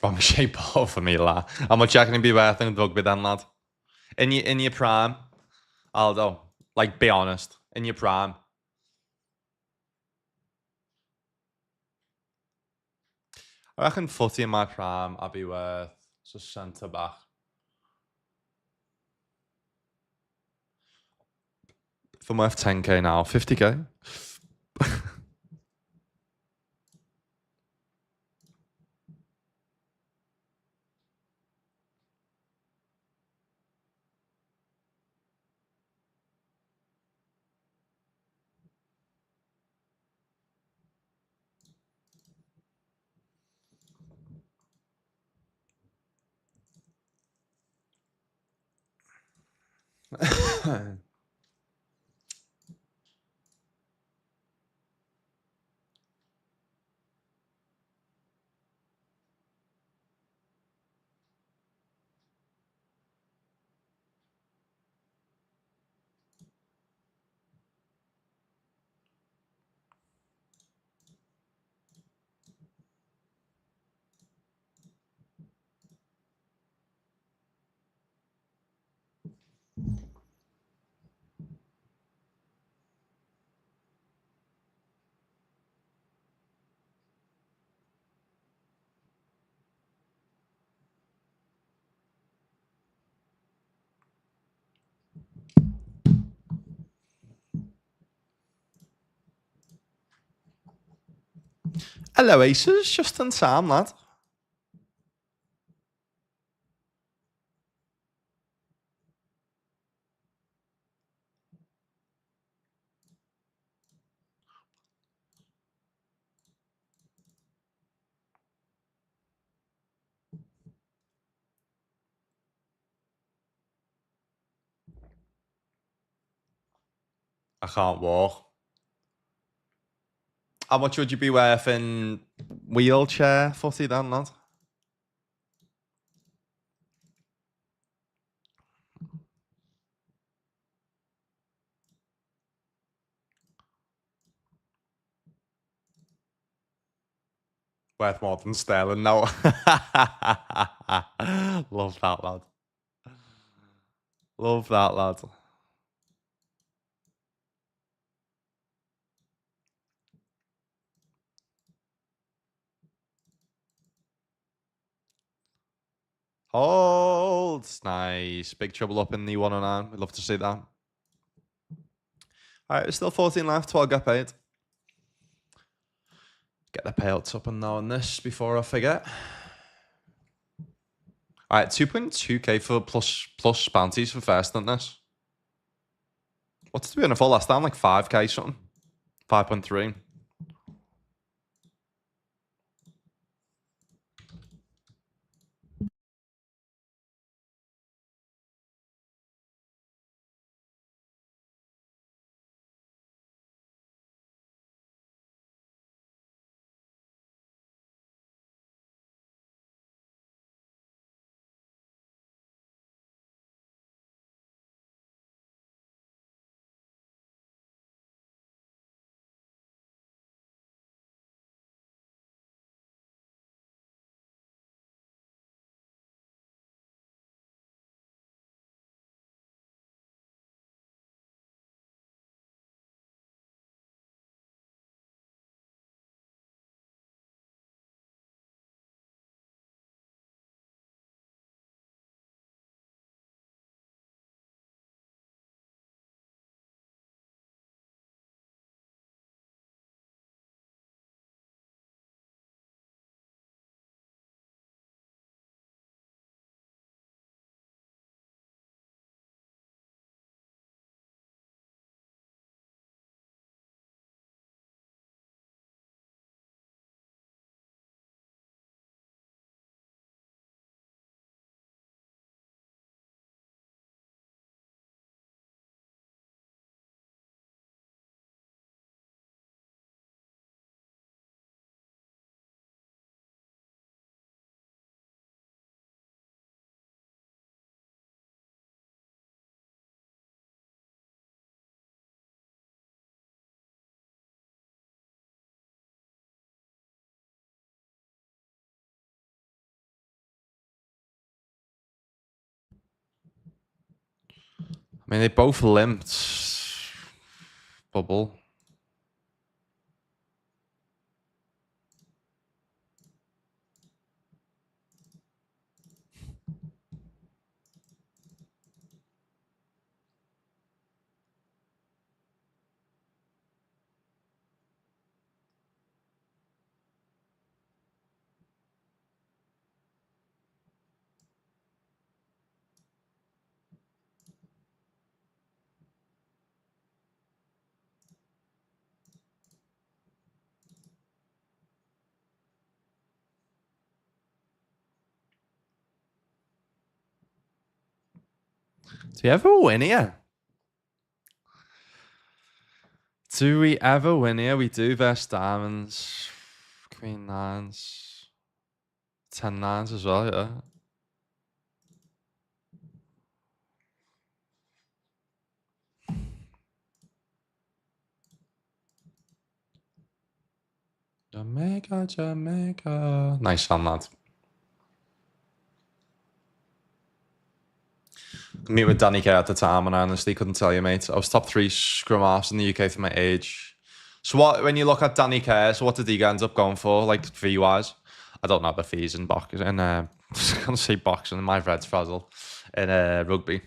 Wrong shape ball for me, lad. How much I can be worth in rugby then, lad? In your prime, Aldo, like be honest. In your prime. I reckon footy in my prime, I'd be worth just centre back. If I'm worth 10k now, 50k. Hello, aces. Just in time, lad. I can't walk. How much would you be worth in wheelchair footy then, lad? Worth more than Sterling now. Love that, lad. Love that, lad. Hold. Nice. Big trouble up in the 109. We'd love to see that. All right, there's still 14 left. 12 get paid. Get the payouts up and down this before I forget. All right, 2.2k for plus bounties for first on this. What's the winner for last time? Like 5k something. 5.3. I mean, they both limped. Bubble. Do you ever win here? Do we ever win here? We do versus diamonds. Queen nines. 10 nines as well, yeah. Jamaica, Jamaica. Nice one, lad. Meet with Danny K at the time, and I honestly couldn't tell you, mate. I was top 3 scrum halves in the UK for my age. So what? When you look at Danny K, so what did he end up going for, like fee wise? I don't know the fees in boxing. And I was gonna say boxing. My red's frazzled in rugby.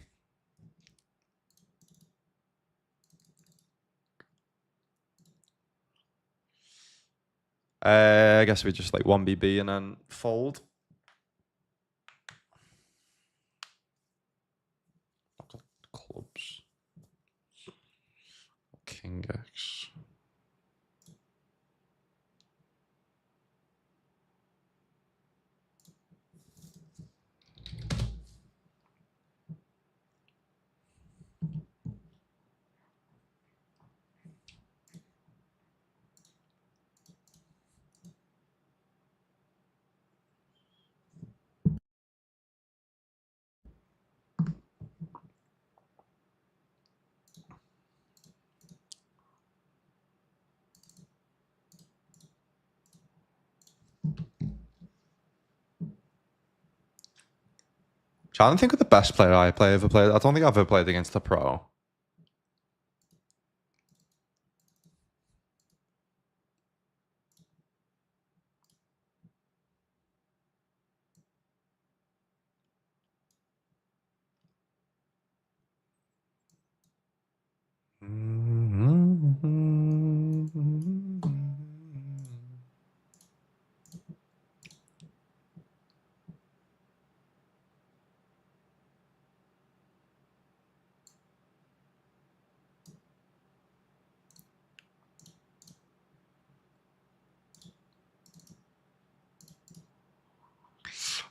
I guess we just like 1BB and then fold. Clubs. King X. Trying to think of the best player I ever played. I don't think I've ever played against a pro.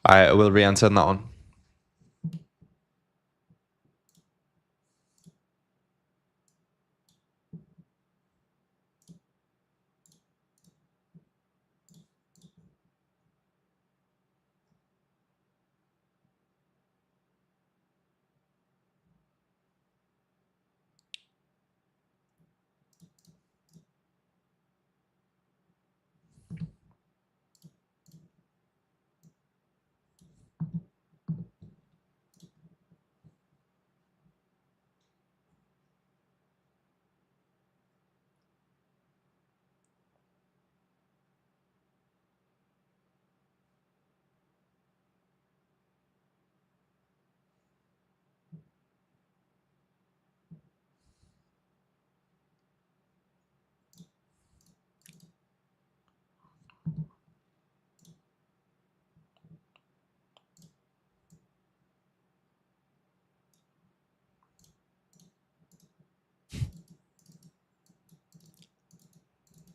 I will re-enter that one.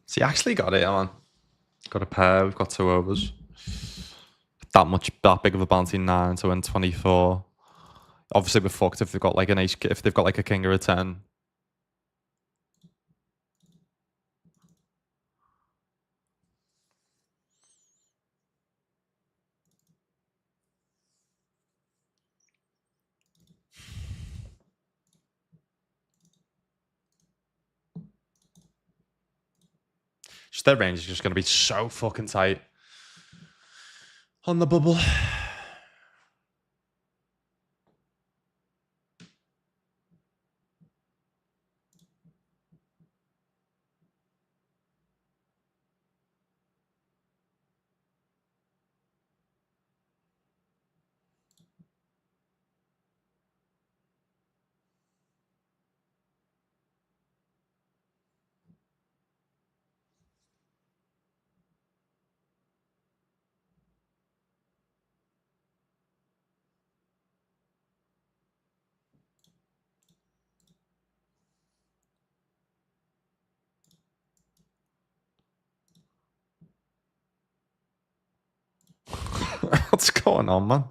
So you actually got it, man. Got a pair. We've got 2 overs. That big of a bounty 9 to win 24. Obviously, we're fucked if they've got like an ace. If they've got like a king or a 10. Just their range is just going to be so fucking tight on the bubble. What's going on, man?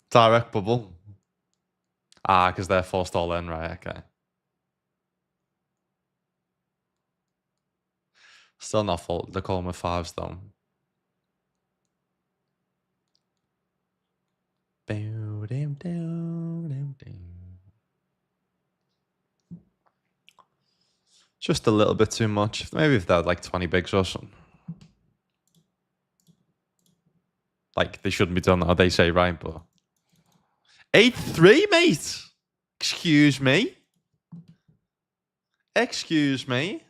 Direct bubble. Ah, because they're forced all in, right? Okay. Still not full. They're calling with 5s though. Just a little bit too much. Maybe if they had like 20 bigs or something. Like they shouldn't be done that, they say, right? But 8-3, mate. Excuse me. Excuse me.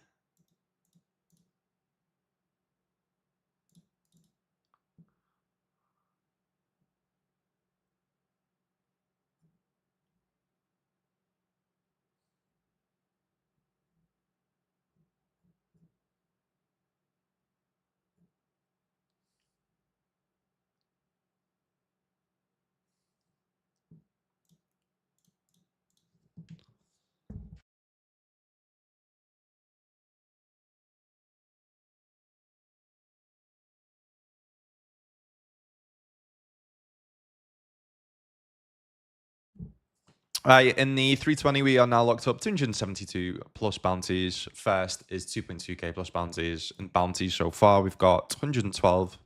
Right, in the 320, we are now locked up 272 plus bounties. First is 2.2k plus bounties. And bounties so far, we've got 112.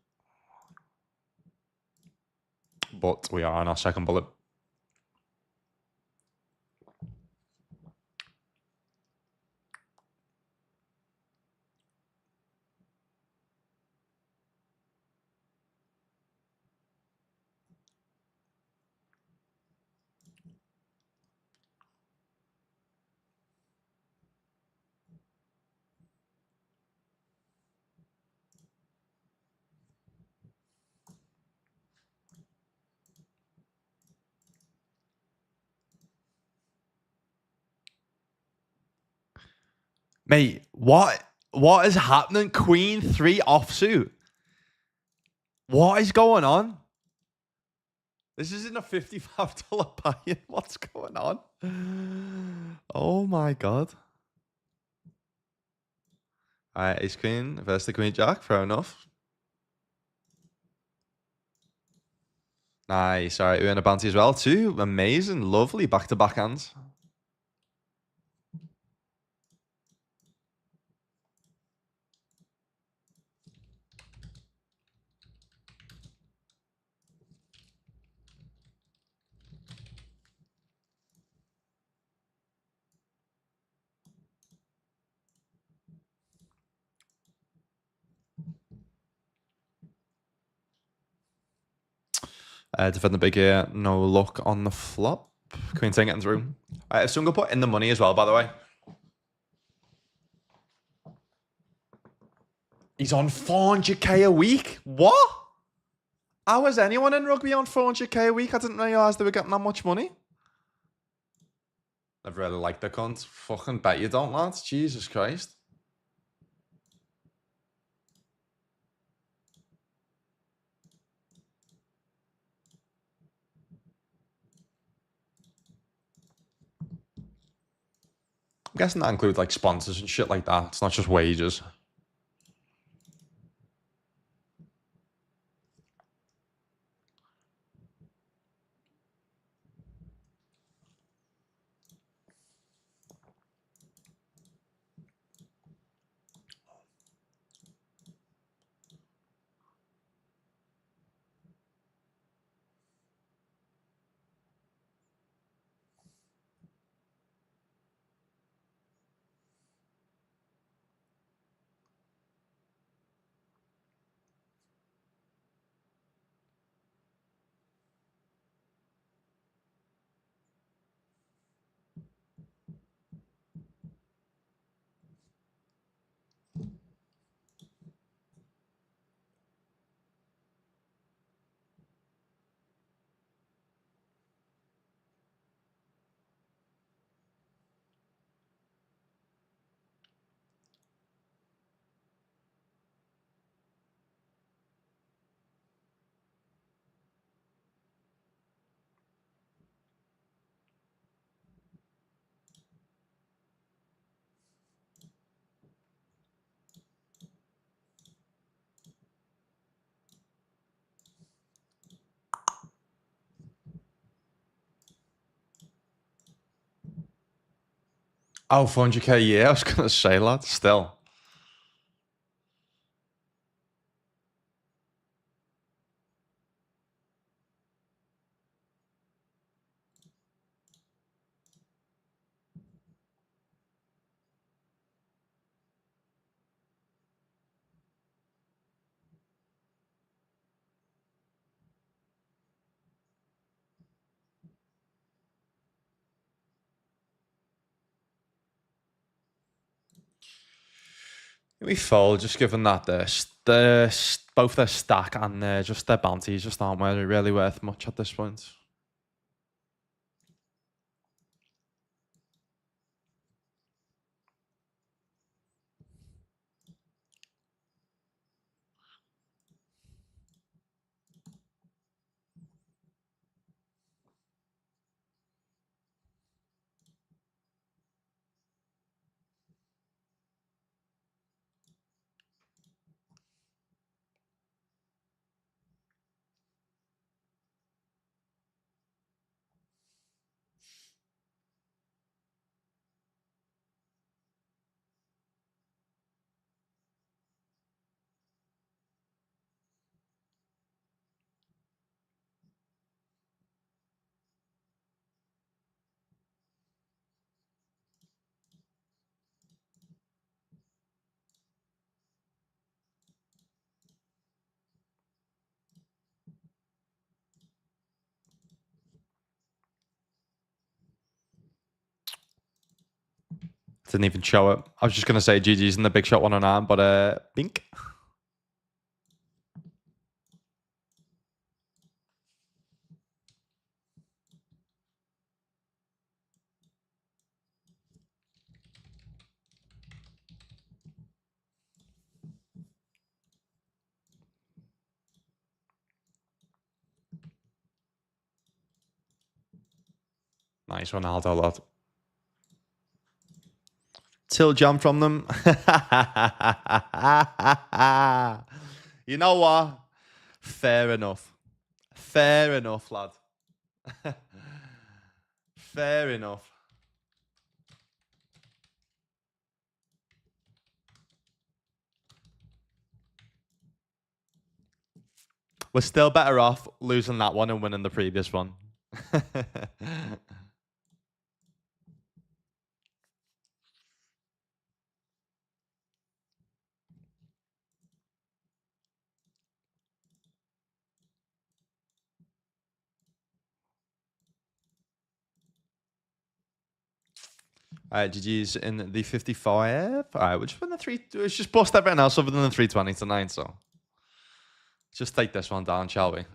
But we are on our second bullet. Mate, what is happening? Queen 3 offsuit. What is going on? This isn't a $55 buy-in. What's going on? Oh my god. Alright, ace queen versus the queen jack. Fair enough. Nice. All right, we earn a bounty as well too. Amazing. Lovely. Back-to-back hands. Defend the big here. No luck on the flop. Queen 10 getting through. All right, someone go put in the money as well, by the way. He's on 400k a week. What? How is anyone in rugby on 400k a week? I didn't realise they were getting that much money. I've really liked the cunt. Fucking bet you don't, lads. Jesus Christ. I'm guessing that includes like sponsors and shit like that. It's not just wages. Oh, 400k a year? I was going to say, lad. Still. We fold, just given that both their stack and just their bounties just aren't really worth much at this point. Didn't even show it. I was just going to say GG's in the big shot 109, but bink. Nice Ronaldo, lad. Till jump from them. You know what? Fair enough. Fair enough, lad. Fair enough. We're still better off losing that one and winning the previous one. GG's in the 55. All right, we'll just win the three. Let's just bust everything else other than the 320 tonight. So just take this one down, shall we?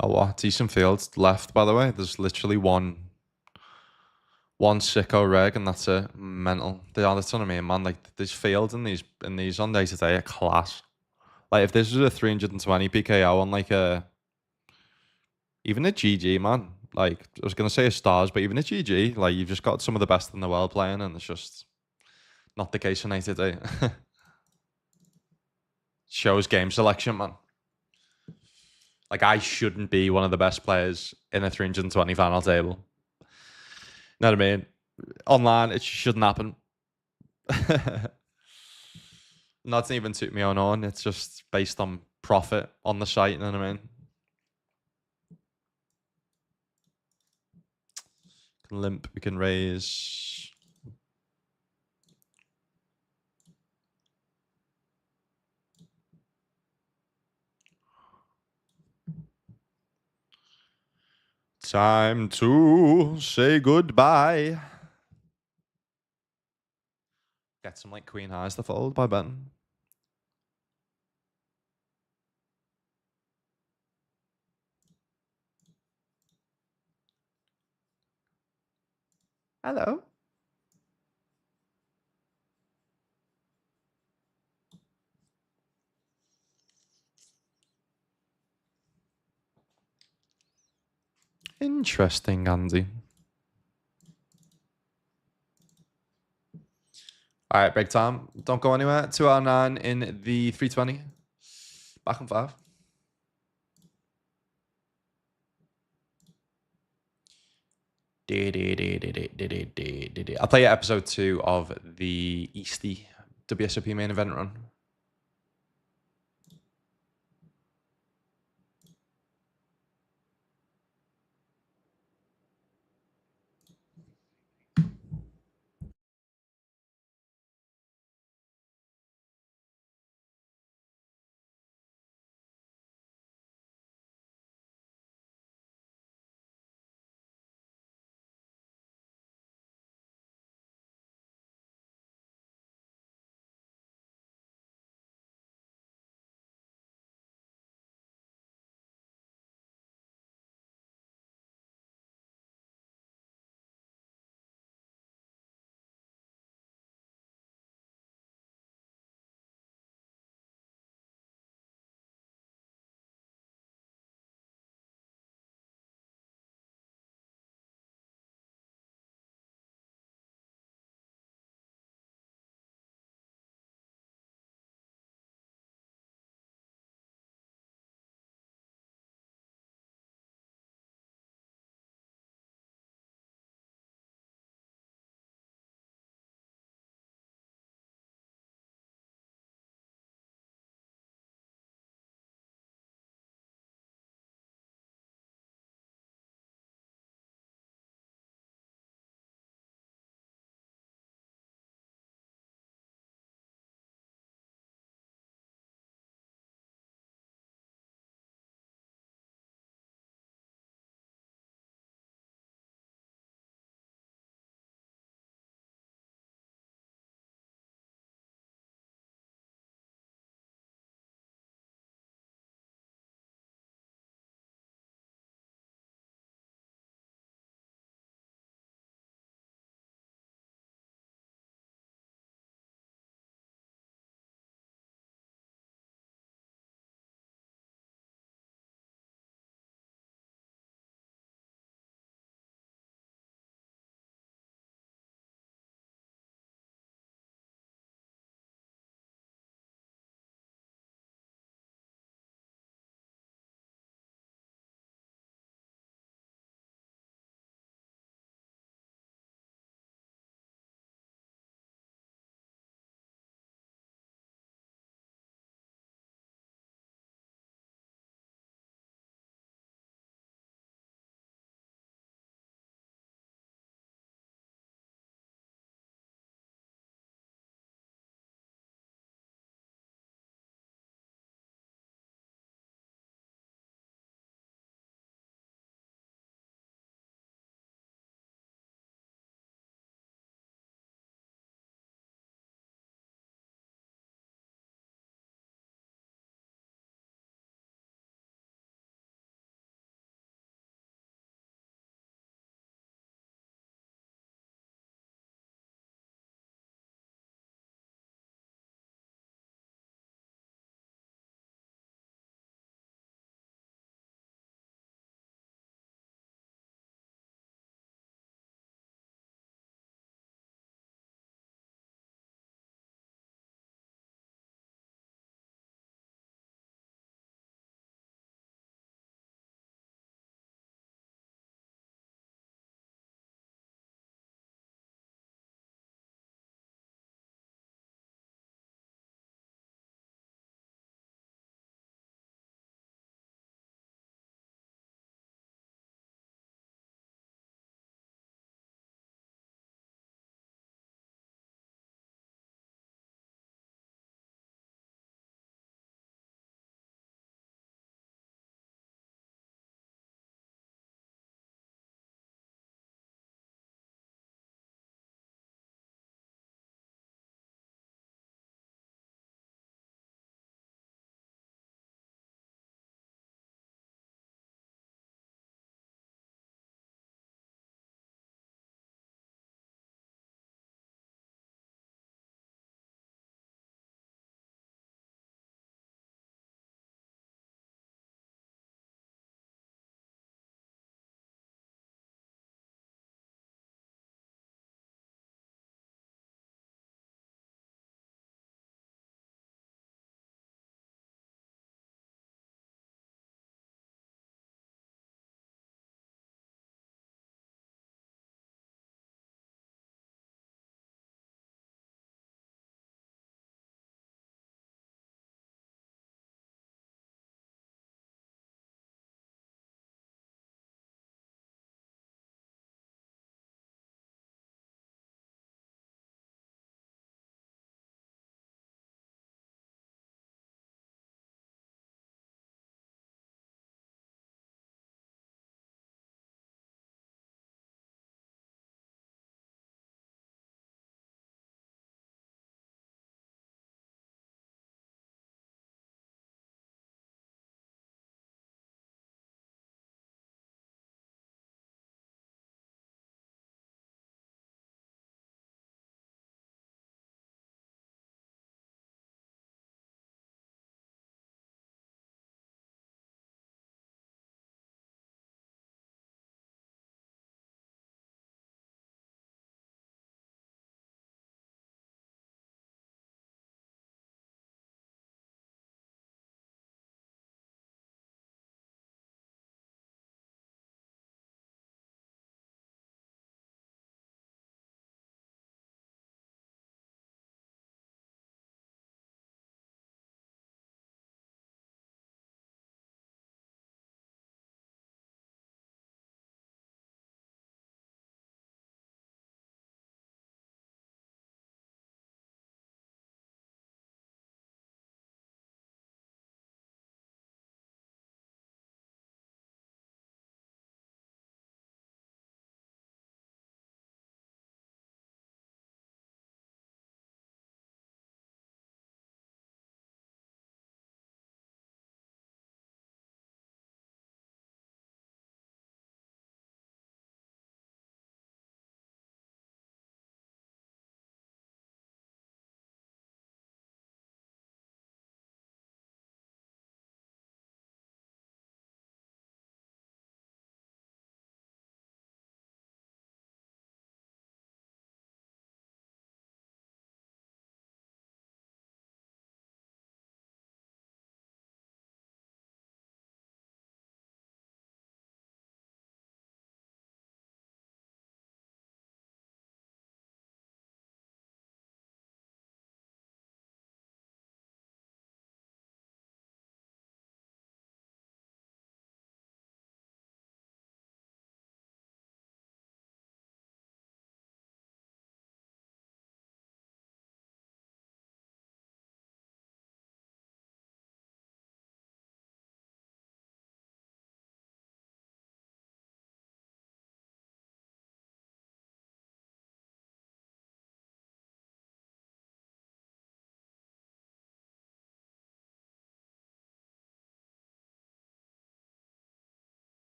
Oh, what? Decent field left, by the way. There's literally one sicko reg, and that's it. Mental. That's what I mean, man. Like, these fields in these on day today are class. Like, if this was a 320 PKO on like even a GG, man. Like, I was gonna say a stars, but even a GG, like, you've just got some of the best in the world playing, and it's just not the case tonight today. Shows game selection, man. Like, I shouldn't be one of the best players in a 320 final table. Know what I mean? Online, it shouldn't happen. Not even took me on. It's just based on profit on the site. You know what I mean? Can limp. We can raise. Time to say goodbye. Get some like queen highs to fold by Ben. Hello. Interesting, Andy. All right, break time. Don't go anywhere. 209 in the 320. Back on 5. I'll play you episode 2 of the Easty WSOP main event run.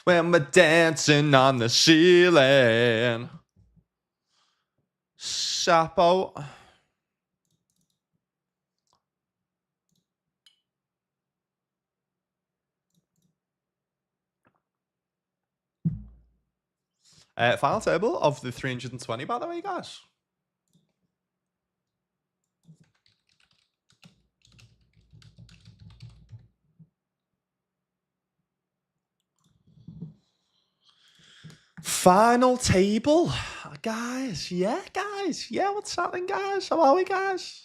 When we're dancing on the ceiling. Sapo. Final table of the 320, by the way, guys. Final table, guys. Yeah, guys. Yeah, what's happening, guys? How are we, guys?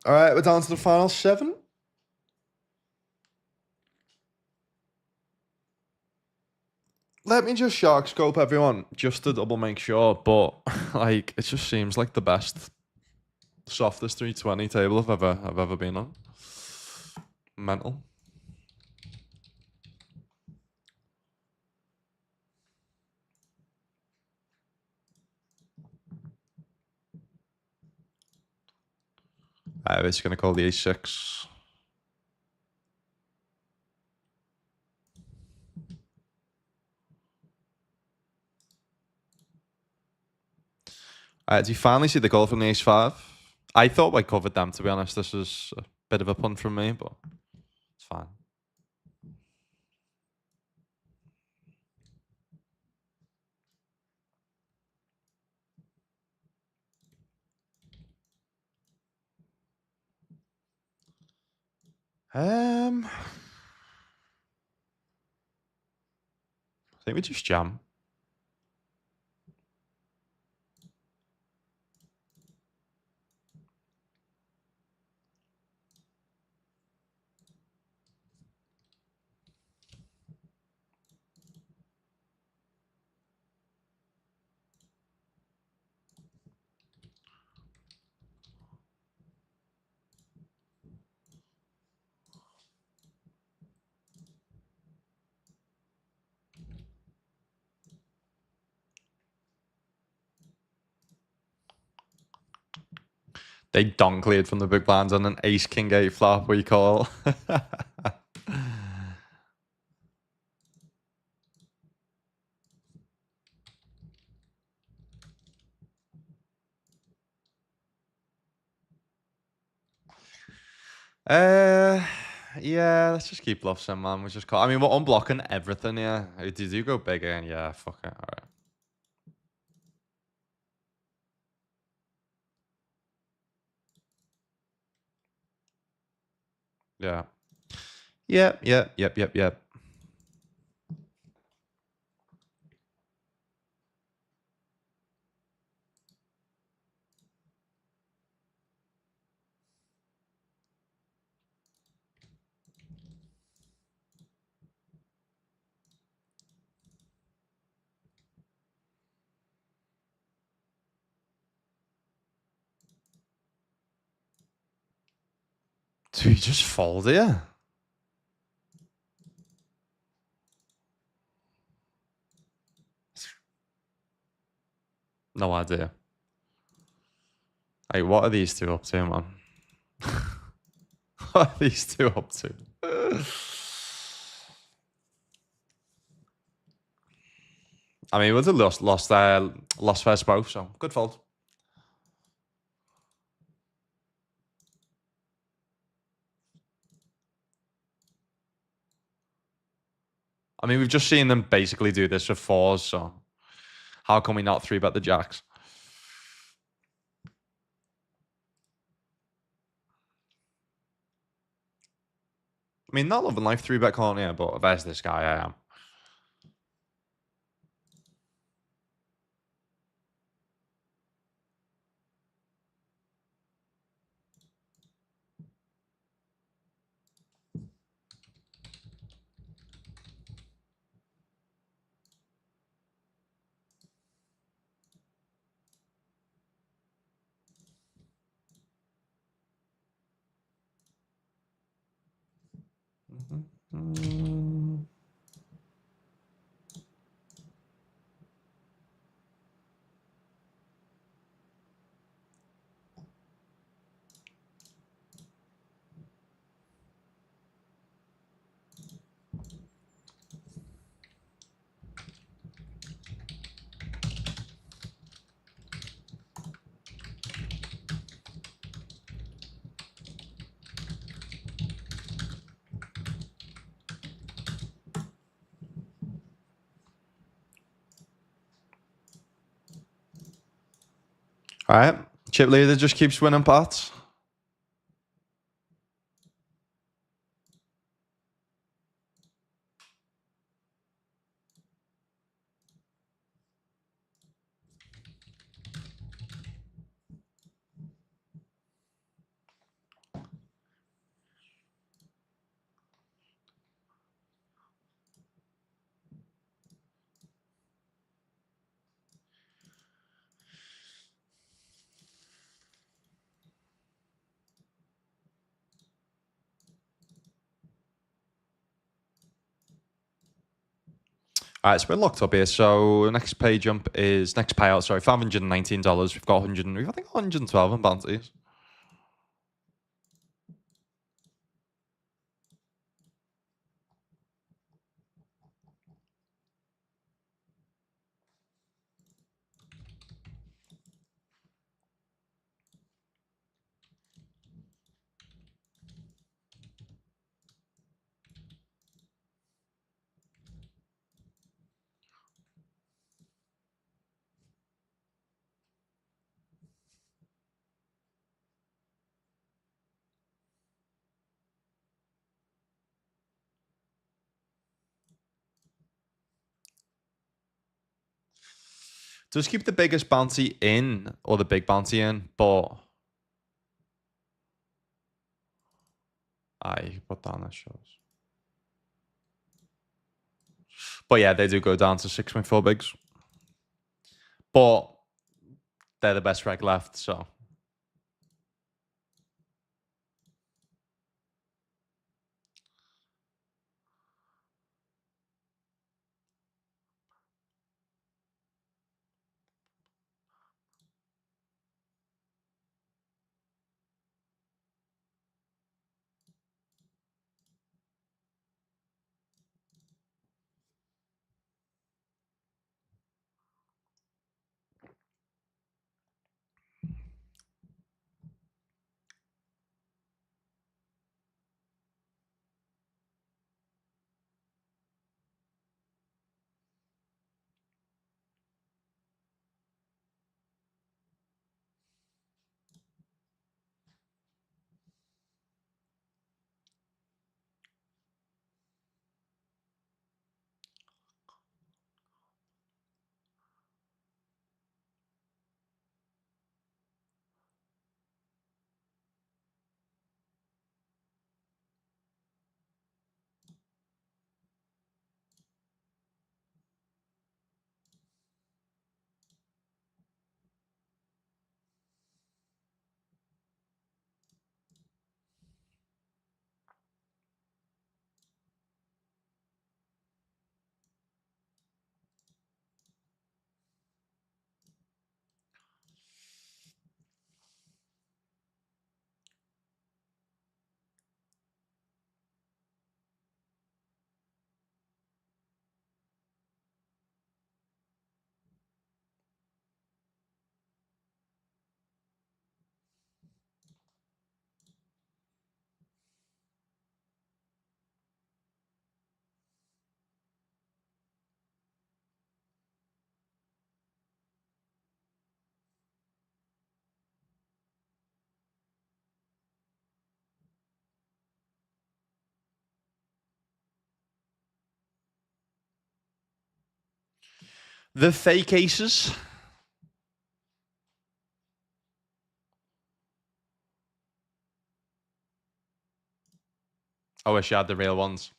All right, we're down to the final 7. Let me just shark scope everyone, just to double make sure. But like, it just seems like the best, softest 320 table I've ever been on. Mental. I was gonna call the A6. Do you finally see the goal from the Ace-5? I thought I covered them, to be honest. This is a bit of a punt from me, but it's fine. I think we just jam. They don cleared from the big blinds on an ace king 8 flop, we call. uh, yeah, let's just keep bluffs in, man. We just call. I mean, we're unblocking everything, yeah. Did you go big again? Yeah, fuck it. All right. Yeah. Yep. Do you just fold here? No idea. Hey, what are these two up to, man? What are these two up to? I mean, it was a lost first both, so good fold. I mean, we've just seen them basically do this with 4s, so how can we not 3-bet the jacks? I mean, not loving life 3-bet corner here, but there's this guy I am. Mm. All right. Chip leader just keeps winning pots. All right, so we're locked up here. So next pay jump is next payout. Sorry, $519. We've got 100. I think 112 in bounties. Just keep the biggest bounty in or the big bounty in, but I put down that shows. But yeah, they do go down to 6.4 bigs. But they're the best reg left, so. The fake aces. I wish I had the real ones.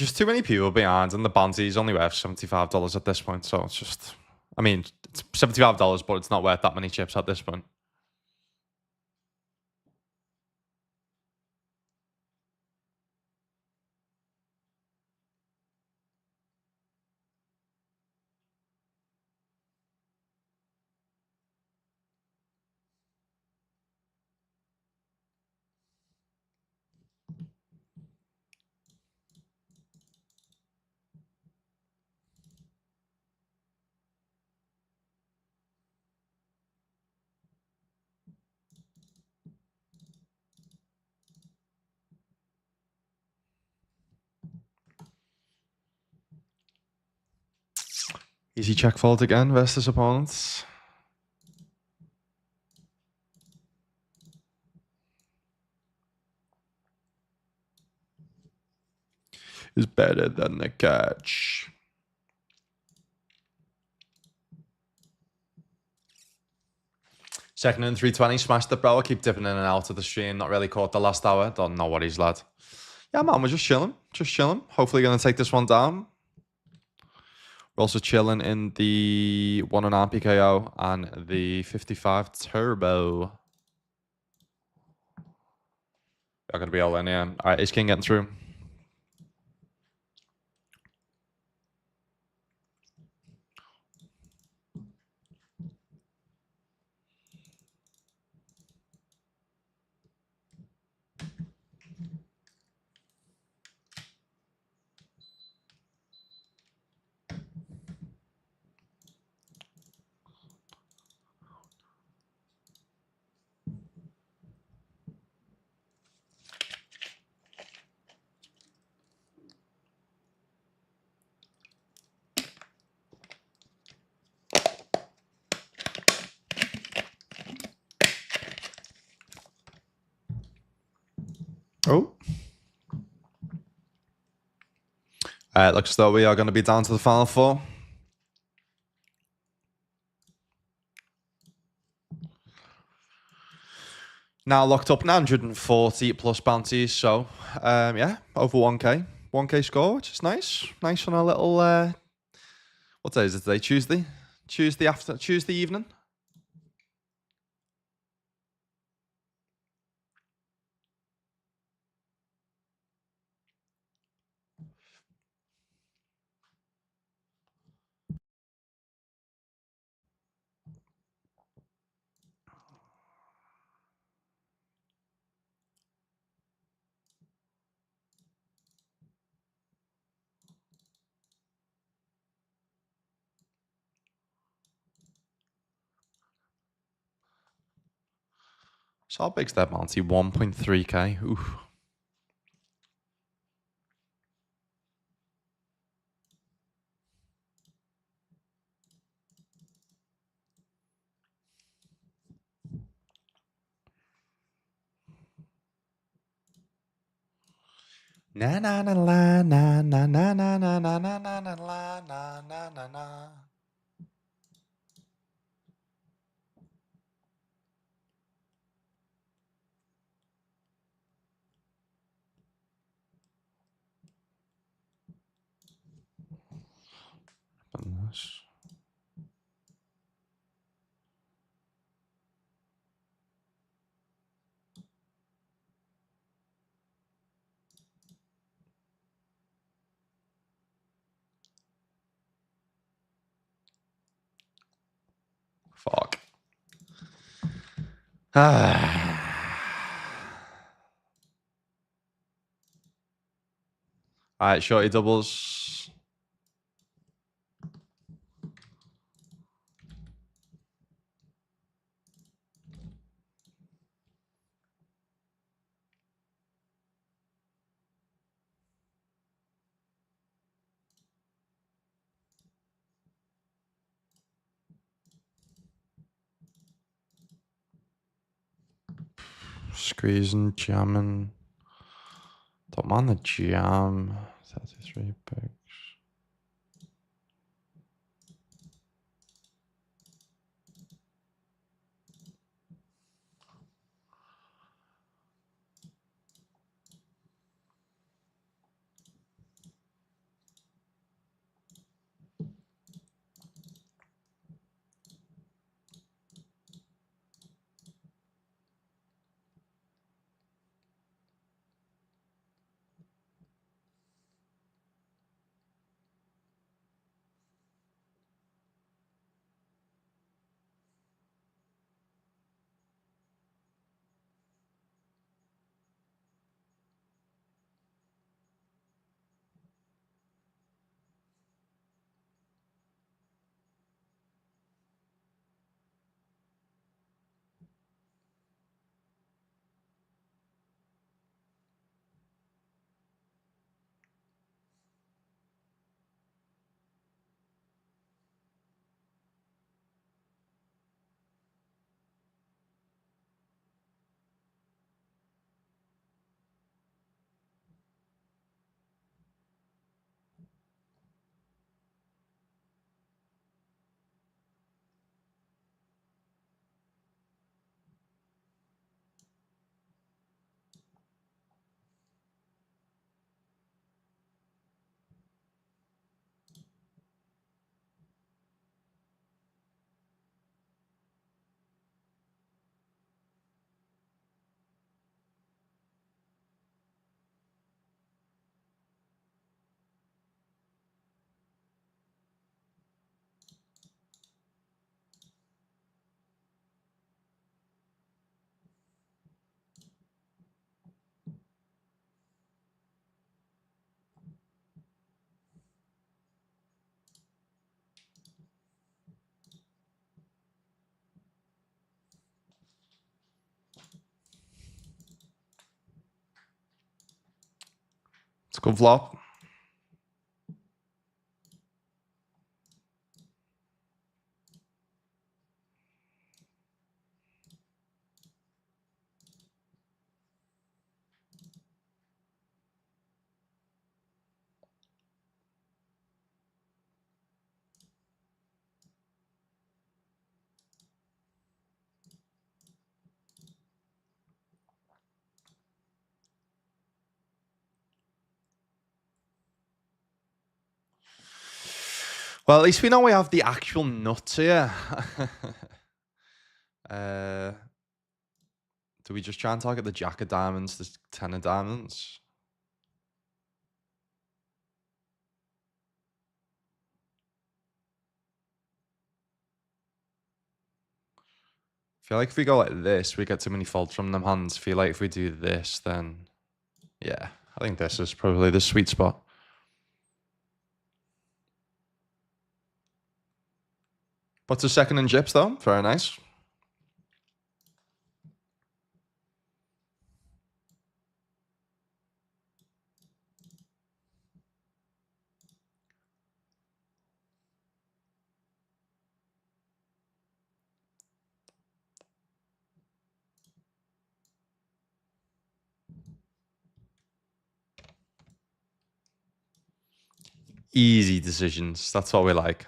just too many people behind, and the bounty is only worth $75 at this point. So it's just, I mean, it's $75, but it's not worth that many chips at this point. Easy check fold again versus opponents. Is better than the catch. Second and 320, smashed the bro. I keep dipping in and out of the stream. Not really caught the last hour. Don't know what he's lad. Yeah, man, we're just chilling. Just chilling. Hopefully going to take this one down. We're also chilling in the 109 PKO and the 55 Turbo. They're going to be all in here. All right, is King getting through? Oh. Looks though we are going to be down to the final four. Now locked up 940 plus bounties. So, yeah, over 1K. 1K score, which is nice. Nice on a little, what day is it today? Tuesday? Tuesday evening? So how big's that bounty? 1.3K. Oof. Na na na la na na na na na na na na na la na na na na. Fuck. All right, shorty doubles. Squeezing, jamming. Don't mind the jam. 33 picks. Good flop. Well, at least we know we have the actual nuts here. Do we just try and target the jack of diamonds, the 10 of diamonds? I feel like if we go like this, we get too many folds from them hands. I feel like if we do this, then yeah, I think this is probably the sweet spot. What's a second in gyps though? Very nice. Easy decisions. That's what we like.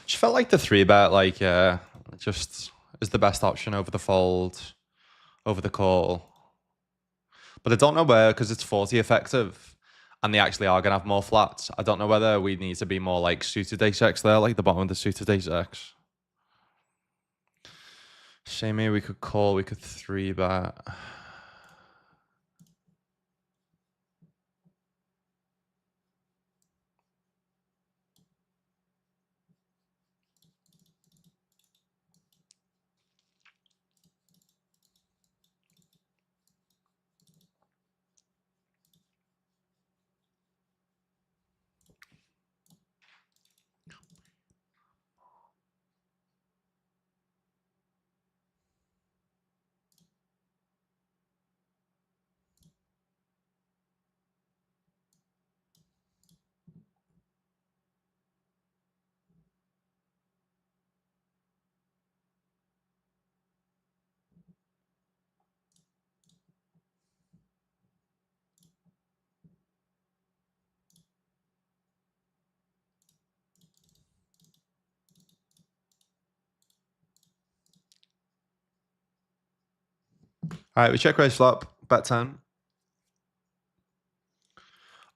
Just felt like the 3-bet, like, just is the best option over the fold, over the call. But I don't know where, because it's 40 effective, and they actually are going to have more flats. I don't know whether we need to be more like suited ace-x there, like the bottom of the suited ace-x. Same here, we could call, we could 3-bet. All right, we check raise flop. Bet 10.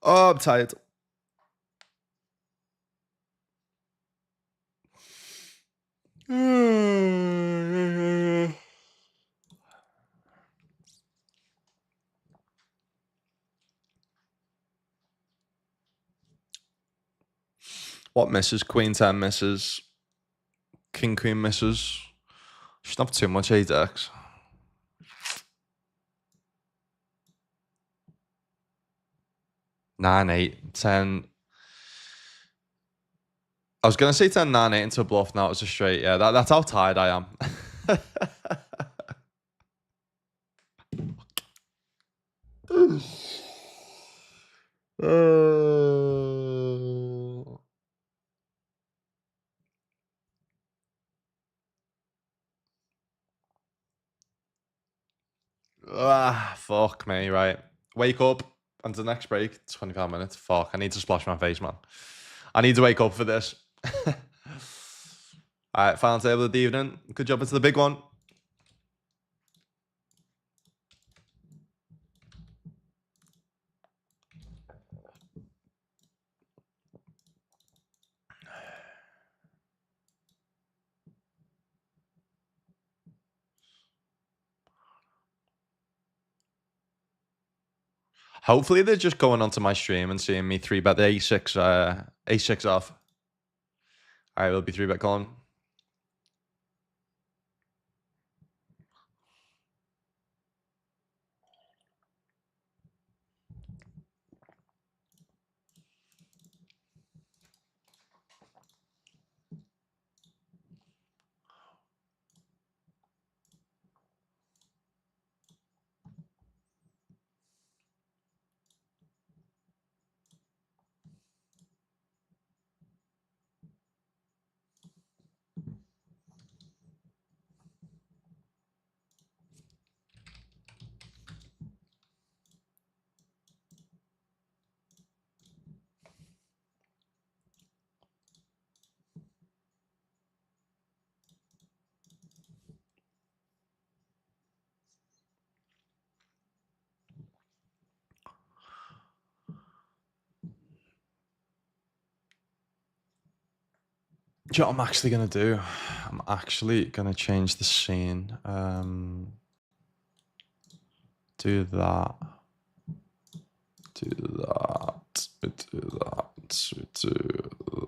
Oh, I'm tired. What misses? Queen 10 misses. King Queen misses. Should not have too much ADX. Nine, 8, 10. I was gonna say 10, 9, 8 into a bluff. Now it's a straight. Yeah, that's how tired I am. Fuck me, right. Wake up and the next break, 25 minutes. Fuck, I need to splash my face, man. I need to wake up for this. All right, final table of the evening. Good job into the big one. Hopefully they're just going onto my stream and seeing me 3-bet the A6 off. All right, we'll be 3-bet calling. Do you know what I'm actually going to do? I'm actually going to change the scene. Do that. Do that. We do that. We do that.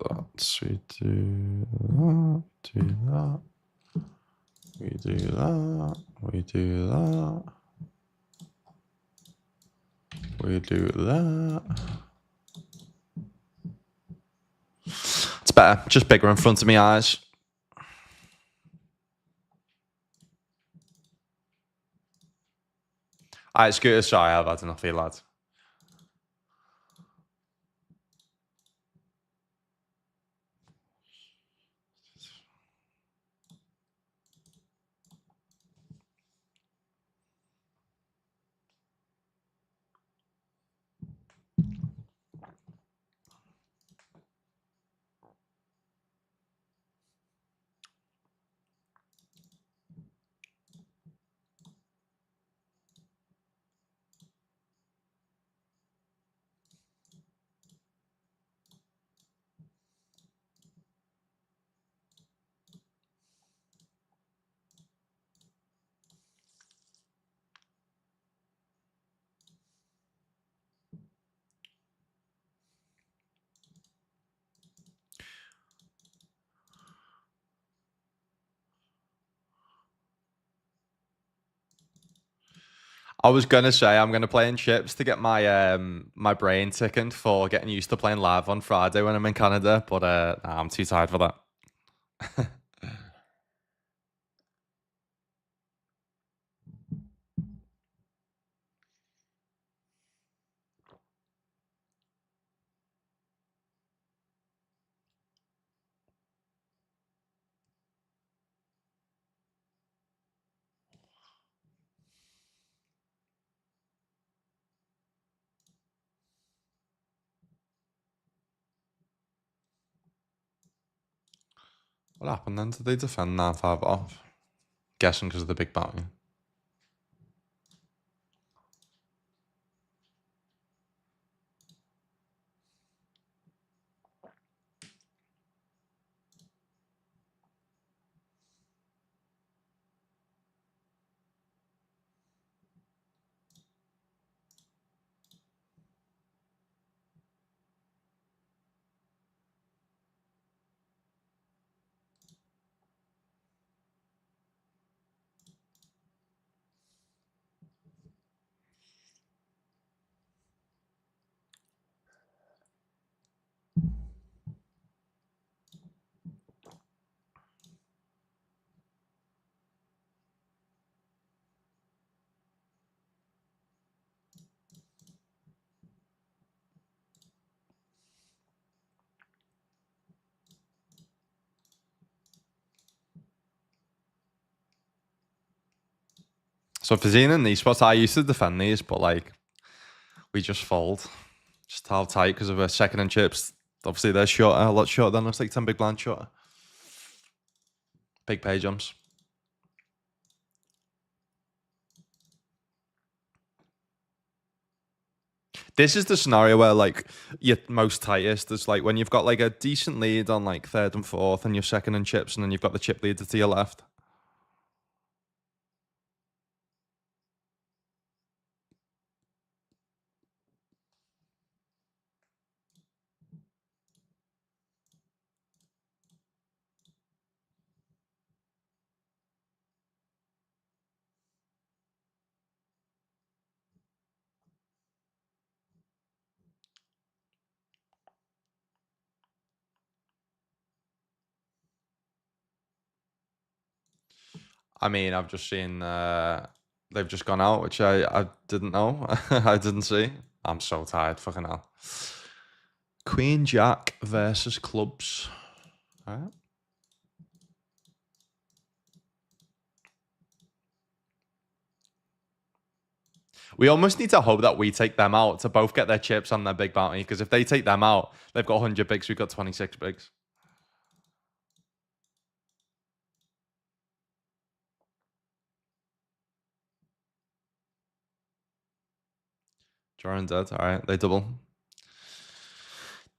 We do that. Do that. We do that. We do that. We do that. It's better. Just bigger in front of my eyes. Alright, Scooter, sorry, I've had enough of you, lads. I was gonna say I'm gonna play in chips to get my my brain tickened for getting used to playing live on Friday when I'm in Canada, but nah, I'm too tired for that. What happened then? Did they defend 9-5 off? Guessing because of the big bounty. So for Zine and these spots, I used to defend these, but like we just fold. Just how tight because of a second and chips. Obviously they're shorter, a lot shorter than us, like 10 big blind shorter. Big pay jumps. This is the scenario where like you're most tightest. It's like when you've got like a decent lead on like third and fourth and you're second and chips and then you've got the chip leader to your left. I mean, I've just seen they've just gone out, which I didn't know. I didn't see. I'm so tired, fucking hell. Queen Jack versus clubs. All right. We almost need to hope that we take them out to both get their chips on their big bounty, because if they take them out, they've got 100 bigs, we've got 26 bigs. Jordan dead. All right, they double.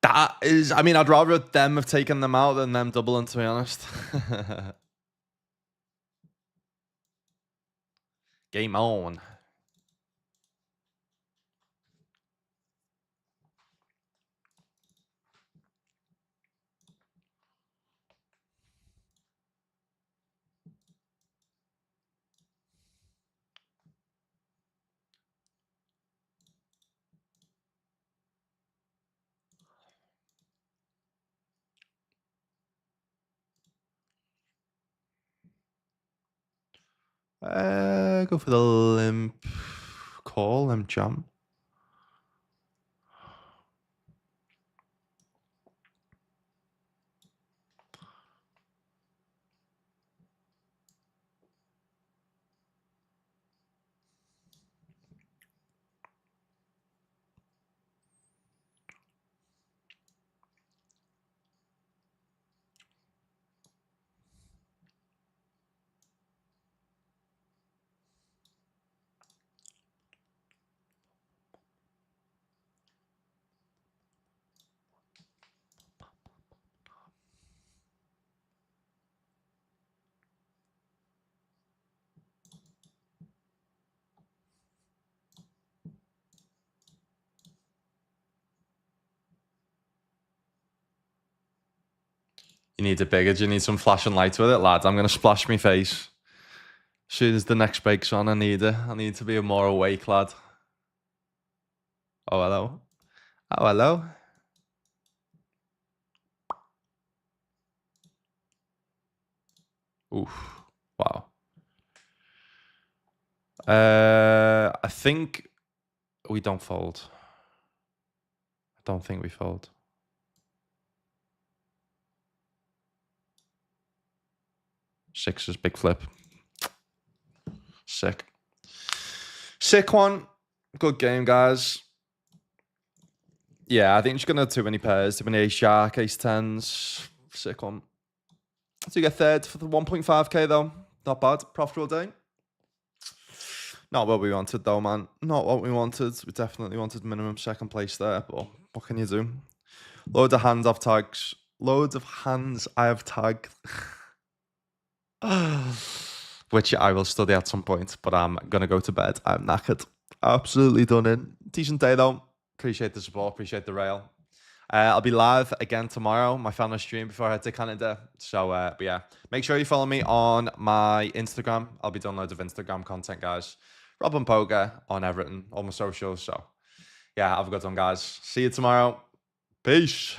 That is, I mean, I'd rather them have taken them out than them doubling, to be honest. Game on. Go for the limp call, limp jump. You need it bigger. Do you need some flashing lights with it, lads? I'm going to splash my face. As soon as the next break's on, I need it. I need to be a more awake lad. Oh, hello. Oh, hello. Oof. Wow. I think we don't fold. I don't think we fold. Sixes, big flip. Sick. Sick one. Good game, guys. Yeah, I think she's going to too many pairs. Too many ace jack, ace tens. Sick one. So you get third for the 1.5k though. Not bad. Profitable day. Not what we wanted though, man. Not what we wanted. We definitely wanted minimum second place there, but what can you do? Loads of hands I've tagged. Loads of hands I have tagged. Which I will study at some point, but I'm going to go to bed. I'm knackered. Absolutely done in. Decent day though. Appreciate the support. Appreciate the rail. I'll be live again tomorrow, my final stream before I head to Canada. So, but yeah, make sure you follow me on my Instagram. I'll be doing loads of Instagram content, guys. Rob and Poker on everything, all my socials. So, yeah, have a good one, guys. See you tomorrow. Peace.